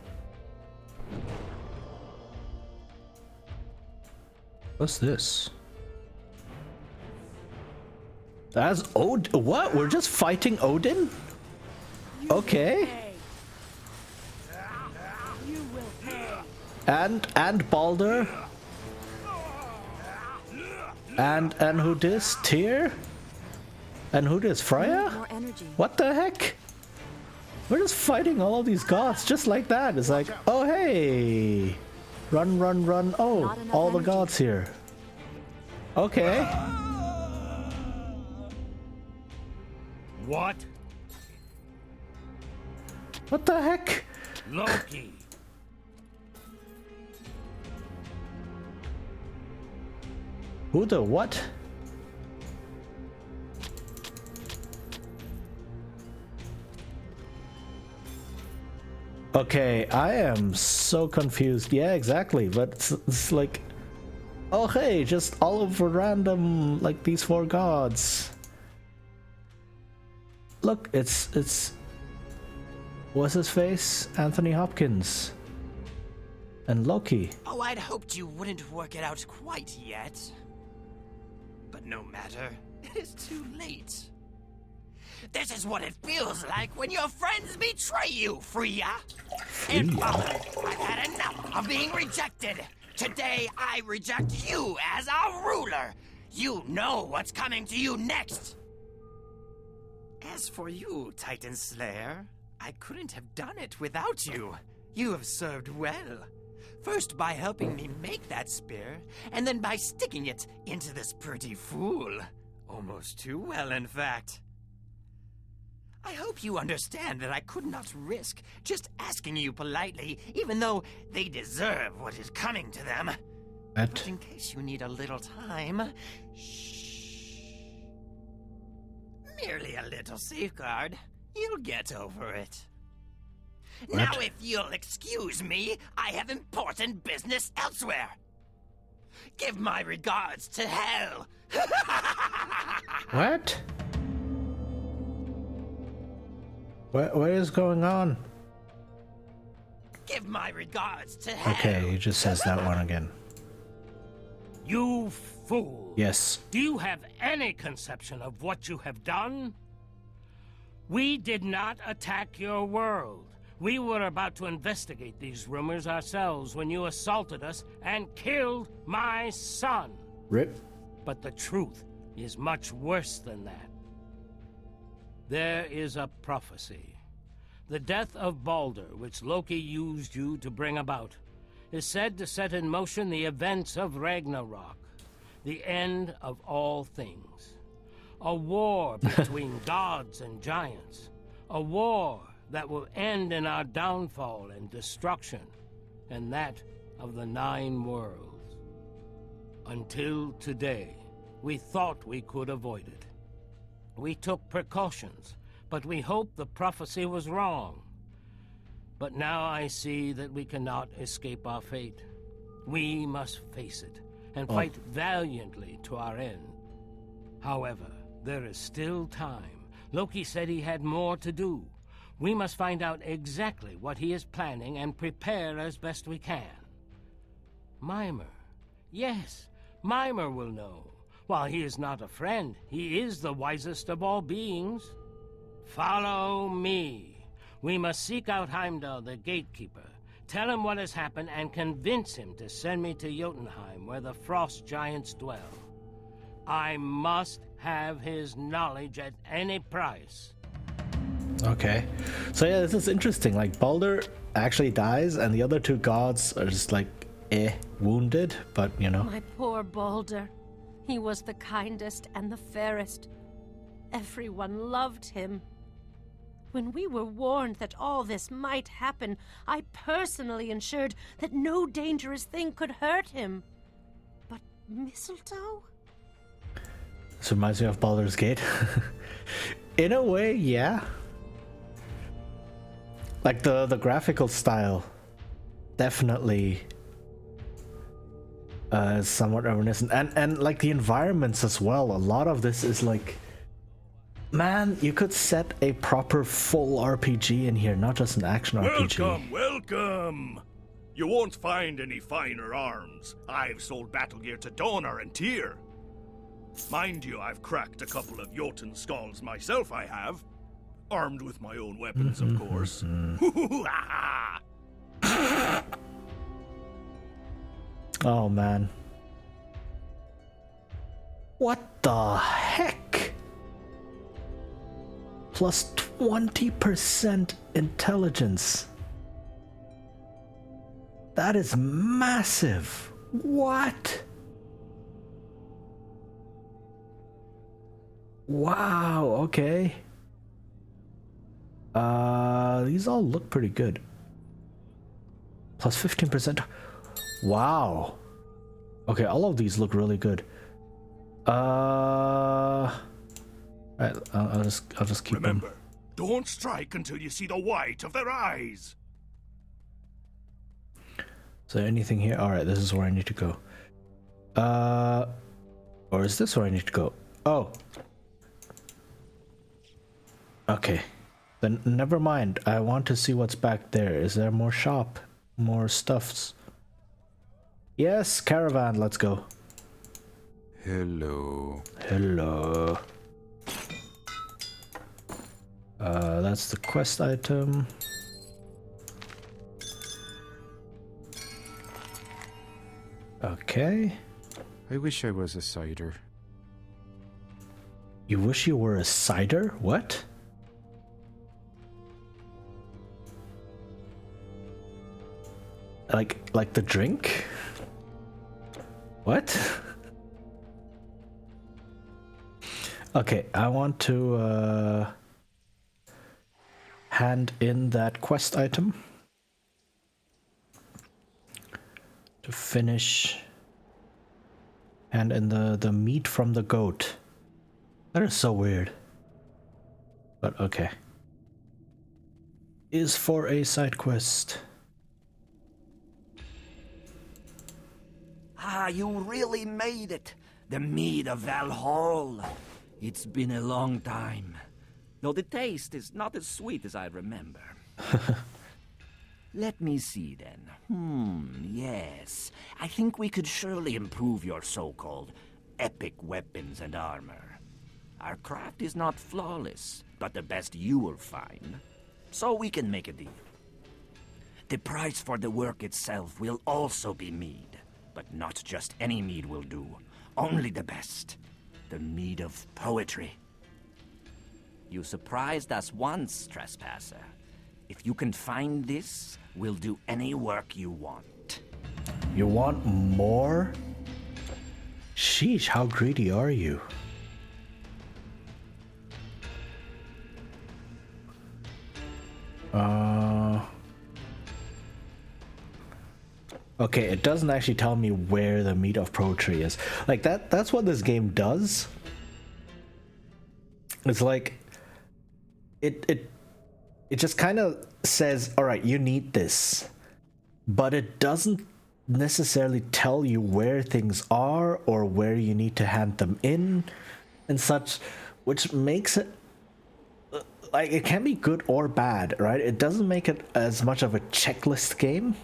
What's this? That's Odin. What? We're just fighting Odin? Okay. And Balder. And who this? Tyr? And who this? Freya? What the heck? We're just fighting all of these gods just like that. It's like, oh hey. Run, run, run. Oh, all the gods here. Okay. What? What the heck? Loki. Who the what? Okay, I am so confused. Yeah, exactly. But it's like, oh hey, just all over random, like these four gods. Look, it's what's his face? Anthony Hopkins. And Loki. Oh, I'd hoped you wouldn't work it out quite yet. But no matter, it is too late. This is what it feels like when your friends betray you, Freya. And Father, I've had enough of being rejected. Today, I reject you as our ruler. You know what's coming to you next. As for you, Titan Slayer, I couldn't have done it without you. You have served well. First by helping me make that spear, and then by sticking it into this pretty fool. Almost too well, in fact. I hope you understand that I could not risk just asking you politely, even though they deserve what is coming to them. But in case you need a little time, shh. Merely a little safeguard. You'll get over it. What? Now, if you'll excuse me, I have important business elsewhere. Give my regards to Hell. What? What is going on? Give my regards to Hell. Okay, he just says that one again. You fool. Yes. Do you have any conception of what you have done? We did not attack your world. We were about to investigate these rumors ourselves when you assaulted us and killed my son. Rip. But the truth is much worse than that. There is a prophecy. The death of Balder, which Loki used you to bring about, is said to set in motion the events of Ragnarok, the end of all things. A war between gods and giants. A war that will end in our downfall and destruction, and that of the 9 worlds. Until today, we thought we could avoid it. We took precautions, but we hoped the prophecy was wrong. But now I see that we cannot escape our fate. We must face it, and fight valiantly to our end. However, there is still time. Loki said he had more to do. We must find out exactly what he is planning and prepare as best we can. Mimir. Yes, Mimir will know. While he is not a friend, he is the wisest of all beings. Follow me. We must seek out Heimdall, the gatekeeper. Tell him what has happened and convince him to send me to Jotunheim, where the frost giants dwell. I must have his knowledge at any price. Okay. So yeah, this is interesting. Like, Balder actually dies, and the other 2 gods are just like, wounded, but you know. My poor Balder. He was the kindest and the fairest. Everyone loved him. When we were warned that all this might happen, I personally ensured that no dangerous thing could hurt him. But mistletoe? This reminds me of Baldur's Gate. In a way, yeah. Like the graphical style definitely somewhat reminiscent, and like the environments as well. A lot of this is like, man, you could set a proper full RPG in here, not just an action RPG. Welcome, welcome! You won't find any finer arms. I've sold battle gear to Donor and Tyr. Mind you, I've cracked a couple of Jotun skulls myself, I have. Armed with my own weapons, of course. Oh man. What the heck? Plus 20% intelligence. That is massive. What? Wow, okay. These all look pretty good. Plus 15%. Wow. Okay, all of these look really good. Right, I'll just keep them. Remember, don't strike until you see the white of their eyes. So anything here? All right, this is where I need to go. Or is this where I need to go? Oh. Okay. Then never mind. I want to see what's back there. Is there more shop? More stuffs? Yes, caravan, let's go. Hello. Hello. That's the quest item. Okay. I wish I was a cider. You wish you were a cider? What? Like the drink? What? Okay, I want to hand in that quest item to finish. Hand in the meat from the goat. That is so weird. But okay. Is for a side quest. Ah, you really made it. The mead of Valhall. It's been a long time. Though the taste is not as sweet as I remember. Let me see then. Yes. I think we could surely improve your so-called epic weapons and armor. Our craft is not flawless, but the best you will find. So we can make a deal. The price for the work itself will also be mead. But not just any mead will do. Only the best. The mead of poetry. You surprised us once, Trespasser. If you can find this, we'll do any work you want. You want more? Sheesh, how greedy are you? Okay, it doesn't actually tell me where the meat of poetry is. Like that's what this game does. It's like it just kind of says, all right, you need this, but it doesn't necessarily tell you where things are or where you need to hand them in and such, which makes it like it can be good or bad, right? It doesn't make it as much of a checklist game.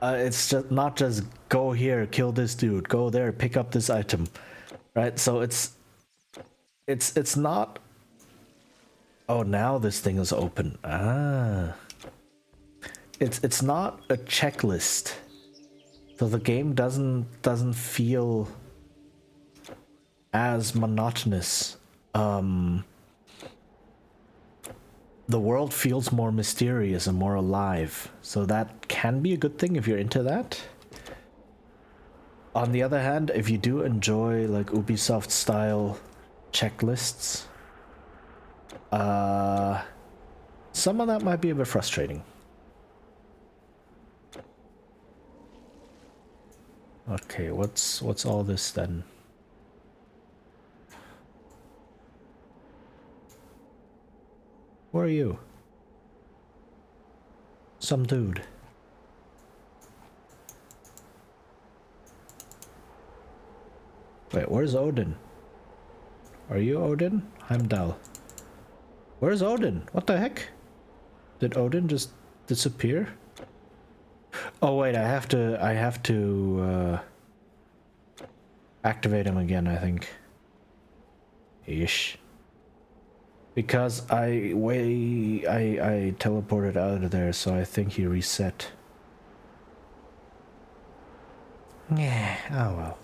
It's just not just go here, kill this dude, go there, pick up this item, right? So it's not. Oh, now this thing is open. It's not a checklist, so the game doesn't feel as monotonous. The world feels more mysterious and more alive, so that can be a good thing if you're into that. On the other hand, if you do enjoy like Ubisoft style checklists, some of that might be a bit frustrating. Okay, what's all this then? Who are you? Some dude. Wait, where's Odin? Are you Odin? Heimdall. Where's Odin? What the heck? Did Odin just disappear? Oh wait, I have to activate him again, I think. Ish. Because I teleported out of there, so I think he reset. Yeah, oh well.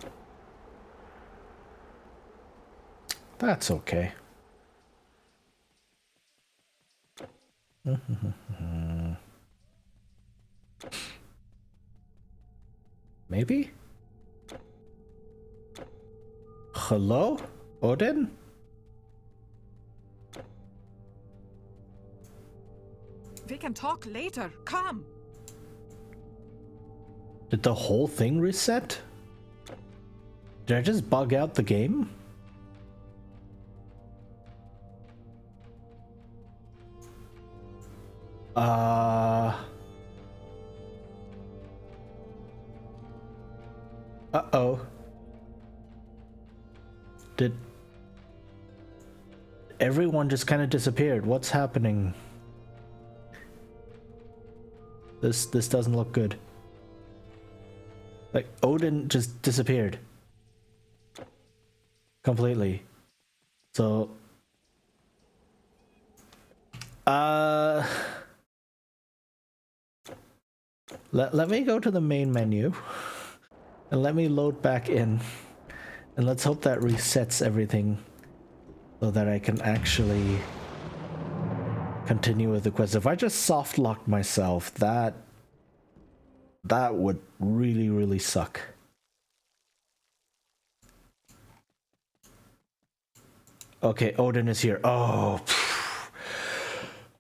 That's okay. Maybe? Hello? Odin? We can talk later. Come. Did the whole thing reset? Did I just bug out the game? Uh-oh. Did everyone just kind of disappeared? What's happening? This doesn't look good. Like, Odin just disappeared. Completely. So... Let me go to the main menu. And let me load back in. And let's hope that resets everything. So that I can actually... continue with the quest. If I just soft locked myself, that would really suck. Okay, Odin is here. Oh.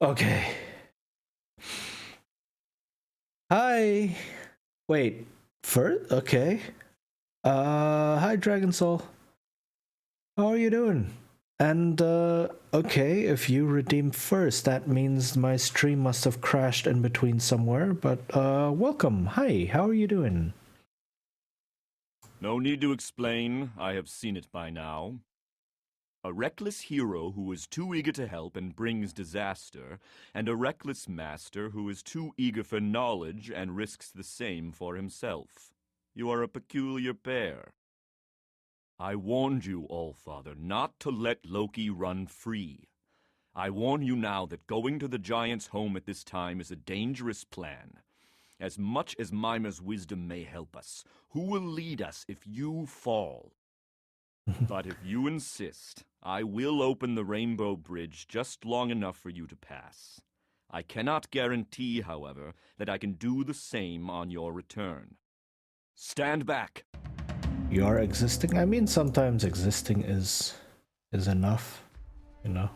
Okay. Hi. Wait. First? Okay. Hi, Dragon Soul. How are you doing? And, okay, if you redeem first, that means my stream must have crashed in between somewhere, but, welcome. Hi, how are you doing? No need to explain, I have seen it by now. A reckless hero who is too eager to help and brings disaster, and a reckless master who is too eager for knowledge and risks the same for himself. You are a peculiar pair. I warned you, Allfather, not to let Loki run free. I warn you now that going to the giant's home at this time is a dangerous plan. As much as Mimer's wisdom may help us, who will lead us if you fall? But if you insist, I will open the Rainbow Bridge just long enough for you to pass. I cannot guarantee, however, that I can do the same on your return. Stand back! You are existing? I mean, sometimes existing is enough, you know?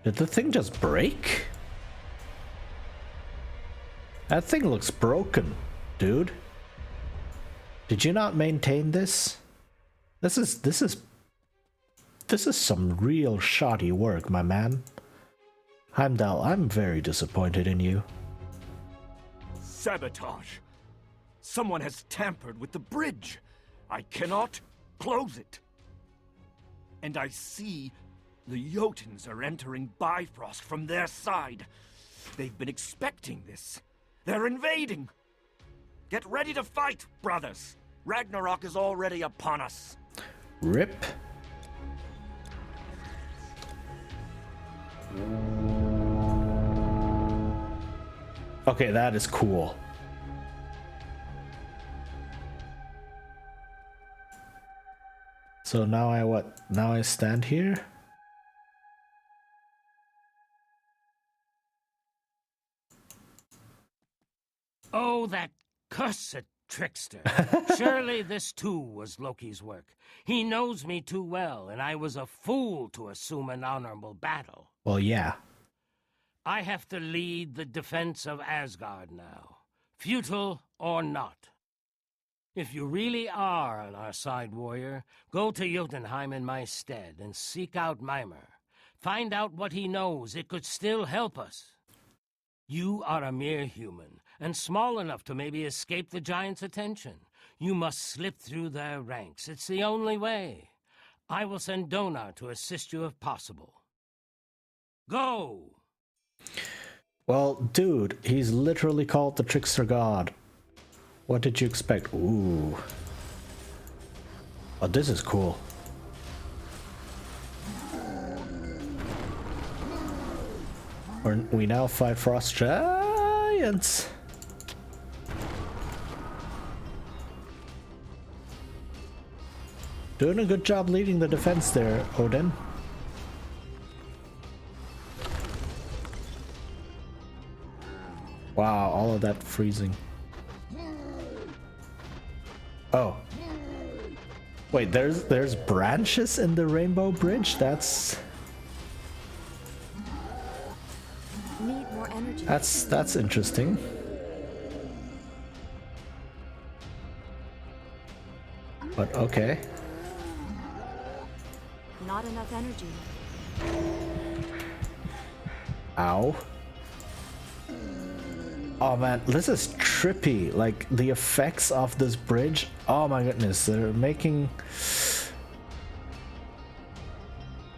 Did the thing just break? That thing looks broken, dude. Did you not maintain this? This is some real shoddy work, my man. Heimdall, I'm very disappointed in you. Sabotage! Someone has tampered with the bridge! I cannot close it! And I see the Jotuns are entering Bifrost from their side. They've been expecting this. They're invading! Get ready to fight, brothers! Ragnarok is already upon us! Rip. Okay, that is cool. So now I what? Now I stand here? Oh, that cursed trickster. Surely this too was Loki's work. He knows me too well, and I was a fool to assume an honorable battle. Well, yeah. I have to lead the defense of Asgard now, futile or not. If you really are on our side, warrior, go to Jotunheim in my stead and seek out Mimir. Find out what he knows. It could still help us. You are a mere human, and small enough to maybe escape the giant's attention. You must slip through their ranks. It's the only way. I will send Donar to assist you if possible. Go! Well, dude, he's literally called the Trickster God. What did you expect? Ooh. Oh, this is cool. We now fight frost giants. Doing a good job leading the defense there, Odin. Wow, all of that freezing. Oh. Wait, there's branches in the Rainbow Bridge? That's Need more energy. That's interesting. But okay. Not enough energy. Ow. Oh man, this is trippy. Like the effects of this bridge. Oh my goodness, they're making.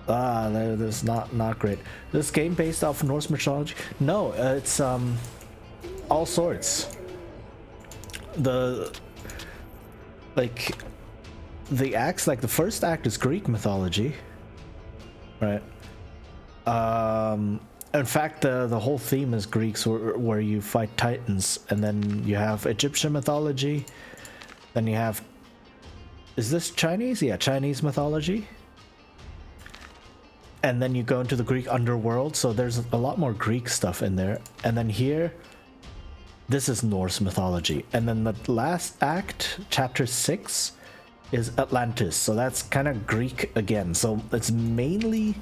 That's not great. This game based off Norse mythology? No, it's all sorts. The acts, like the first act is Greek mythology, right? In fact, the whole theme is Greek, where you fight titans, and then you have Egyptian mythology. Then you have, is this Chinese? Yeah, Chinese mythology. And then you go into the Greek underworld, so there's a lot more Greek stuff in there. And then here, this is Norse mythology. And then the last act, chapter 6, is Atlantis. So that's kind of Greek again. So it's mainly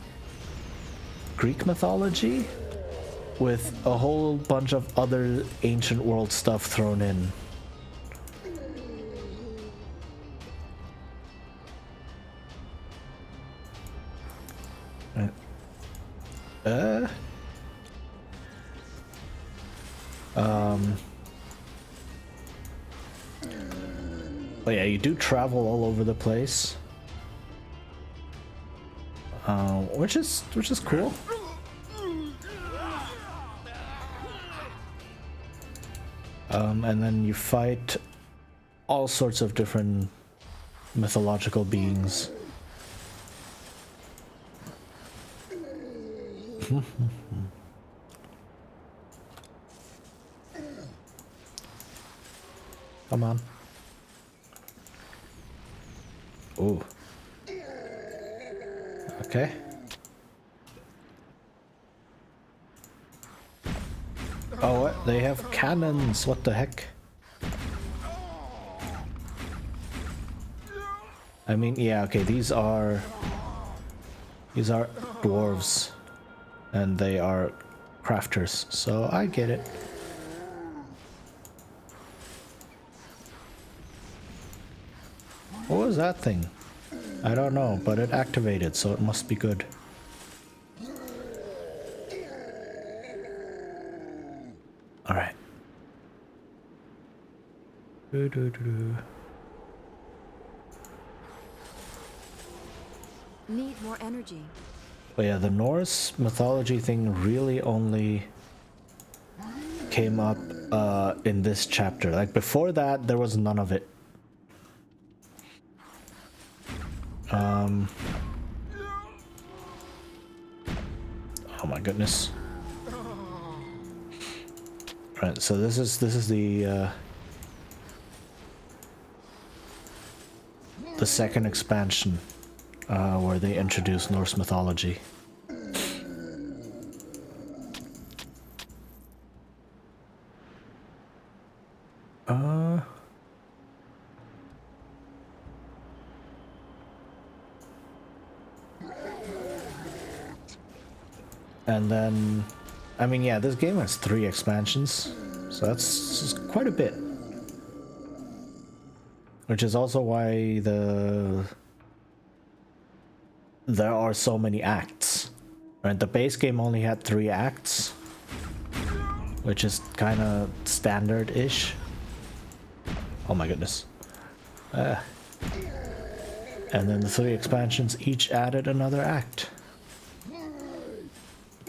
Greek mythology with a whole bunch of other ancient world stuff thrown in. But yeah, you do travel all over the place, which is cool. And then you fight all sorts of different mythological beings. Come on. Ooh. Okay. Oh, what? They have cannons. What the heck? I mean, yeah, okay, these are dwarves and they are crafters, so I get it. What was that thing? I don't know, but it activated, so it must be good. All right. Need more energy. But yeah, the Norse mythology thing really only came up in this chapter. Like before that, there was none of it. Oh my goodness. Right, so this is the second expansion where they introduce Norse mythology. And then, I mean, yeah, this game has 3 expansions, so that's quite a bit. Which is also why there are so many acts. Right, the base game only had 3 acts, which is kind of standard-ish. Oh my goodness. And then the 3 expansions each added another act,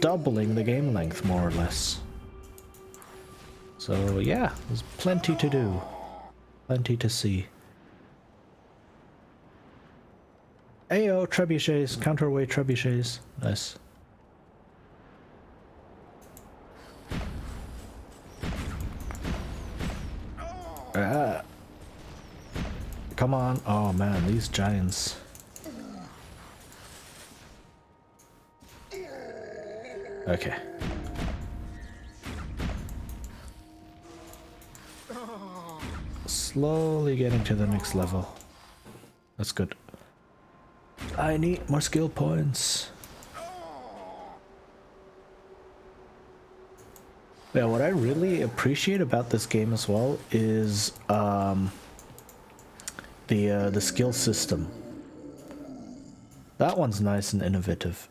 doubling the game length, more or less. So yeah, there's plenty to do. Plenty to see. Ayo, trebuchets, counterweight trebuchets. Nice. Come on. Oh man, these giants. Okay. Slowly getting to the next level. That's good. I need more skill points. Yeah, what I really appreciate about this game as well is the skill system. That one's nice and innovative.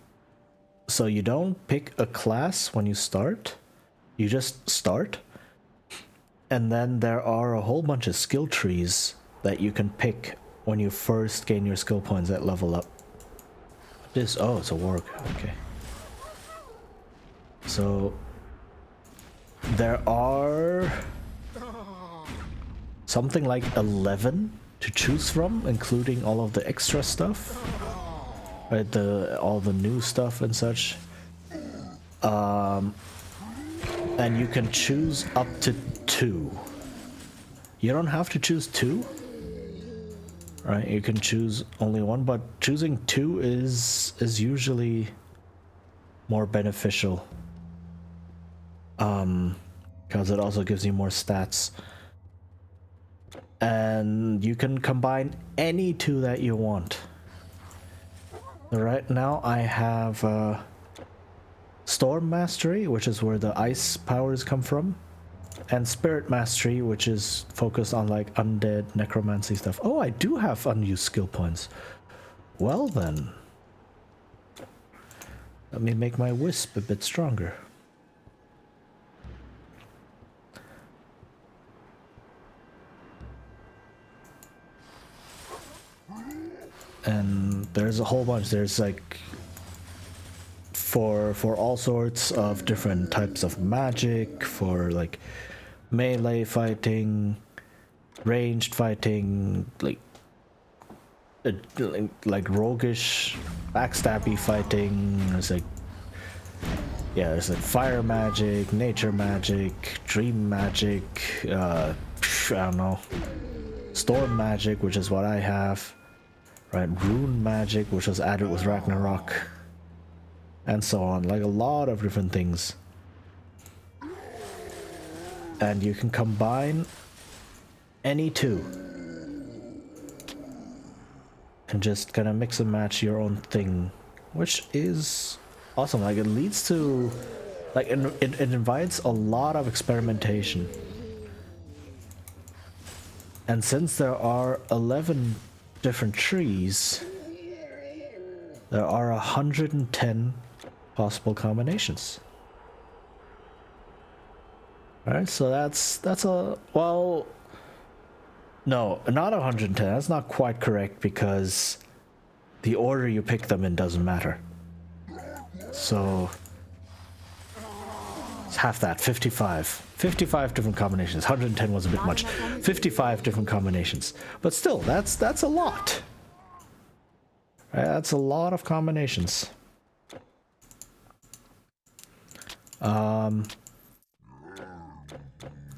So you don't pick a class when you start, you just start, and then there are a whole bunch of skill trees that you can pick when you first gain your skill points that level up. Oh, it's a warg, okay. So there are something like 11 to choose from, including all of the extra stuff. Right, all the new stuff and such. And you can choose up to 2. You don't have to choose 2. Right, you can choose only 1, but choosing 2 is usually more beneficial. Because because it also gives you more stats. And you can combine any two that you want. Right now I have Storm Mastery, which is where the ice powers come from, and Spirit Mastery, which is focused on like undead necromancy stuff. Oh, I do have unused skill points. Well then, let me make my Wisp a bit stronger. And there's a whole bunch. There's like for all sorts of different types of magic, for like melee fighting, ranged fighting, like roguish, backstabby fighting. There's like, yeah, there's like fire magic, nature magic, dream magic, I don't know, storm magic, which is what I have. Right, rune magic, which was added with Ragnarok, and so on. Like a lot of different things. And you can combine any two. And just kind of mix and match your own thing, which is awesome. Like it leads to, like it invites a lot of experimentation. And since there are 11 different trees, there are 110 possible combinations. Alright, so that's a, well, no, not 110. That's not quite correct, because the order you pick them in doesn't matter. So it's half that, 55. 55 different combinations. 110 was a bit much. 55 different combinations. But still, that's a lot. Right, that's a lot of combinations.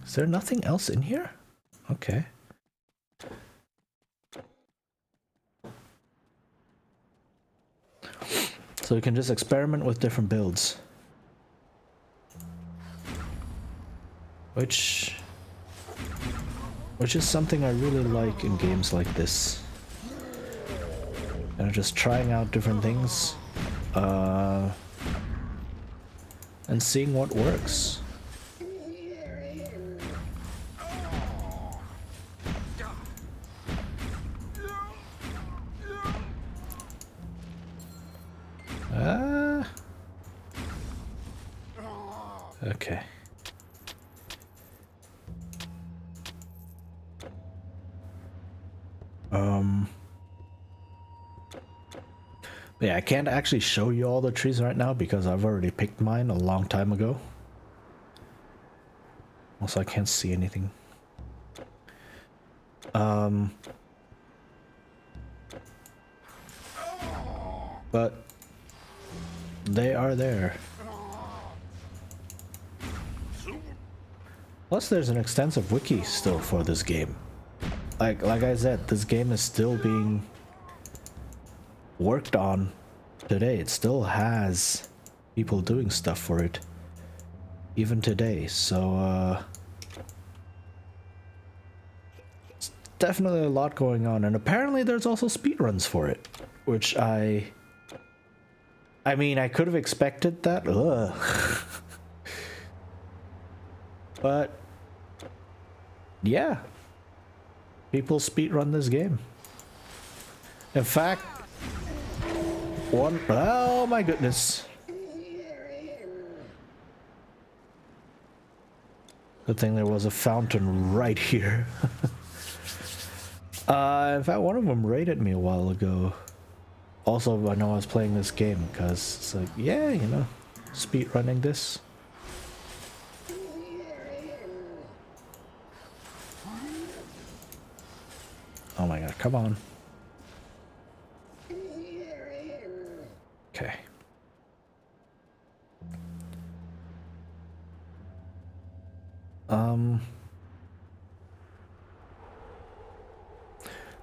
Is there nothing else in here? Okay. So you can just experiment with different builds. Which is something I really like in games like this. And just trying out different things, and seeing what works. Okay. Yeah, I can't actually show you all the trees right now because I've already picked mine a long time ago. Also, I can't see anything. But they are there. Plus, there's an extensive wiki still for this game. Like I said, this game is still being worked on today. It still has people doing stuff for it even today, so it's definitely a lot going on. And apparently there's also speedruns for it, which I mean, I could have expected that. Ugh. But yeah, people speedrun this game. In fact, oh my goodness. Good thing there was a fountain right here. In fact, one of them raided me a while ago. Also, I know I was playing this game because it's like, yeah, you know, speedrunning this. Oh my god, come on. Okay.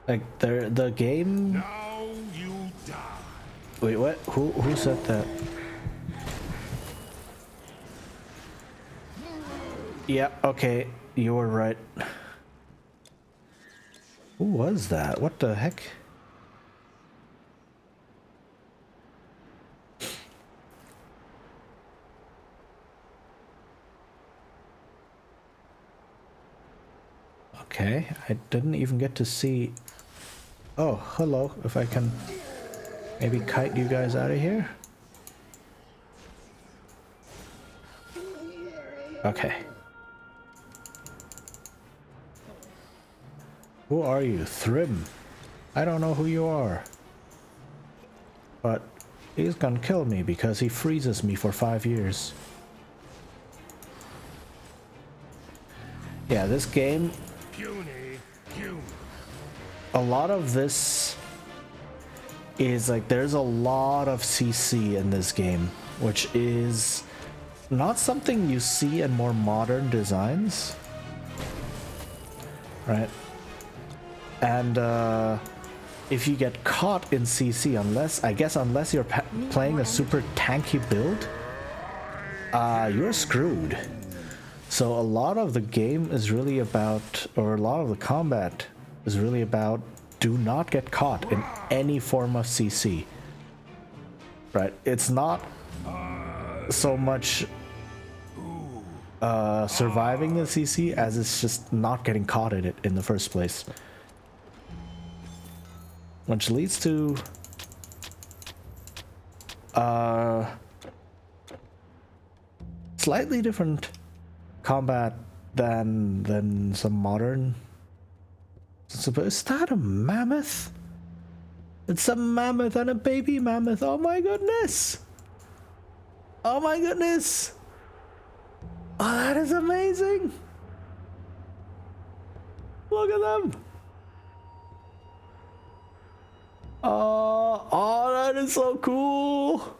Like the game. Now you die. Wait, what? Who said that? Yeah, okay, you were right. Who was that? What the heck? Okay, I didn't even get to see... Oh, hello, if I can maybe kite you guys out of here. Okay. Who are you? Thrym. I don't know who you are. But he's gonna kill me because he freezes me for 5 years. Yeah, this game... A lot of this is like, there's a lot of CC in this game, which is not something you see in more modern designs, right? And if you get caught in CC, unless you're playing a super tanky build, you're screwed. So a lot of the game is really about, or a lot of the combat is really about, do not get caught in any form of CC. Right? It's not so much surviving the CC as it's just not getting caught in it in the first place. Which leads to slightly different combat than some modern. Is that a mammoth? It's a mammoth and a baby mammoth. Oh my goodness! Oh my goodness! Oh, that is amazing! Look at them! Oh, that is so cool!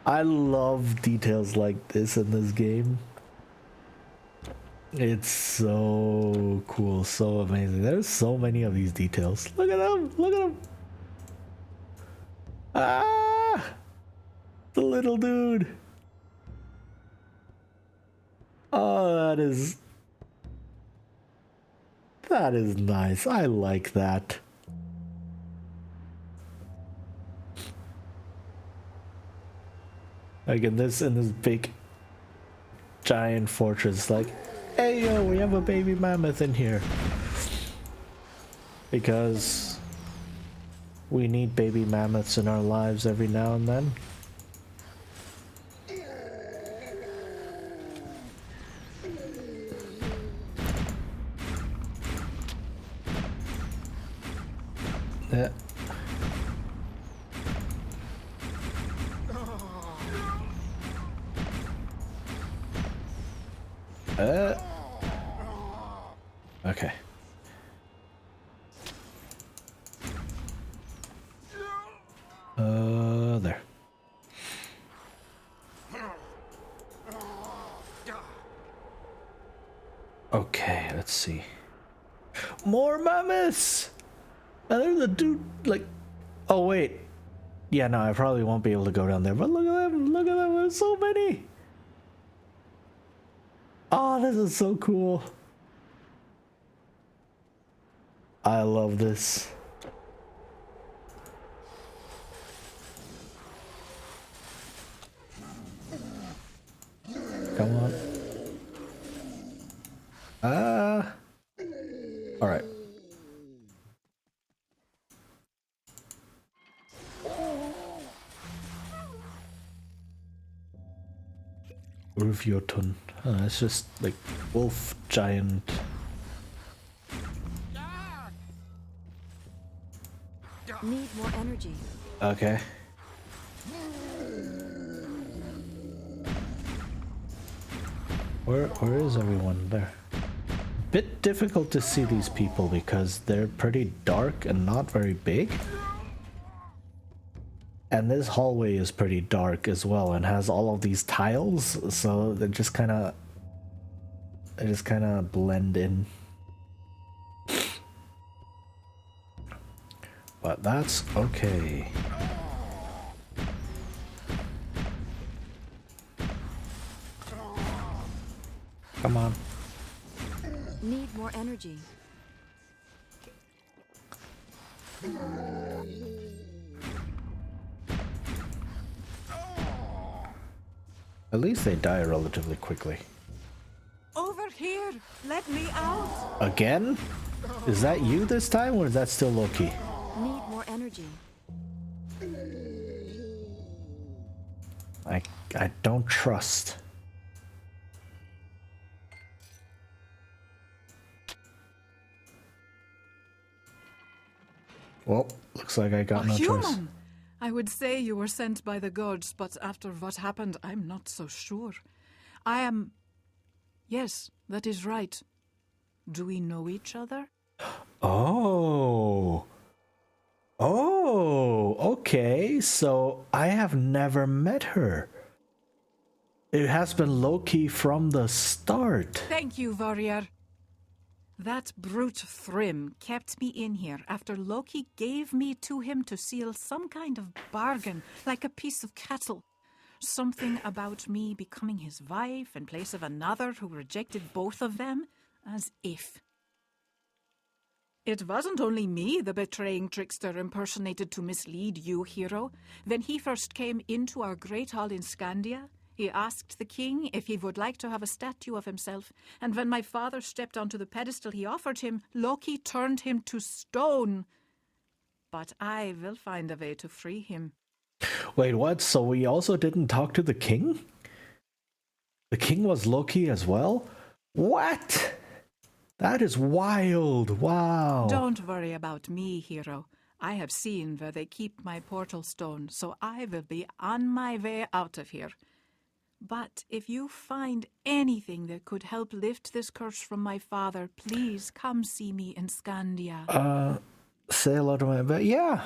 I love details like this in this game. It's so cool, so amazing. There's so many of these details. Look at them! Look at them! Ah! The little dude! Oh, that is nice. I like that. Like in this big giant fortress, like, hey yo, we have a baby mammoth in here. Because we need baby mammoths in our lives every now and then. Yeah. Okay. There. Okay, let's see. More mammoths! And there's a dude, like... Oh, wait. Yeah, no, I probably won't be able to go down there, but look at them! Look at them! There's so many! Oh, this is so cool. I love this. Come on. All right. Urvjotun. It's just like wolf giant. Need more energy. Okay. Where is everyone? There. Bit difficult to see these people because they're pretty dark and not very big. And this hallway is pretty dark as well and has all of these tiles, so they just kind of blend in. But that's okay. Come on. Need more energy. At least they die relatively quickly. Over here! Let me out! Again? Is that you this time, or is that still Loki? Need more energy. I don't trust. Well, looks like I got no choice. Human! I would say you were sent by the gods, but after what happened, I'm not so sure. I am... Yes, that is right. Do we know each other? Oh. Oh, okay. So I have never met her. It has been Loki from the start. Thank you, warrior. That brute Thrym kept me in here after Loki gave me to him to seal some kind of bargain, like a piece of cattle. Something about me becoming his wife in place of another who rejected both of them, as if. It wasn't only me the betraying trickster impersonated to mislead you, hero. When he first came into our great hall in Scandia, he asked the king if he would like to have a statue of himself, and when my father stepped onto the pedestal he offered him, Loki turned him to stone. But I will find a way to free him. Wait, what? So we also didn't talk to the king? The king was Loki as well? What? That is wild. Wow. Don't worry about me, hero. I have seen where they keep my portal stone, so I will be on my way out of here. But if you find anything that could help lift this curse from my father, please come see me in Scandia. Say hello to my... But yeah.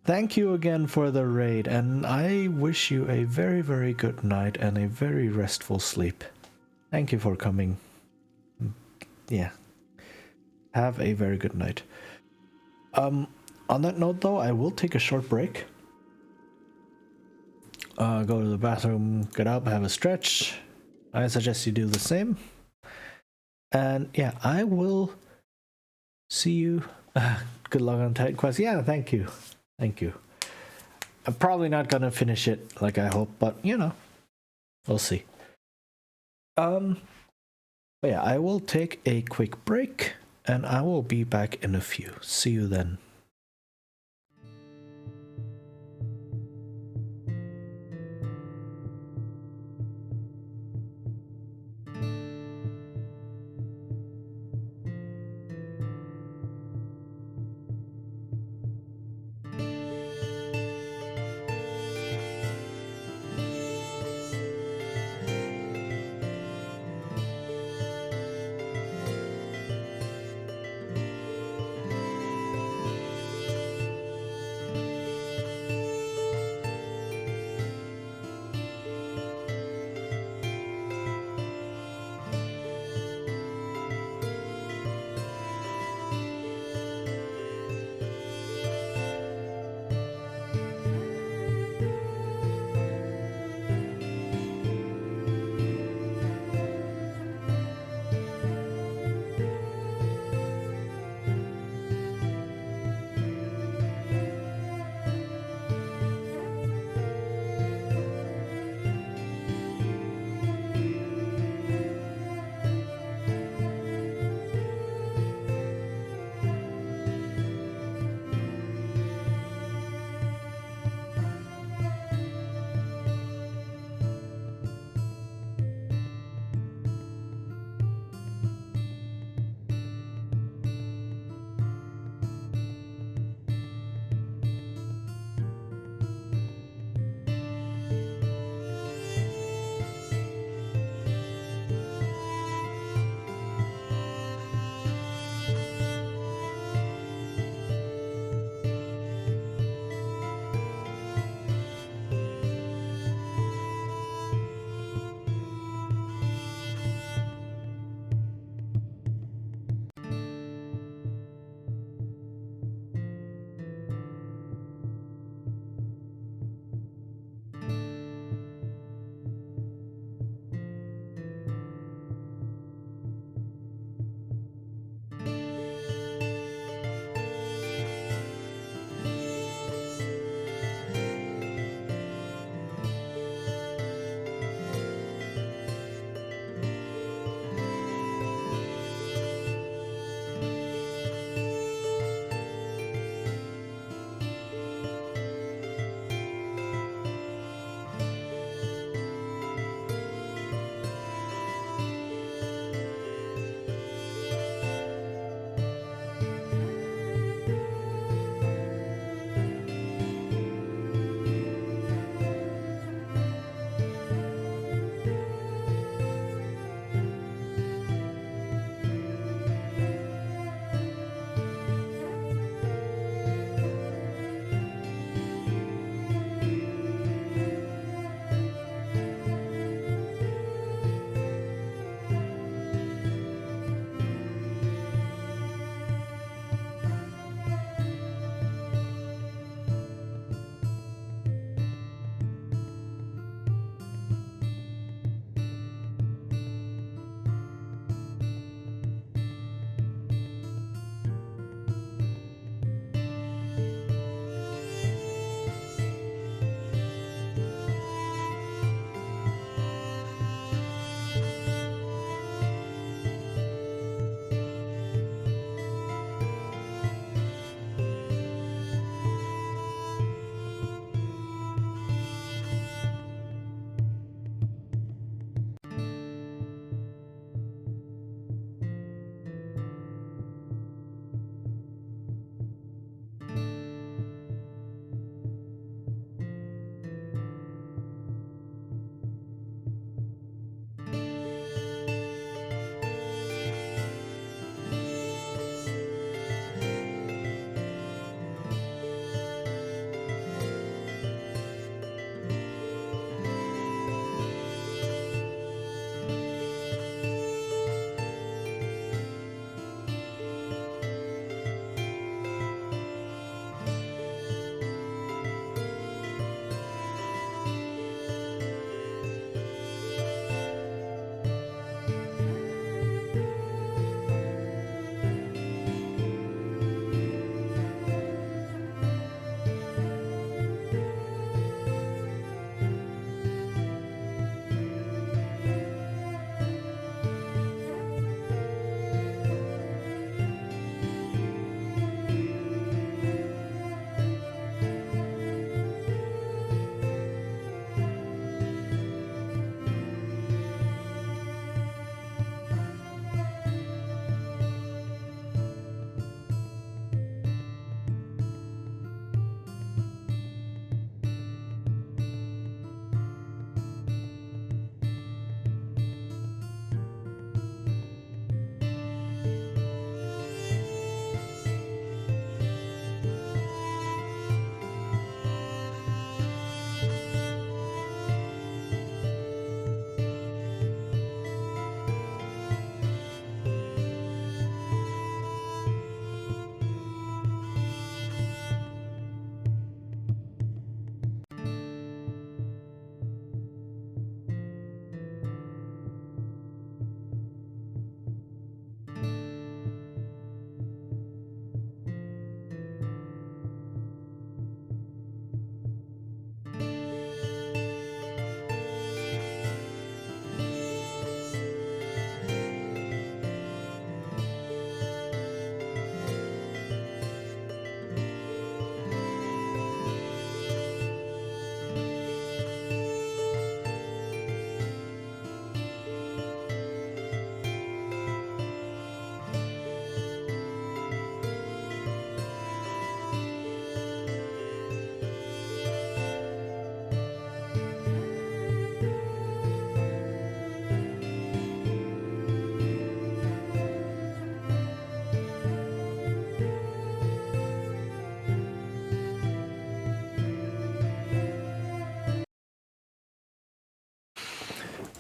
Thank you again for the raid, and I wish you a very, very good night and a very restful sleep. Thank you for coming. Yeah. Have a very good night. On that note, though, I will take a short break. Go to the bathroom, get up, have a stretch. I suggest you do the same. And yeah, I will see you. Good luck on Titan Quest. Yeah, thank you. Thank you. I'm probably not gonna finish it like I hope, but you know, we'll see. But yeah, I will take a quick break and I will be back in a few. See you then.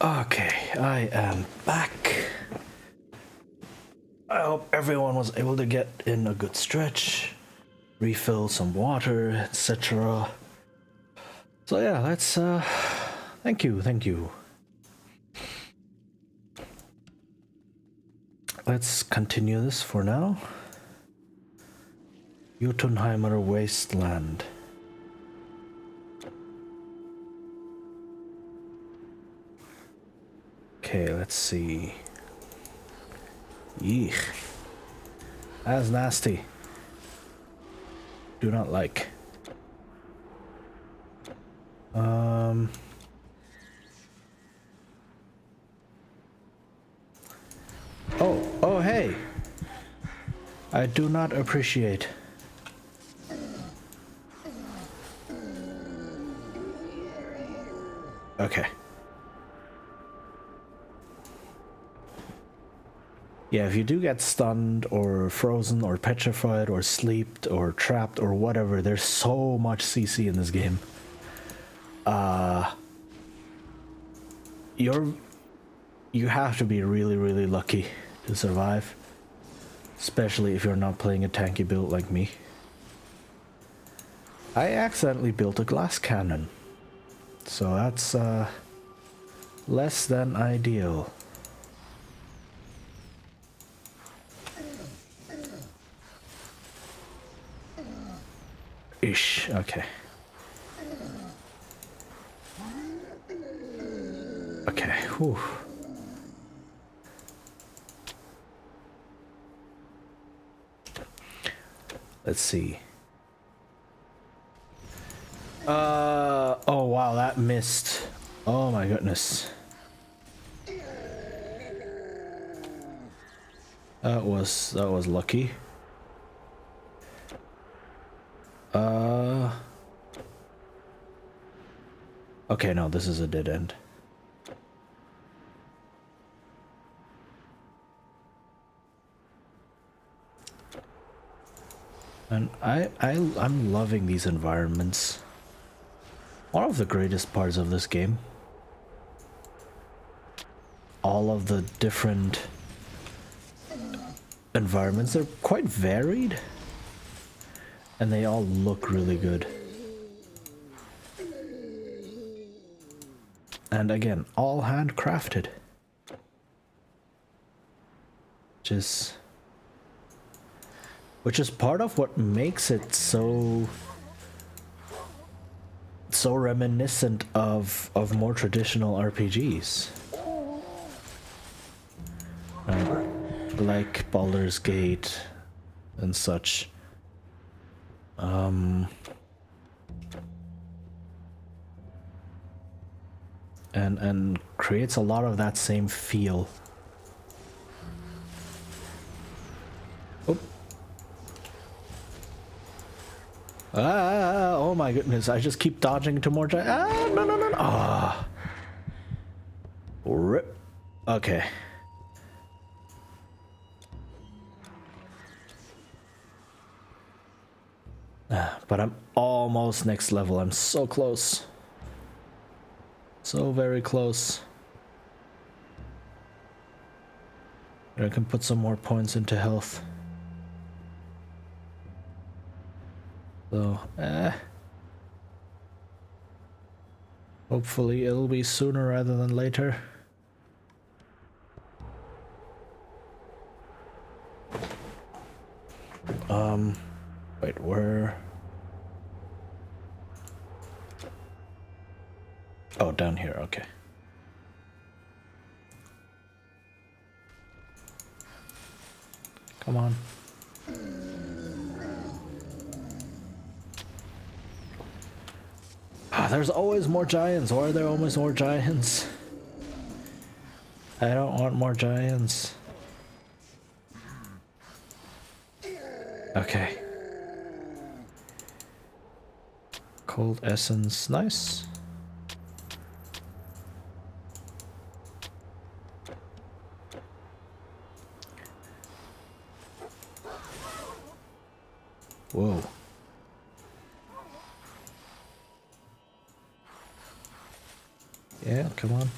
Okay, I am back. I hope everyone was able to get in a good stretch, refill some water, etc. So yeah, let's thank you. Let's continue this for now. Jotunheimer Wasteland. Okay, let's see. Yeesh. That's nasty. Do not like. Oh, hey. I do not appreciate. Okay. Yeah, if you do get stunned or frozen or petrified or sleeped or trapped or whatever, there's so much CC in this game. You have to be really, really lucky to survive, especially if you're not playing a tanky build like me. I accidentally built a glass cannon, so that's less than ideal. Ish, okay. Okay, whew. Let's see. Oh wow, that missed. Oh my goodness. That was lucky. Okay, no, this is a dead end. And I'm loving these environments. One of the greatest parts of this game. All of the different environments, they're quite varied. And they all look really good. And again, all handcrafted. Which is part of what makes it so reminiscent of more traditional RPGs. Like Baldur's Gate and such. And creates a lot of that same feel. Oh. Oh my goodness, I just keep dodging into more no. Ah. Rip. Okay. But I'm almost next level. I'm so close. So very close. I can put some more points into health. So, hopefully it'll be sooner rather than later. Wait, where? Oh, down here, okay. Come on. There's always more giants. Why are there always more giants? I don't want more giants. Okay. Cold essence, nice. Whoa. Yeah, come on.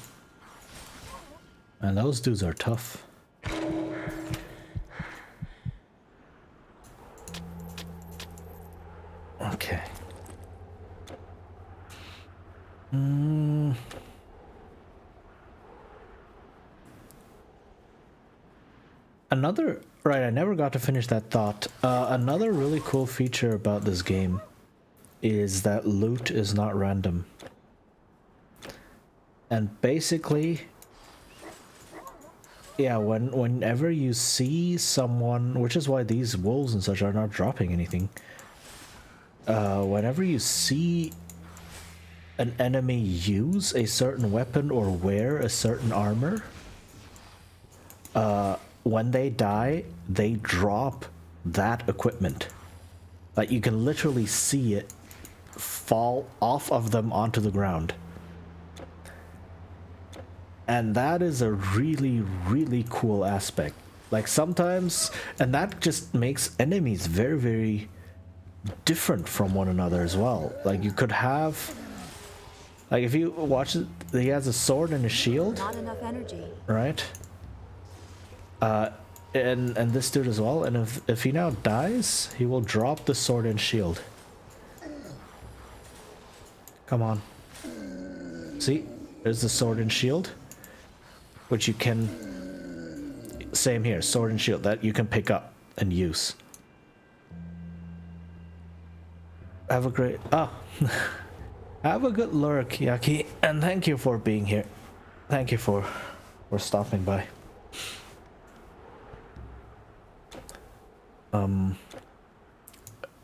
And those dudes are tough. Okay. Another, right, I never got to finish that thought. Another really cool feature about this game is that loot is not random. And basically, yeah, whenever you see someone, which is why these wolves and such are not dropping anything. Whenever you see an enemy use a certain weapon or wear a certain armor, when they die, they drop that equipment. Like, you can literally see it fall off of them onto the ground. And that is a really, really cool aspect. Like, sometimes, and that just makes enemies very, very different from one another as well. Like, you could have, like, if you watch it, he has a sword and a shield. Not enough energy. Right? And this dude as well. And if he now dies, he will drop the sword and shield. Come on. See? There's the sword and shield. Which you can... Same here. Sword and shield. That you can pick up and use. Have a great... Oh. Have a good lurk, Yaki. And thank you for being here. Thank you for stopping by.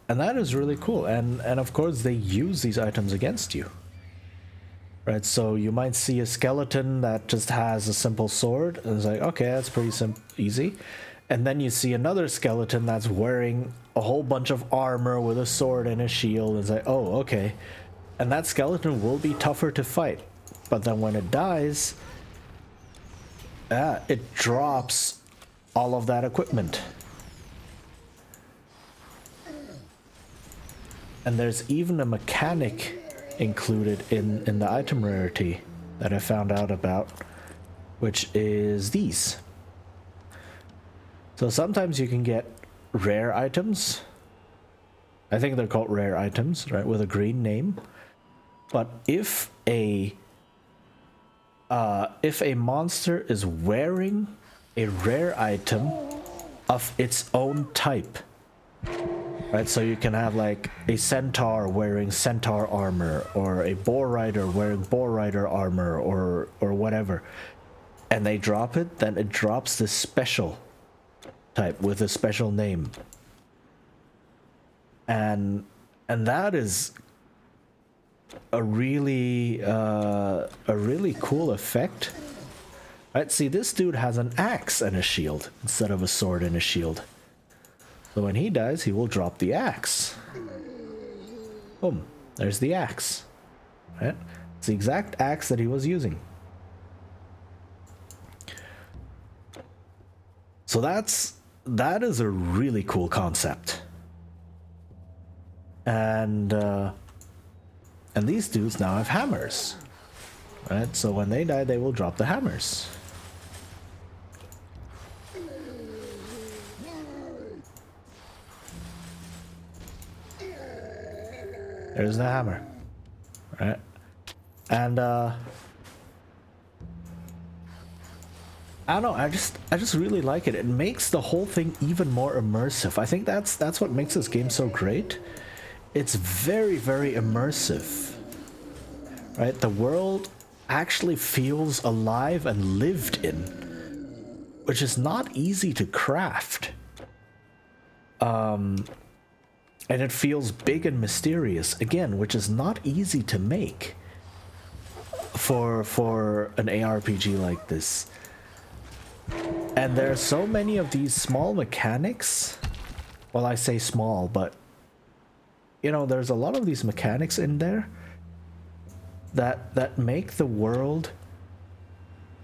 And that is really cool, and of course they use these items against you, right? So you might see a skeleton that just has a simple sword, and it's like, okay, that's pretty easy. And then you see another skeleton that's wearing a whole bunch of armor with a sword and a shield, and it's like, oh, okay. And that skeleton will be tougher to fight, but then when it dies, it drops all of that equipment. And there's even a mechanic included in the item rarity that I found out about, which is these. So sometimes you can get rare items. I think they're called rare items, right, with a green name. But if a monster is wearing a rare item of its own type, right, so you can have like a centaur wearing centaur armor, or a boar rider wearing boar rider armor, or whatever, and they drop it, then it drops this special type with a special name, and that is a really cool effect. Right, see, this dude has an axe and a shield instead of a sword and a shield. So when he dies, he will drop the axe. Boom. There's the axe. Right? It's the exact axe that he was using. So that is a really cool concept. And these dudes now have hammers. Right? So when they die, they will drop the hammers. There's the hammer, right? And I don't know. I just really like it. It makes the whole thing even more immersive. I think that's what makes this game so great. It's very, very immersive, right? The world actually feels alive and lived in, which is not easy to craft. And it feels big and mysterious, again, which is not easy to make for an ARPG like this. And there are so many of these small mechanics. Well, I say small, but you know, there's a lot of these mechanics in there that make the world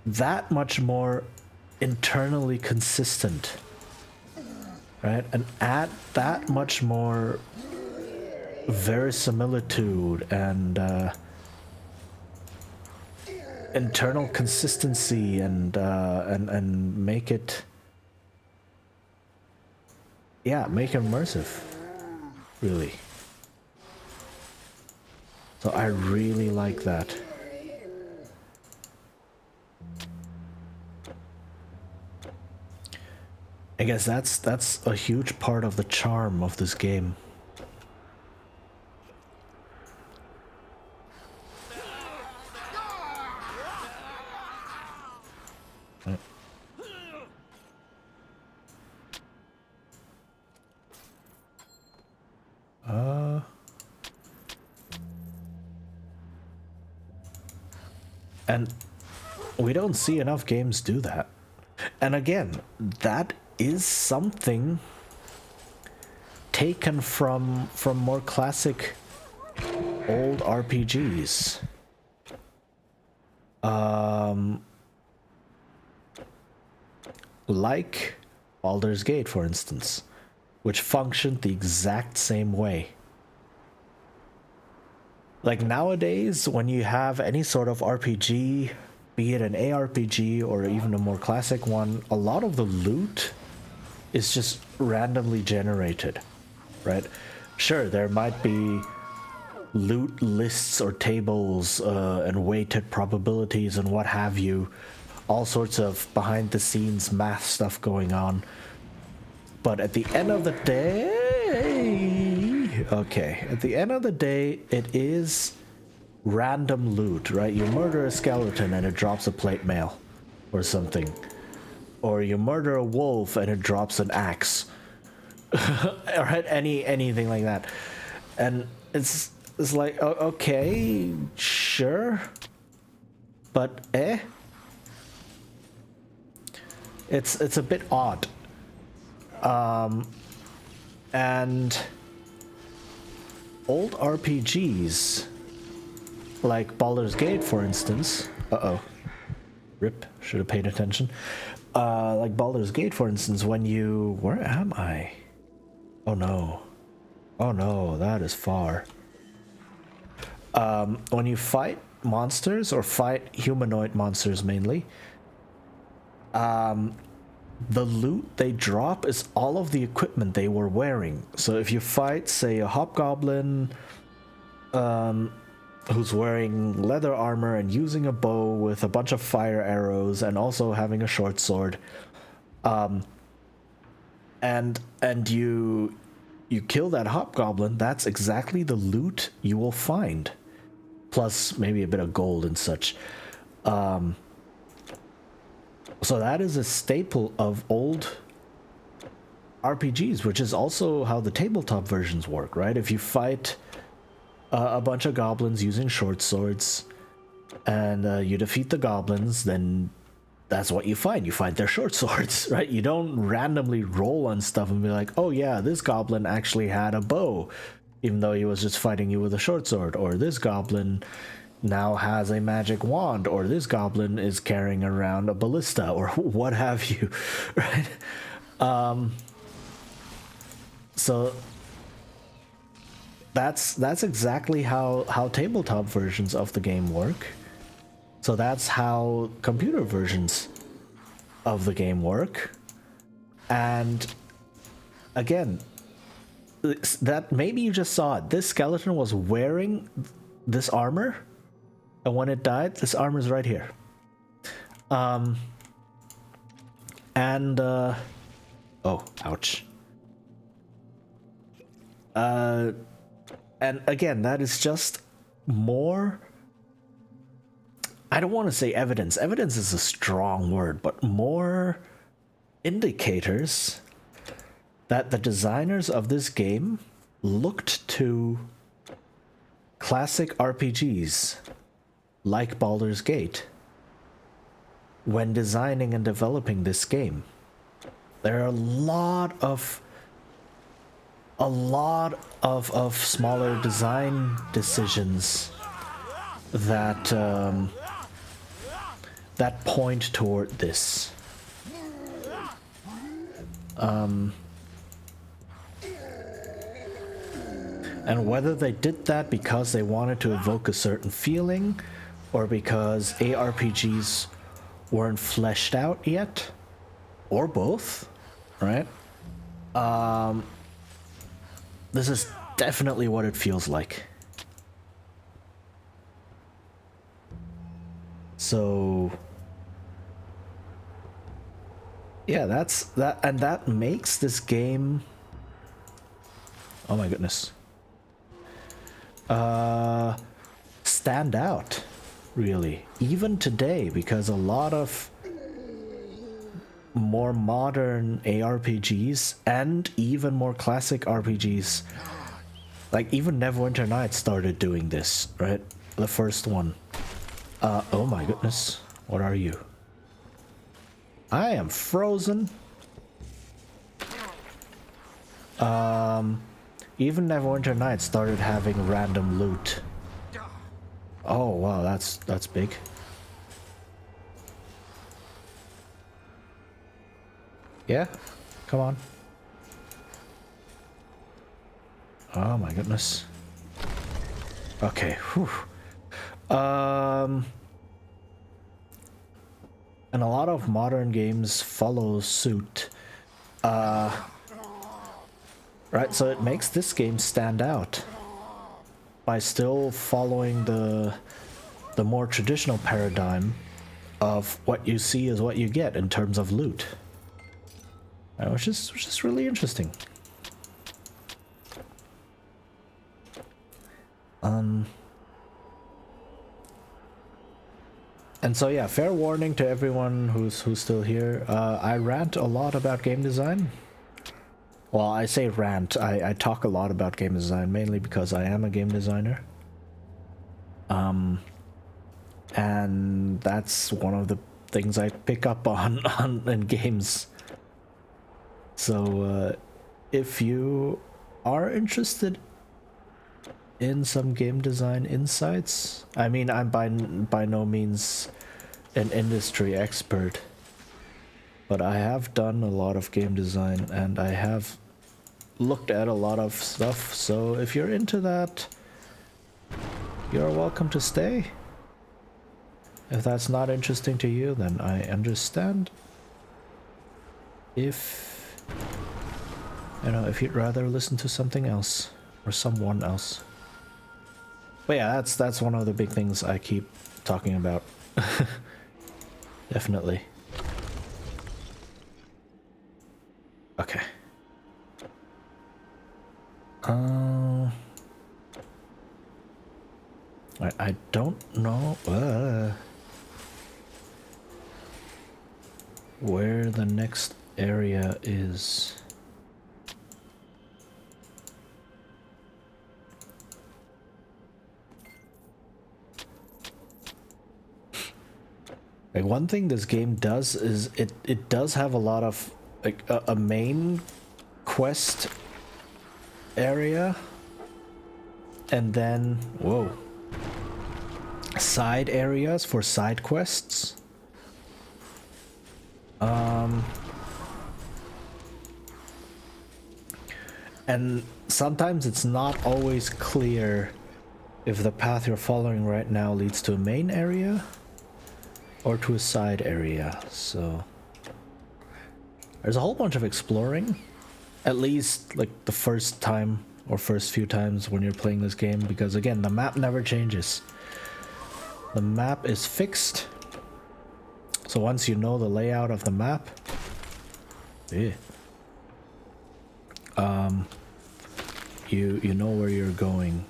that much more internally consistent. Right, and add that much more verisimilitude and internal consistency and make it, yeah, make it immersive, really. So I really like that. I guess that's a huge part of the charm of this game. And we don't see enough games do that. And again, that is something taken from more classic old RPGs. Like Baldur's Gate, for instance, which functioned the exact same way. Like nowadays, when you have any sort of RPG, be it an ARPG or even a more classic one, a lot of the loot is just randomly generated, right? Sure, there might be loot lists or tables and weighted probabilities and what have you, all sorts of behind the scenes math stuff going on. But at the end of the day, at the end of the day, it is random loot, right? You murder a skeleton and it drops a plate mail or something. Or you murder a wolf and it drops an axe. Right? Anything like that. And it's like, okay, sure. But it's a bit odd. And old RPGs, like Baldur's Gate, for instance. Rip, should have paid attention. Like Baldur's Gate, for instance, when you... Where am I? Oh no. Oh no, that is far. When you fight monsters, or fight humanoid monsters mainly, the loot they drop is all of the equipment they were wearing. So if you fight, say, a hobgoblin who's wearing leather armor and using a bow with a bunch of fire arrows and also having a short sword, and you kill that hobgoblin, that's exactly the loot you will find, plus maybe a bit of gold and such. So that is a staple of old RPGs, which is also how the tabletop versions work, right? If you fight a bunch of goblins using short swords and you defeat the goblins, then that's what you find. You find their short swords, right? You don't randomly roll on stuff and be like, oh yeah, this goblin actually had a bow, even though he was just fighting you with a short sword. Or this goblin now has a magic wand, or this goblin is carrying around a ballista, or what have you, right? So that's exactly how tabletop versions of the game work. So that's how computer versions of the game work. And again, that maybe you just saw it. This skeleton was wearing this armor, and when it died, this armor is right here. Oh, ouch. And again, that is just more... I don't want to say evidence. Evidence is a strong word, but more indicators that the designers of this game looked to classic RPGs like Baldur's Gate when designing and developing this game. There are a lot of smaller design decisions that that point toward this. And whether they did that because they wanted to evoke a certain feeling, or because ARPGs weren't fleshed out yet, or both, right? This is definitely what it feels like. So yeah, that's that, and that makes this game, oh my goodness, stand out, really, even today, because a lot of more modern ARPGs and even more classic RPGs, like even Neverwinter Nights started doing this, right? The first one. Oh my goodness, what are you? I am frozen. Even Neverwinter Nights started having random loot. Oh wow, that's big. Yeah, come on. Oh my goodness. Okay, whew. And a lot of modern games follow suit. Right, so it makes this game stand out by still following the more traditional paradigm of what you see is what you get in terms of loot. Which is really interesting. And so yeah, fair warning to everyone who's still here. I rant a lot about game design. Well, I say rant. I talk a lot about game design mainly because I am a game designer. And that's one of the things I pick up on in games. So if you are interested in some game design insights, I mean, I'm by no means an industry expert, but I have done a lot of game design and I have looked at a lot of stuff, so if you're into that, you're welcome to stay. If that's not interesting to you, then I understand. If, you know, if you'd rather listen to something else or someone else. But yeah, that's one of the big things I keep talking about. Definitely. Okay. I don't know where the next area is. Like, one thing this game does is it does have a lot of like a main quest area and then side areas for side quests. And sometimes it's not always clear if the path you're following right now leads to a main area or to a side area. So there's a whole bunch of exploring, at least like the first time or first few times when you're playing this game, because again, the map never changes. The map is fixed. So once you know the layout of the map, you know where you're going.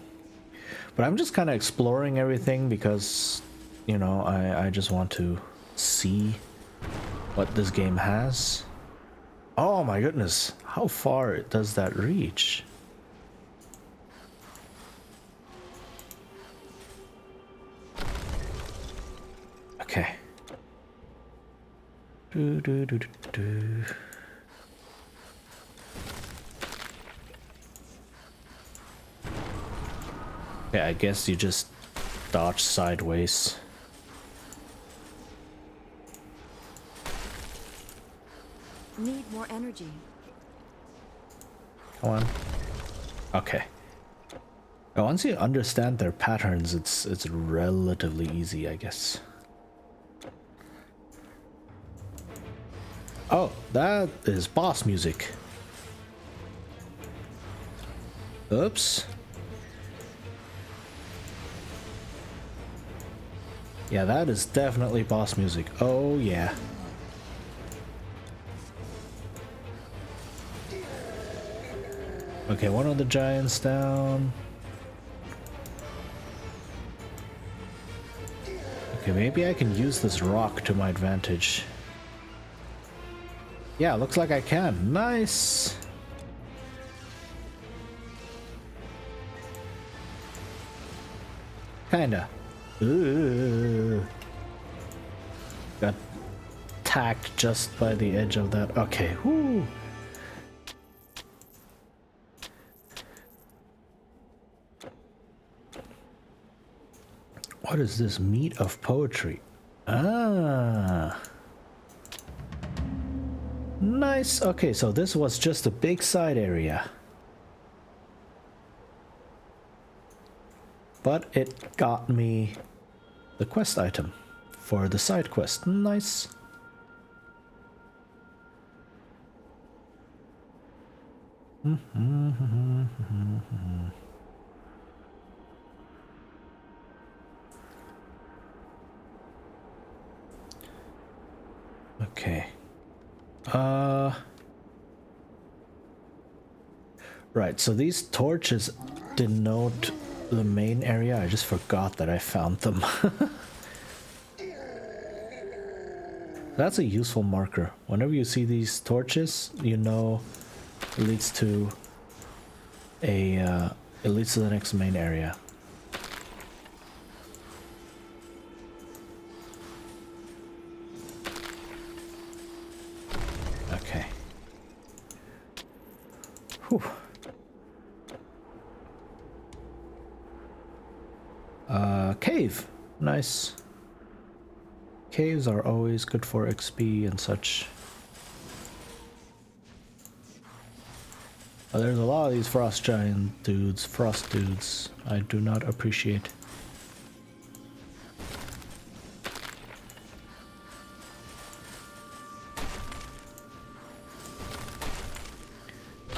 But I'm just kind of exploring everything because, you know, I just want to see what this game has. Oh my goodness, how far does that reach? Okay. Yeah, I guess you just dodge sideways. Need more energy. Come on. Okay. Once you understand their patterns, it's relatively easy, I guess. Oh, that is boss music. Oops. Yeah, that is definitely boss music. Oh, yeah. Okay, one of the giants down. Okay, maybe I can use this rock to my advantage. Yeah, looks like I can. Nice! Kinda. Ooh. Got tacked just by the edge of that. Okay, whoo! What is this? Meat of poetry. Ah. Nice. Okay, so this was just a big side area. But it got me the quest item for the side quest. Nice. Okay. Right, so these torches denote the main area. I just forgot that I found them. That's a useful marker. Whenever you see these torches, you know it leads to a it leads to the next main area. Okay. Whew. Cave. Nice. Caves are always good for XP and such. There's a lot of these frost giant dudes, frost dudes, I do not appreciate.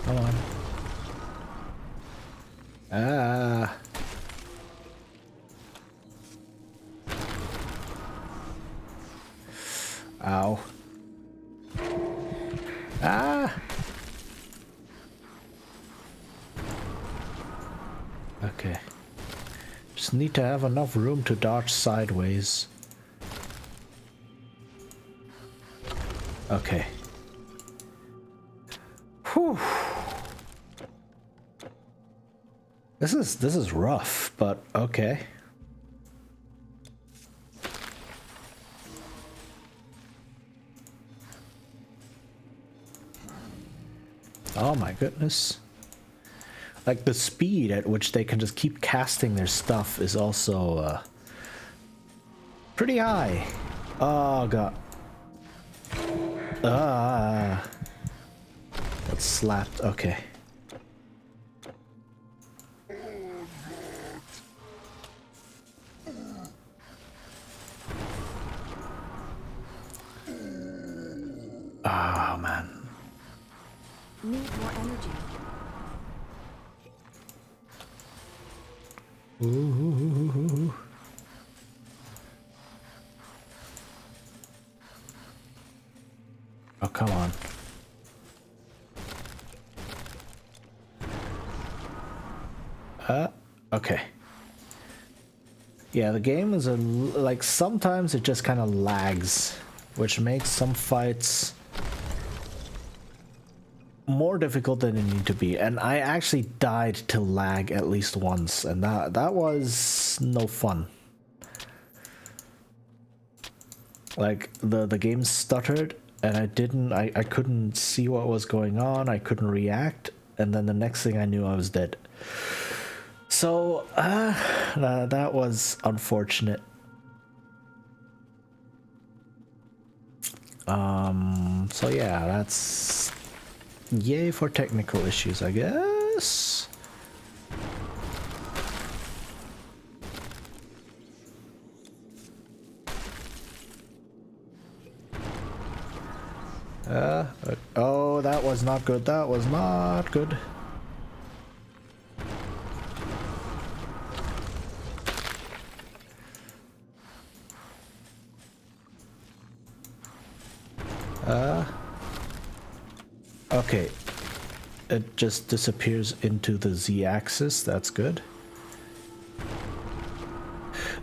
Come on. Ah. Ow. Ah! Okay. Just need to have enough room to dodge sideways. Okay. Whew. This is rough, but okay. Oh my goodness. Like the speed at which they can just keep casting their stuff is also pretty high. Oh god. Ah. That's slapped. Okay. Oh man. Need more energy. Ooh. Oh, come on. Okay. Yeah, the game is like sometimes it just kind of lags, which makes some fights more difficult than they need to be. And I actually died to lag at least once, and that was no fun. Like the game stuttered and I couldn't see what was going on, I couldn't react, and then the next thing I knew I was dead. So that was unfortunate. So yeah, that's yay for technical issues, I guess. Oh, that was not good. That was not good. Okay. It just disappears into the Z-axis. That's good.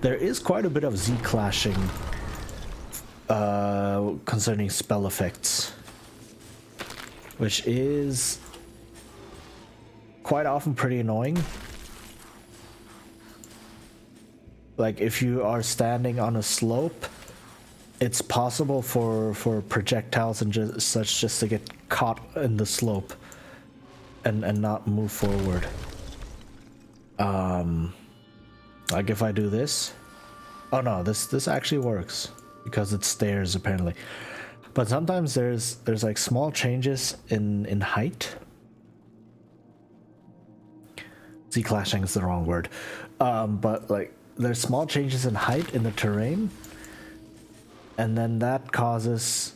There is quite a bit of Z-clashing concerning spell effects, which is quite often pretty annoying. Like if you are standing on a slope, it's possible for projectiles and such just to get caught in the slope and not move forward. Like if I do this, oh no, this actually works because it's stairs apparently. But sometimes there's like small changes in height. Z-clashing is the wrong word, but like there's small changes in height in the terrain, and then that causes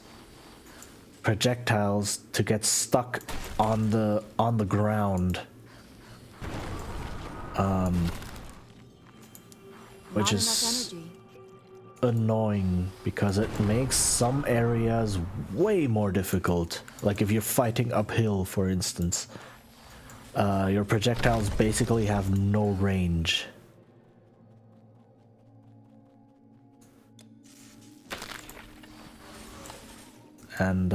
projectiles to get stuck on the ground, which is annoying because it makes some areas way more difficult. Like if you're fighting uphill, for instance, your projectiles basically have no range. And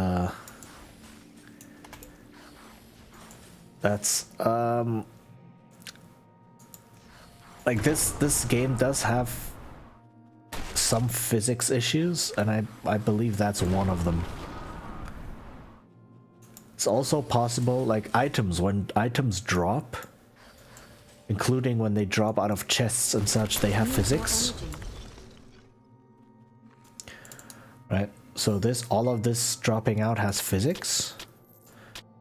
that's like this game does have some physics issues, and I believe that's one of them. It's also possible, like items, when items drop, including when they drop out of chests and such, they have physics. Right? So all of this dropping out has physics.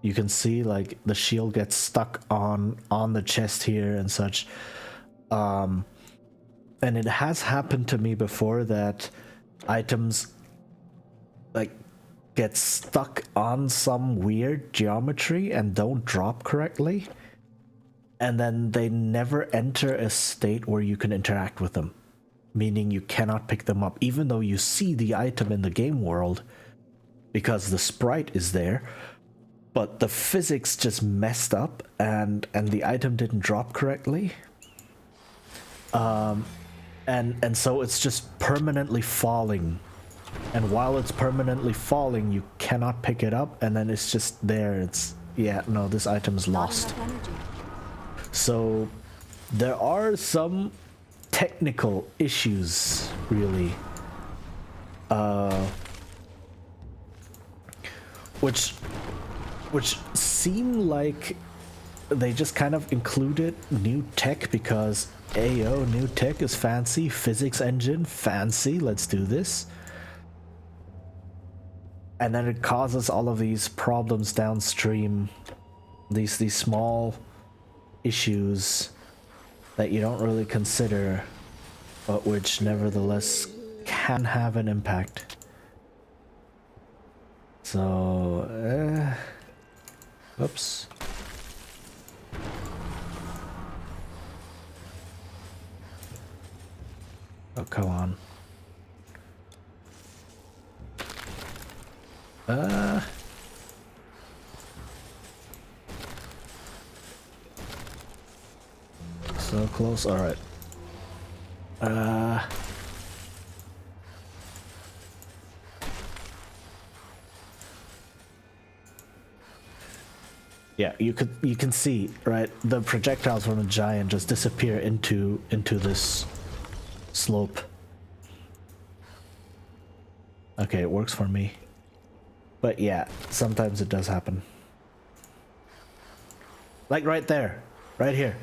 You can see like the shield gets stuck on the chest here and such. And it has happened to me before that items like get stuck on some weird geometry and don't drop correctly, and then they never enter a state where you can interact with them, meaning you cannot pick them up even though you see the item in the game world because the sprite is there, but the physics just messed up and the item didn't drop correctly. And so it's just permanently falling, and while it's permanently falling you cannot pick it up, and then it's just there. It's no, this item is lost. So there are some technical issues really, which seem like they just kind of included new tech because Ayo, new tech is fancy, physics engine, fancy, let's do this. And then it causes all of these problems downstream, these small issues that you don't really consider, but which nevertheless can have an impact. So, oops. Oh, come on. So close, alright. Yeah, you can see, right, the projectiles from the giant just disappear into this slope. Okay, it works for me. But yeah, sometimes it does happen. Like right there, right here.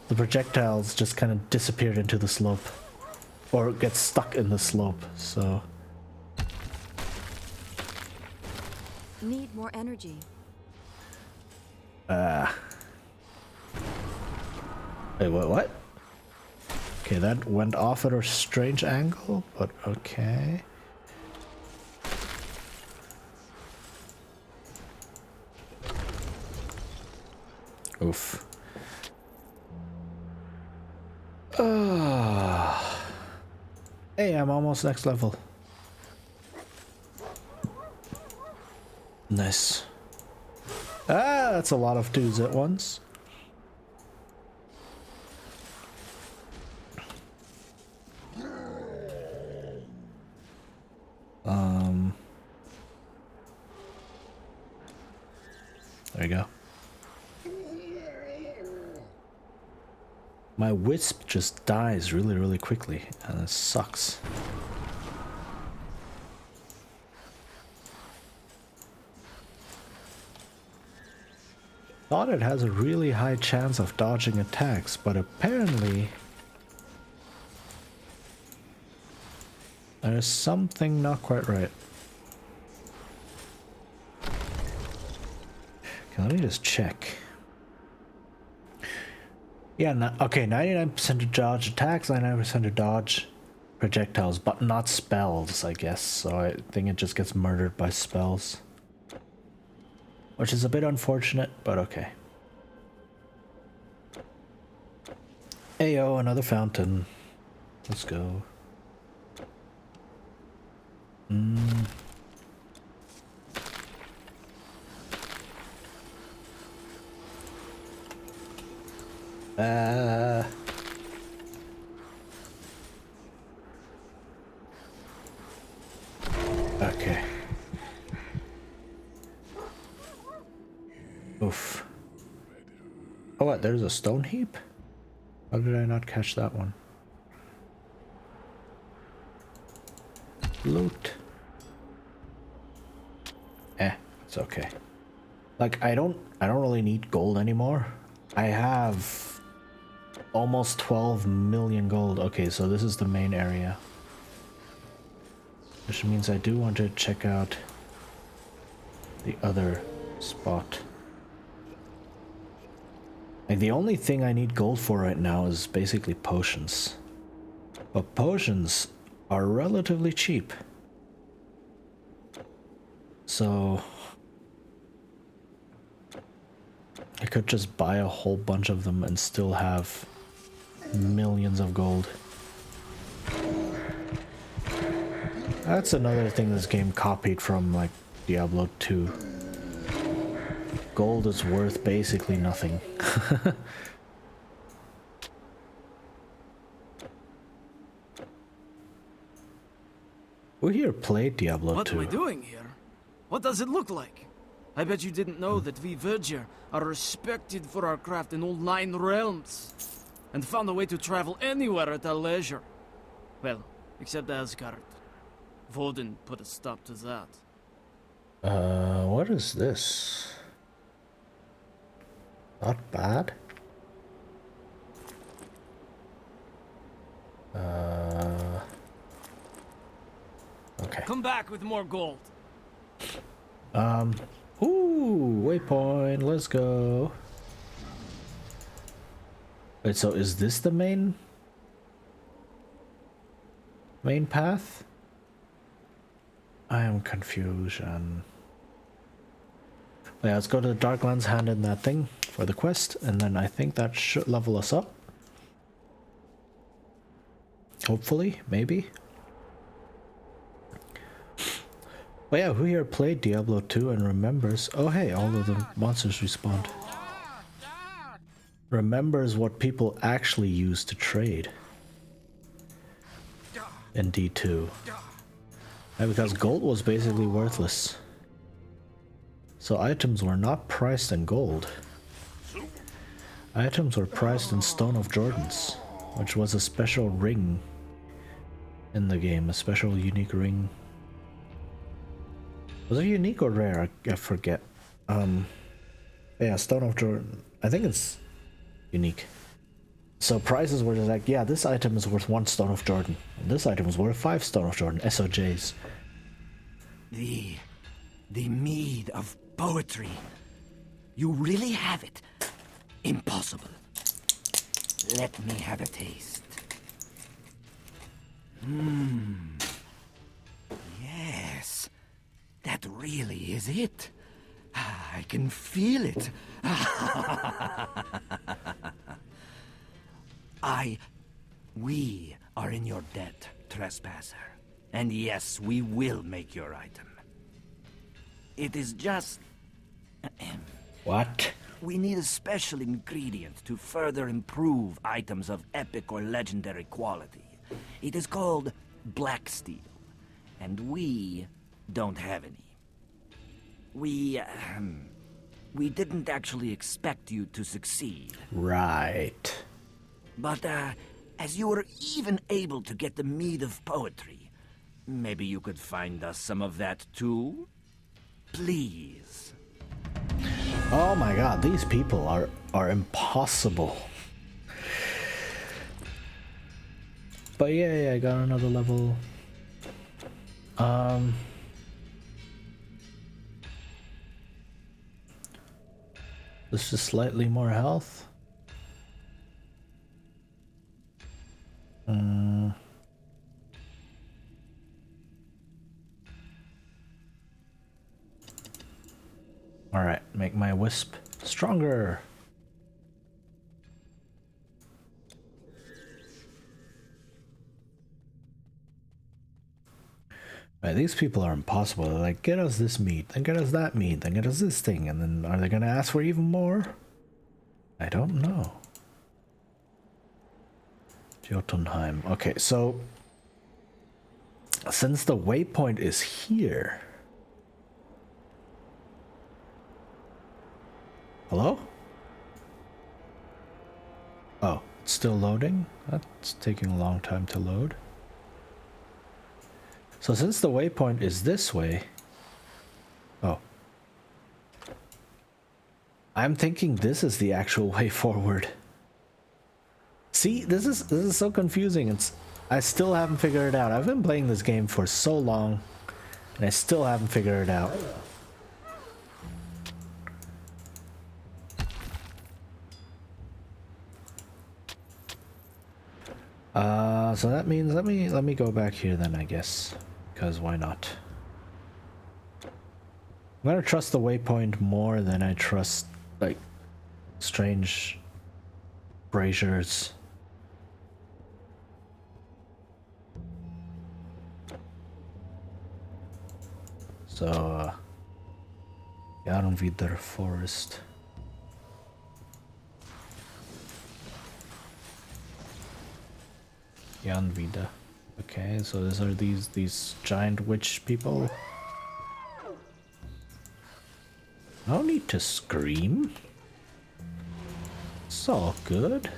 The projectiles just kind of disappeared into the slope. Or get stuck in the slope, so... Need more energy. Wait, what? Okay, that went off at a strange angle, but okay. Oof. Hey, I'm almost next level. Nice. Ah, that's a lot of dudes at once. There you go. My wisp just dies really quickly, and it sucks. Thought it has a really high chance of dodging attacks, but apparently there's something not quite right. Okay, let me just check. Yeah, okay, 99% to dodge attacks, 99% to dodge projectiles, but not spells, I guess. So I think it just gets murdered by spells. Which is a bit unfortunate, but okay. Ayo, another fountain. Let's go. Okay. Oof. Oh, what? There's a stone heap? How did I not catch that one? Loot. It's okay. Like, I don't really need gold anymore. I have almost 12 million gold. Okay, so this is the main area. Which means I do want to check out the other spot. Like, the only thing I need gold for right now is basically potions. But potions are relatively cheap. So I could just buy a whole bunch of them and still have millions of gold. That's another thing this game copied from, like, Diablo 2. Gold is worth basically nothing. Who here played Diablo 2? What am I doing here? What does it look like? I bet you didn't know that we Verger are respected for our craft in all 9 realms, and found a way to travel anywhere at our leisure. Well, except Asgard. Vodin put a stop to that. What is this? Not bad. Okay. Come back with more gold. Ooh, waypoint, let's go. Wait, so is this the main path? I am confusion. Yeah, let's go to the Darklands, hand in that thing for the quest, and then I think that should level us up. Hopefully, maybe. But yeah, who here played Diablo 2 and remembers... Oh hey, all of the monsters respawned. Remembers what people actually used to trade in D2. Yeah, because gold was basically worthless. So items were not priced in gold. Items were priced in Stone of Jordans, which was a special ring in the game, a special unique ring. Was it unique or rare? I forget. Yeah, Stone of Jordan. I think it's unique. So prices were just like, yeah, this item is worth 1 Stone of Jordan. And this item is worth 5 Stone of Jordan. SOJs. The mead of poetry. You really have it? Impossible. Let me have a taste. Yes. That really is it. I can feel it. We are in your debt, trespasser. And yes, we will make your item. It is just... What? We need a special ingredient to further improve items of epic or legendary quality. It is called black steel, and we don't have any. We didn't actually expect you to succeed. Right. But, as you were even able to get the mead of poetry, maybe you could find us some of that too? Please. Oh my god, these people are impossible. But yeah, I got another level. This is slightly more health. Alright, make my wisp stronger. Right, these people are impossible. They're like, get us this meat, then get us that meat, then get us this thing, and then are they gonna ask for even more? I don't know. Jotunheim. Okay, so since the waypoint is here. Hello? Oh, it's still loading? That's taking a long time to load. So since the waypoint is this way... Oh. I'm thinking this is the actual way forward. See, this is so confusing. I still haven't figured it out. I've been playing this game for so long, and I still haven't figured it out. So that means let me go back here then, I guess, because why not? I'm gonna trust the waypoint more than I trust like strange braziers. So Jarnvidar Forest. Jarnvida. Okay, so these are these giant witch people. No need to scream. It's all good.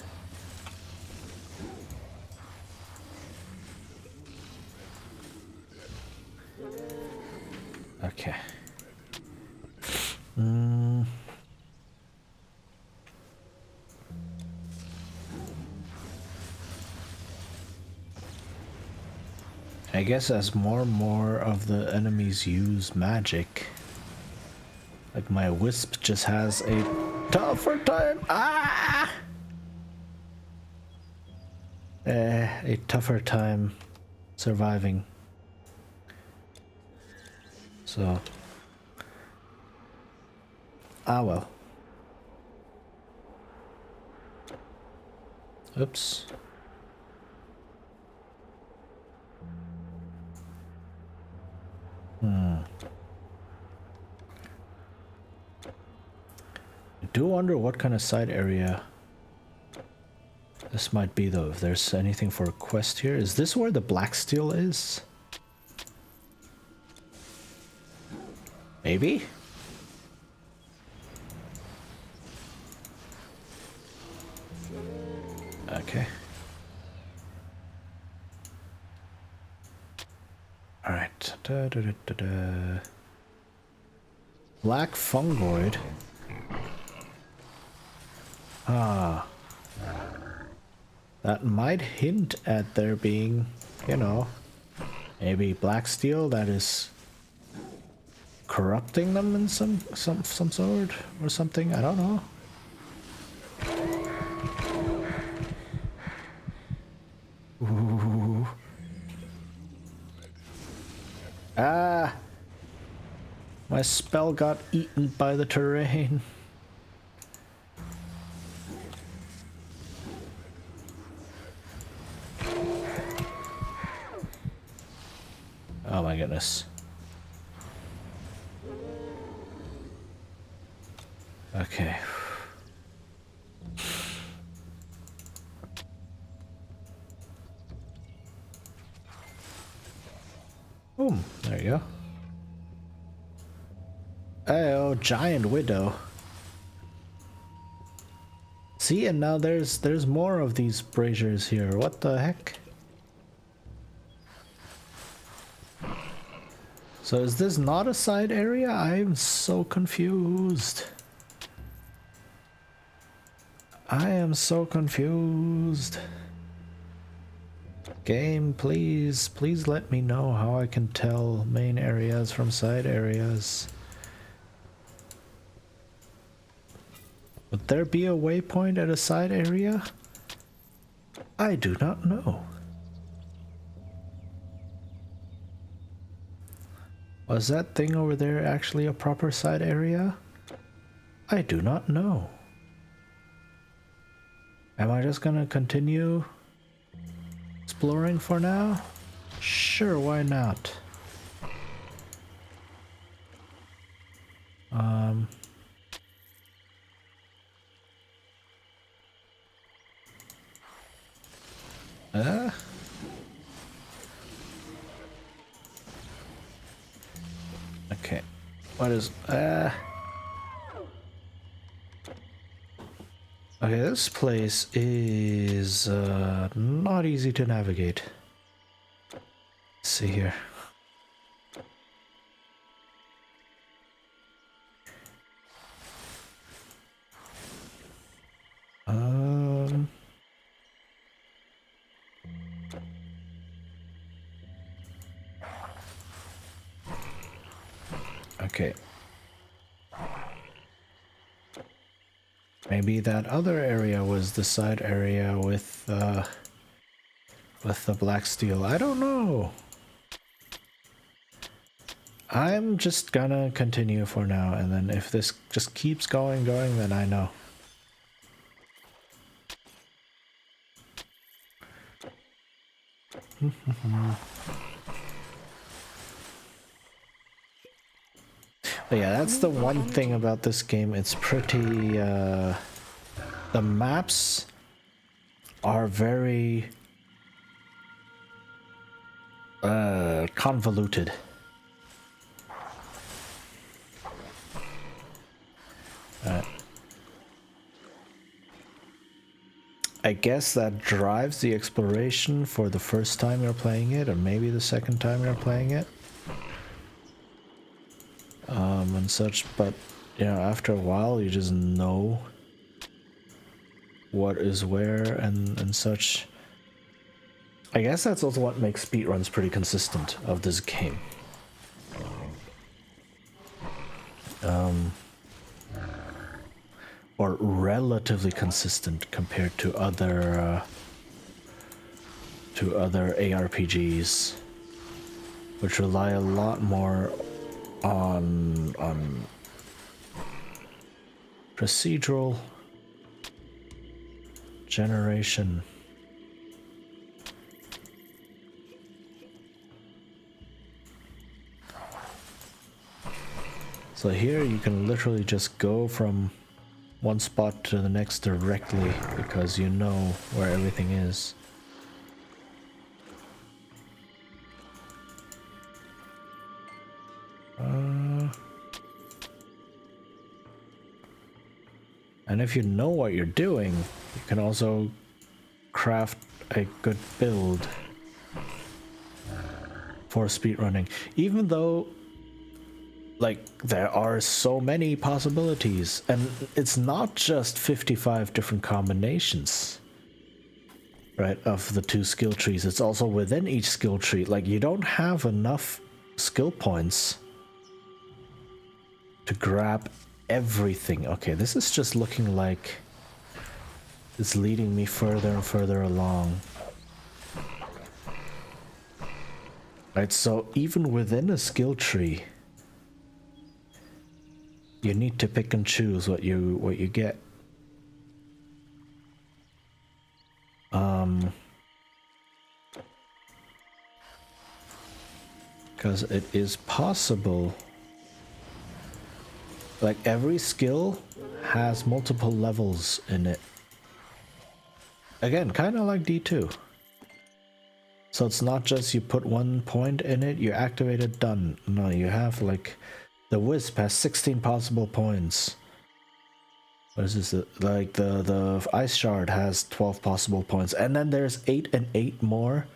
Okay. I guess as more and more of the enemies use magic, like my wisp just has a tougher time. A tougher time surviving. So, well. Oops. I do wonder what kind of side area this might be, though. If there's anything for a quest here. Is this where the black steel is? Maybe? Okay. Alright. Black fungoid. That might hint at there being, you know, maybe black steel that is corrupting them in some sort or something. I don't know. My spell got eaten by the terrain. Oh my goodness. Okay. Boom. There you go. Oh, giant widow. See, and now there's more of these braziers here. What the heck? So is this not a side area? I'm so confused. I am so confused. Game, please let me know how I can tell main areas from side areas. Would there be a waypoint at a side area? I do not know. Was that thing over there actually a proper side area? I do not know. Am I just gonna continue exploring for now? Sure, why not? Okay. What is okay, this place is not easy to navigate. Let's see here. Okay. Maybe that other area was the side area with the black steel. I don't know. I'm just gonna continue for now, and then if this just keeps going, then I know. But yeah, that's the one thing about this game. It's pretty, the maps are very convoluted. I guess that drives the exploration for the first time you're playing it, or maybe the second time you're playing it. And such, but you know, after a while you just know what is where and such. I guess that's also what makes speedruns pretty consistent of this game. Or relatively consistent compared to other ARPGs, which rely a lot more on procedural generation. So here you can literally just go from one spot to the next directly because you know where everything is. And if you know what you're doing, you can also craft a good build for speedrunning. Even though, like, there are so many possibilities, and it's not just 55 different combinations, right, of the two skill trees. It's also within each skill tree. Like, you don't have enough skill points to grab everything. Okay, this is just looking like it's leading me further and further along. Right, so even within a skill tree, You need to pick and choose what you get. Because it is possible, like every skill has multiple levels in it. Again, kind of like D2. So it's not just you put 1 point in it, you activate it, done. No, you have like, the Wisp has 16 possible points. What is this? Like the Ice Shard has 12 possible points. And then there's 8 and 8 more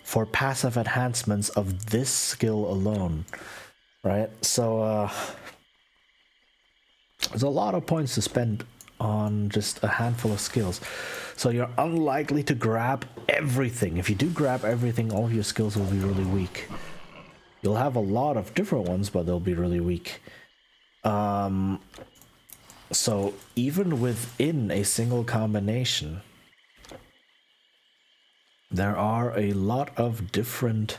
for passive enhancements of this skill alone. Right? So there's a lot of points to spend on just a handful of skills. So you're unlikely to grab everything. If you do grab everything, all your skills will be really weak. You'll have a lot of different ones, but they'll be really weak. So even within a single combination, there are a lot of different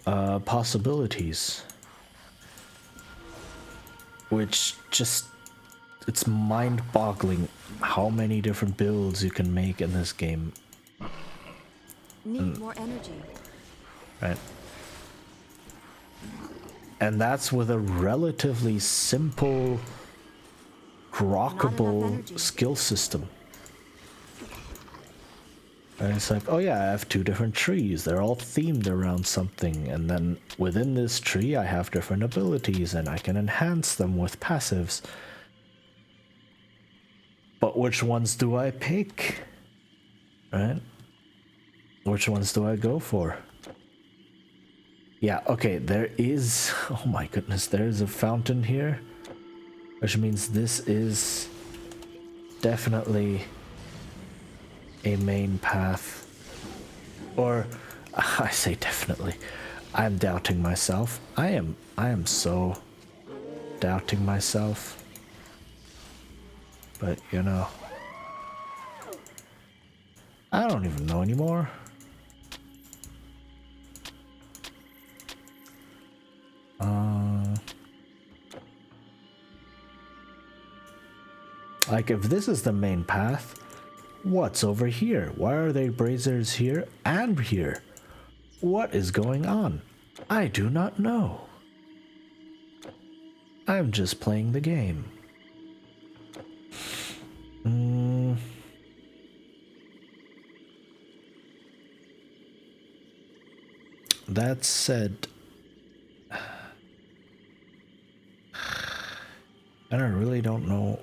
possibilities, which just, it's mind-boggling how many different builds you can make in this game. Need more energy. Right. And that's with a relatively simple, rockable skill system. And it's like, oh yeah, I have 2 different trees. They're all themed around something. And then within this tree, I have different abilities and I can enhance them with passives. But which ones do I pick? Right? Which ones do I go for? Yeah, okay, there is... Oh my goodness, there is a fountain here. Which means this is definitely a main path. Or, I say definitely. I'm doubting myself. I am so doubting myself. But, you know... I don't even know anymore. Like, if this is the main path, what's over here? Why are there braziers here and here? What is going on? I do not know. I'm just playing the game. That said, and I really don't know.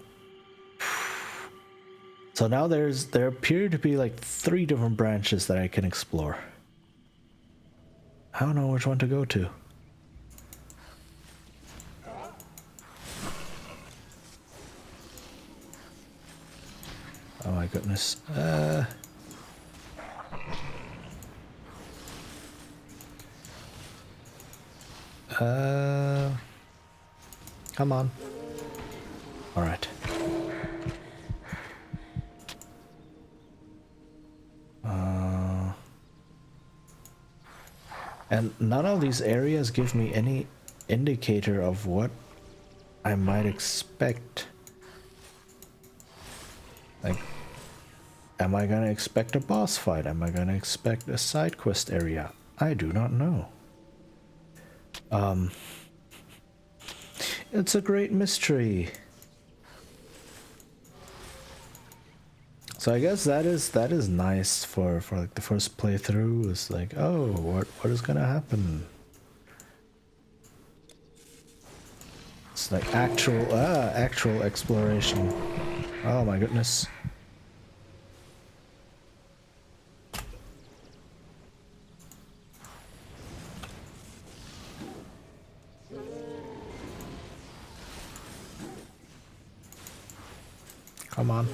So now there appear to be like 3 different branches that I can explore. I don't know which one to go to. Oh my goodness. Come on. All right. And none of these areas give me any indicator of what I might expect. Like, am I gonna expect a boss fight? Am I gonna expect a side quest area? I do not know. It's a great mystery. So I guess that is nice for like the first playthrough. It's like, oh, what is gonna happen? It's like actual exploration. Oh my goodness. Come on.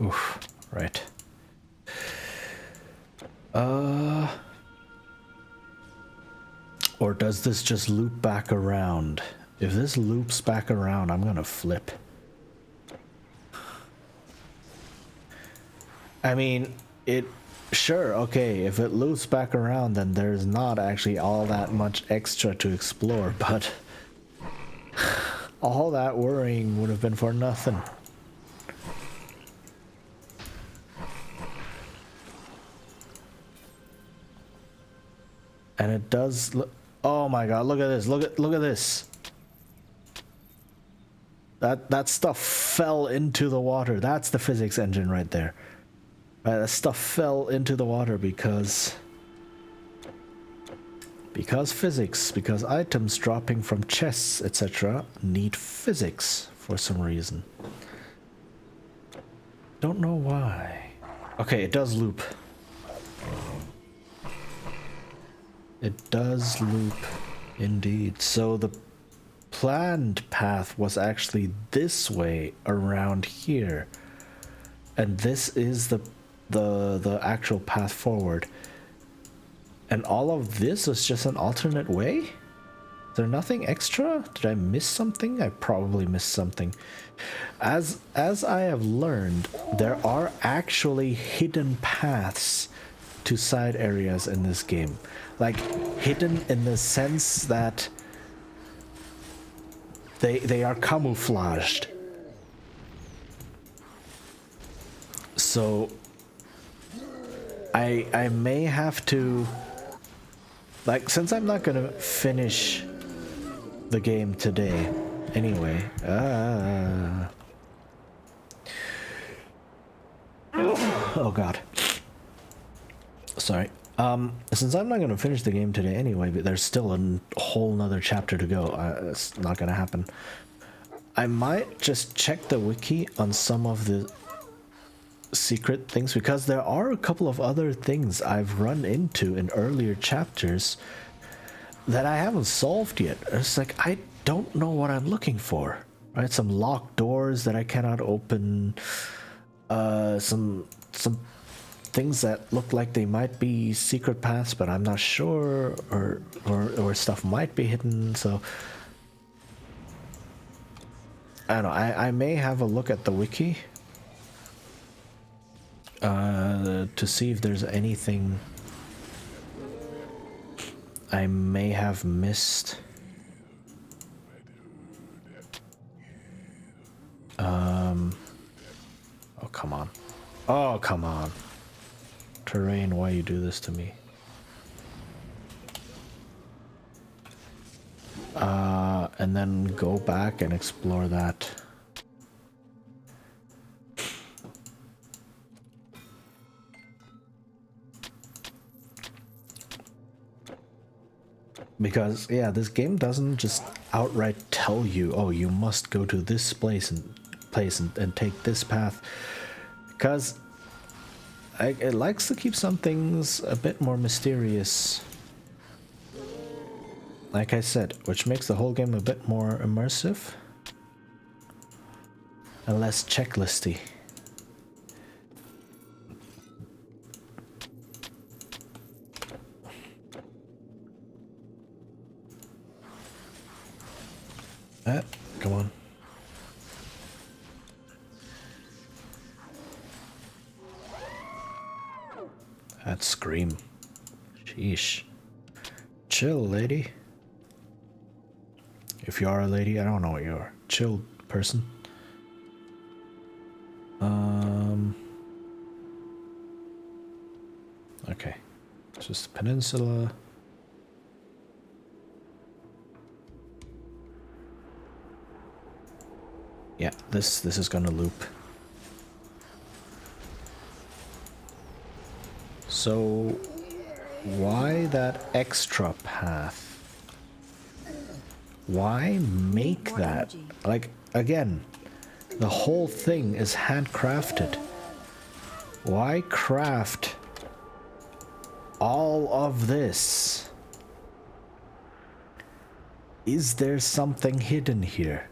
Oof, right. Or does this just loop back around? If this loops back around, I'm gonna flip. I mean, it sure, okay, if it loops back around, then there's not actually all that much extra to explore, but all that worrying would have been for nothing. And it does look, oh my god, look at this, look at this. That stuff fell into the water. That's the physics engine right there. Right, that stuff fell into the water because physics, because items dropping from chests, etc. need physics for some reason. Don't know why. Okay, it does loop. It does loop, indeed. So the planned path was actually this way around here, and this is the actual path forward. And all of this is just an alternate way? Is there nothing extra? Did I miss something? I probably missed something. As I have learned, there are actually hidden paths to side areas in this game. Like, hidden in the sense that they are camouflaged. So I may have to, like, since I'm not gonna finish the game today anyway. Oh god. Sorry. Since I'm not going to finish the game today anyway, but there's still a whole nother chapter to go. It's not going to happen. I might just check the wiki on some of the secret things, because there are a couple of other things I've run into in earlier chapters that I haven't solved yet. It's like, I don't know what I'm looking for. Right? Some locked doors that I cannot open. Some things that look like they might be secret paths, but I'm not sure, or stuff might be hidden. So I don't know. I may have a look at the wiki to see if there's anything I may have missed. Oh come on. Oh come on. Terrain, why you do this to me? And then go back and explore that. Because yeah, this game doesn't just outright tell you, oh, you must go to this place and take this path, because it likes to keep some things a bit more mysterious, like I said, which makes the whole game a bit more immersive and less checklisty. Come on. That scream. Sheesh. Chill, lady. If you are a lady, I don't know what you are. Chill, person. Okay. It's just a peninsula. Yeah, this is gonna loop. So why that extra path? Why make that? Like, again, the whole thing is handcrafted. Why craft all of this? Is there something hidden here?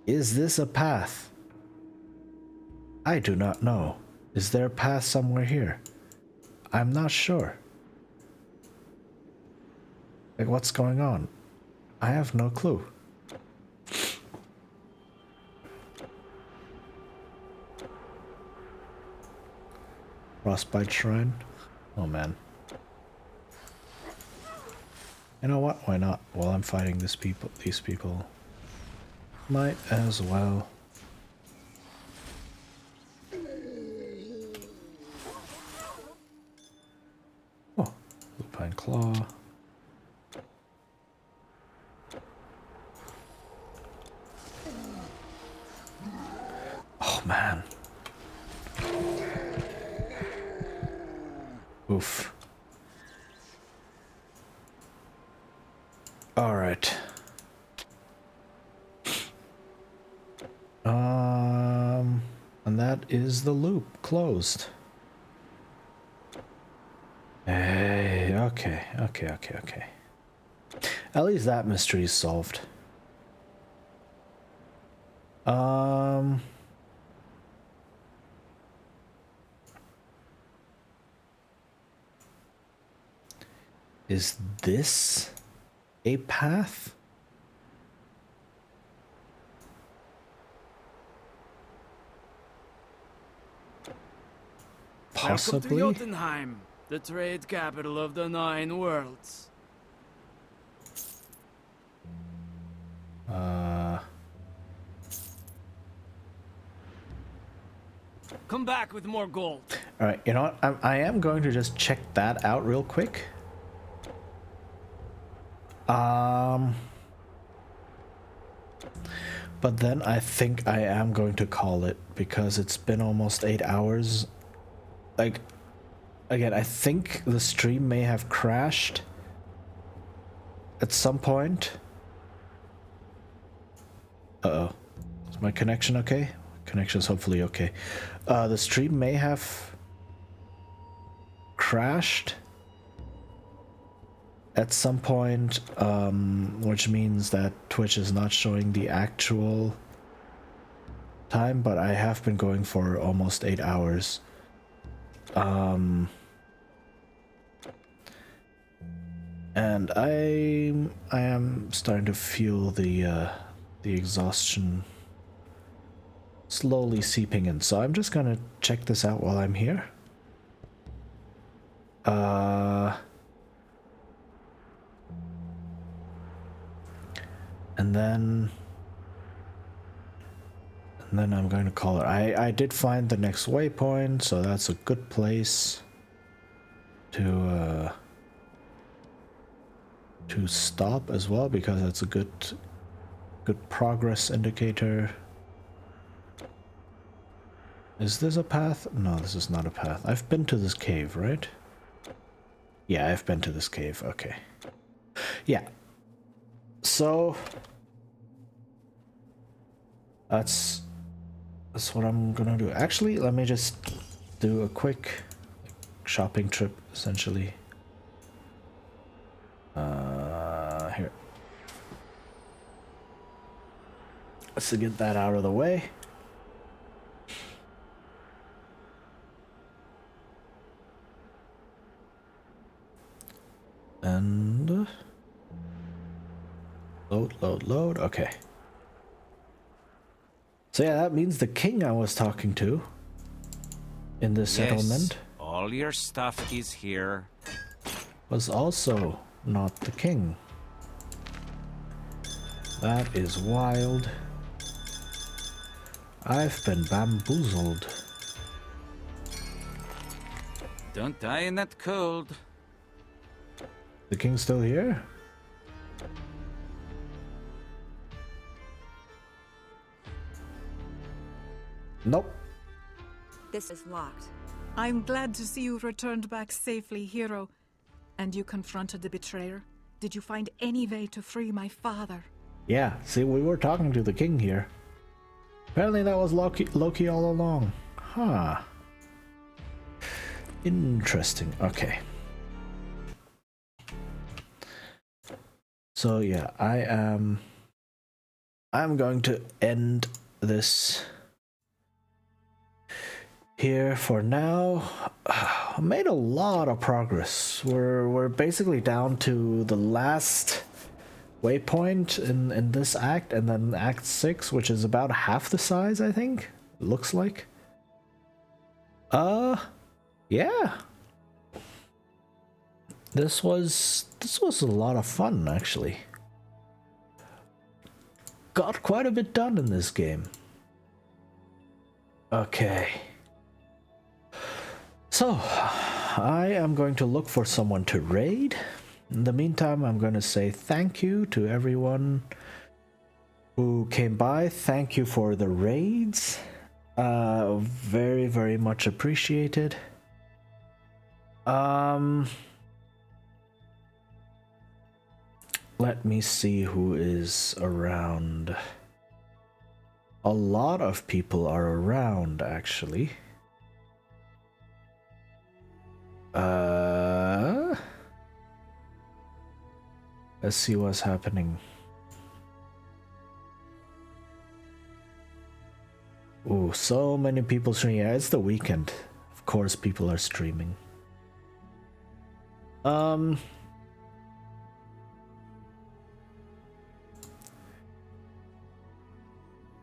Is this a path? I do not know. Is there a path somewhere here? I'm not sure. Like, what's going on? I have no clue. Frostbite Shrine. Oh man. You know what? Why not? While I'm fighting these people, might as well. Oh, Lupine Claw. Oh man. Oof. All right. And that is the loop closed. Hey, okay. At least that mystery is solved. Is this a path? Possibly. Welcome to Jotunheim, the trade capital of the 9 worlds. Come back with more gold. All right, you know what? I am going to just check that out real quick. But then I think I am going to call it because it's been almost 8 hours. Like, again, I think the stream may have crashed at some point. Uh-oh. Is my connection okay? Connection's hopefully okay. The stream may have crashed at some point, which means that Twitch is not showing the actual time, but I have been going for almost 8 hours. And I am starting to feel the exhaustion slowly seeping in, so I'm just gonna check this out while I'm here. And then I'm going to call it. I did find the next waypoint, so that's a good place to stop as well, because that's a good progress indicator. Is this a path? No, this is not a path. I've been to this cave, right? Yeah, I've been to this cave. Okay. Yeah. So that's what I'm gonna do. Actually, let me just do a quick shopping trip, essentially. Here. Let's get that out of the way. And load. Okay. So yeah, that means the king I was talking to in this settlement All your stuff is here. was also not the king. That is wild. I've been bamboozled. Don't die in that cold. The king's still here? Nope. This is locked. I'm glad to see you returned back safely, hero. And you confronted the betrayer. Did you find any way to free my father? Yeah, see, we were talking to the king here. Apparently that was Loki all along. Huh. Interesting. Okay. So yeah, I'm going to end this here for now. I made a lot of progress. We're basically down to the last waypoint in this act, and then Act 6, which is about half the size, I think. Looks like. yeah. This was a lot of fun, actually. Got quite a bit done in this game. Okay. So, I am going to look for someone to raid. In the meantime, I'm going to say thank you to everyone who came by. Thank you for the raids. Very, very much appreciated. Let me see who is around. A lot of people are around, actually. Let's see what's happening. Oh, so many people streaming. Yeah, it's the weekend. Of course, people are streaming.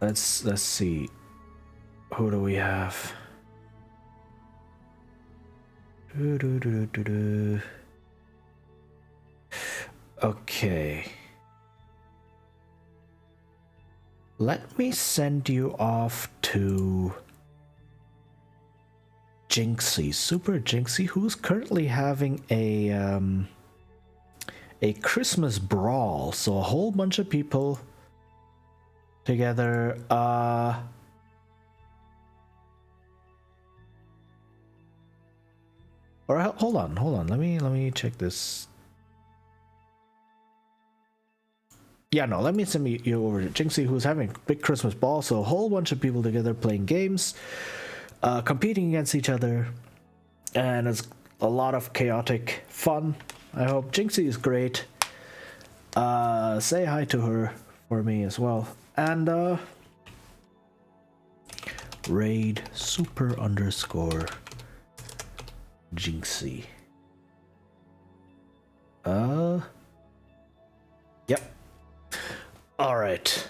Let's see. Who do we have? Okay. Let me send you off to Jinxie, Super Jinxie, who's currently having a Christmas brawl. So a whole bunch of people together. Or hold on. Let me check this. Yeah, no, let me send you over to Jinxie, who's having a big Christmas ball. So a whole bunch of people together playing games, competing against each other, and it's a lot of chaotic fun. I hope Jinxie is great. Say hi to her for me as well. And raid super_Jinxie. Yep. All right.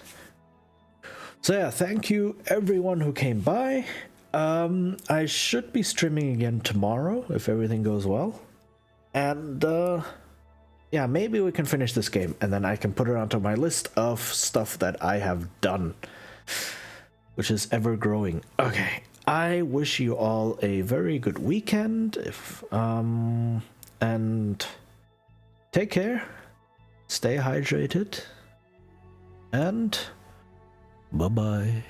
So yeah, thank you everyone who came by. I should be streaming again tomorrow if everything goes well. And yeah, maybe we can finish this game and then I can put it onto my list of stuff that I have done, which is ever growing. Okay. I wish you all a very good weekend. And take care. Stay hydrated. And bye-bye.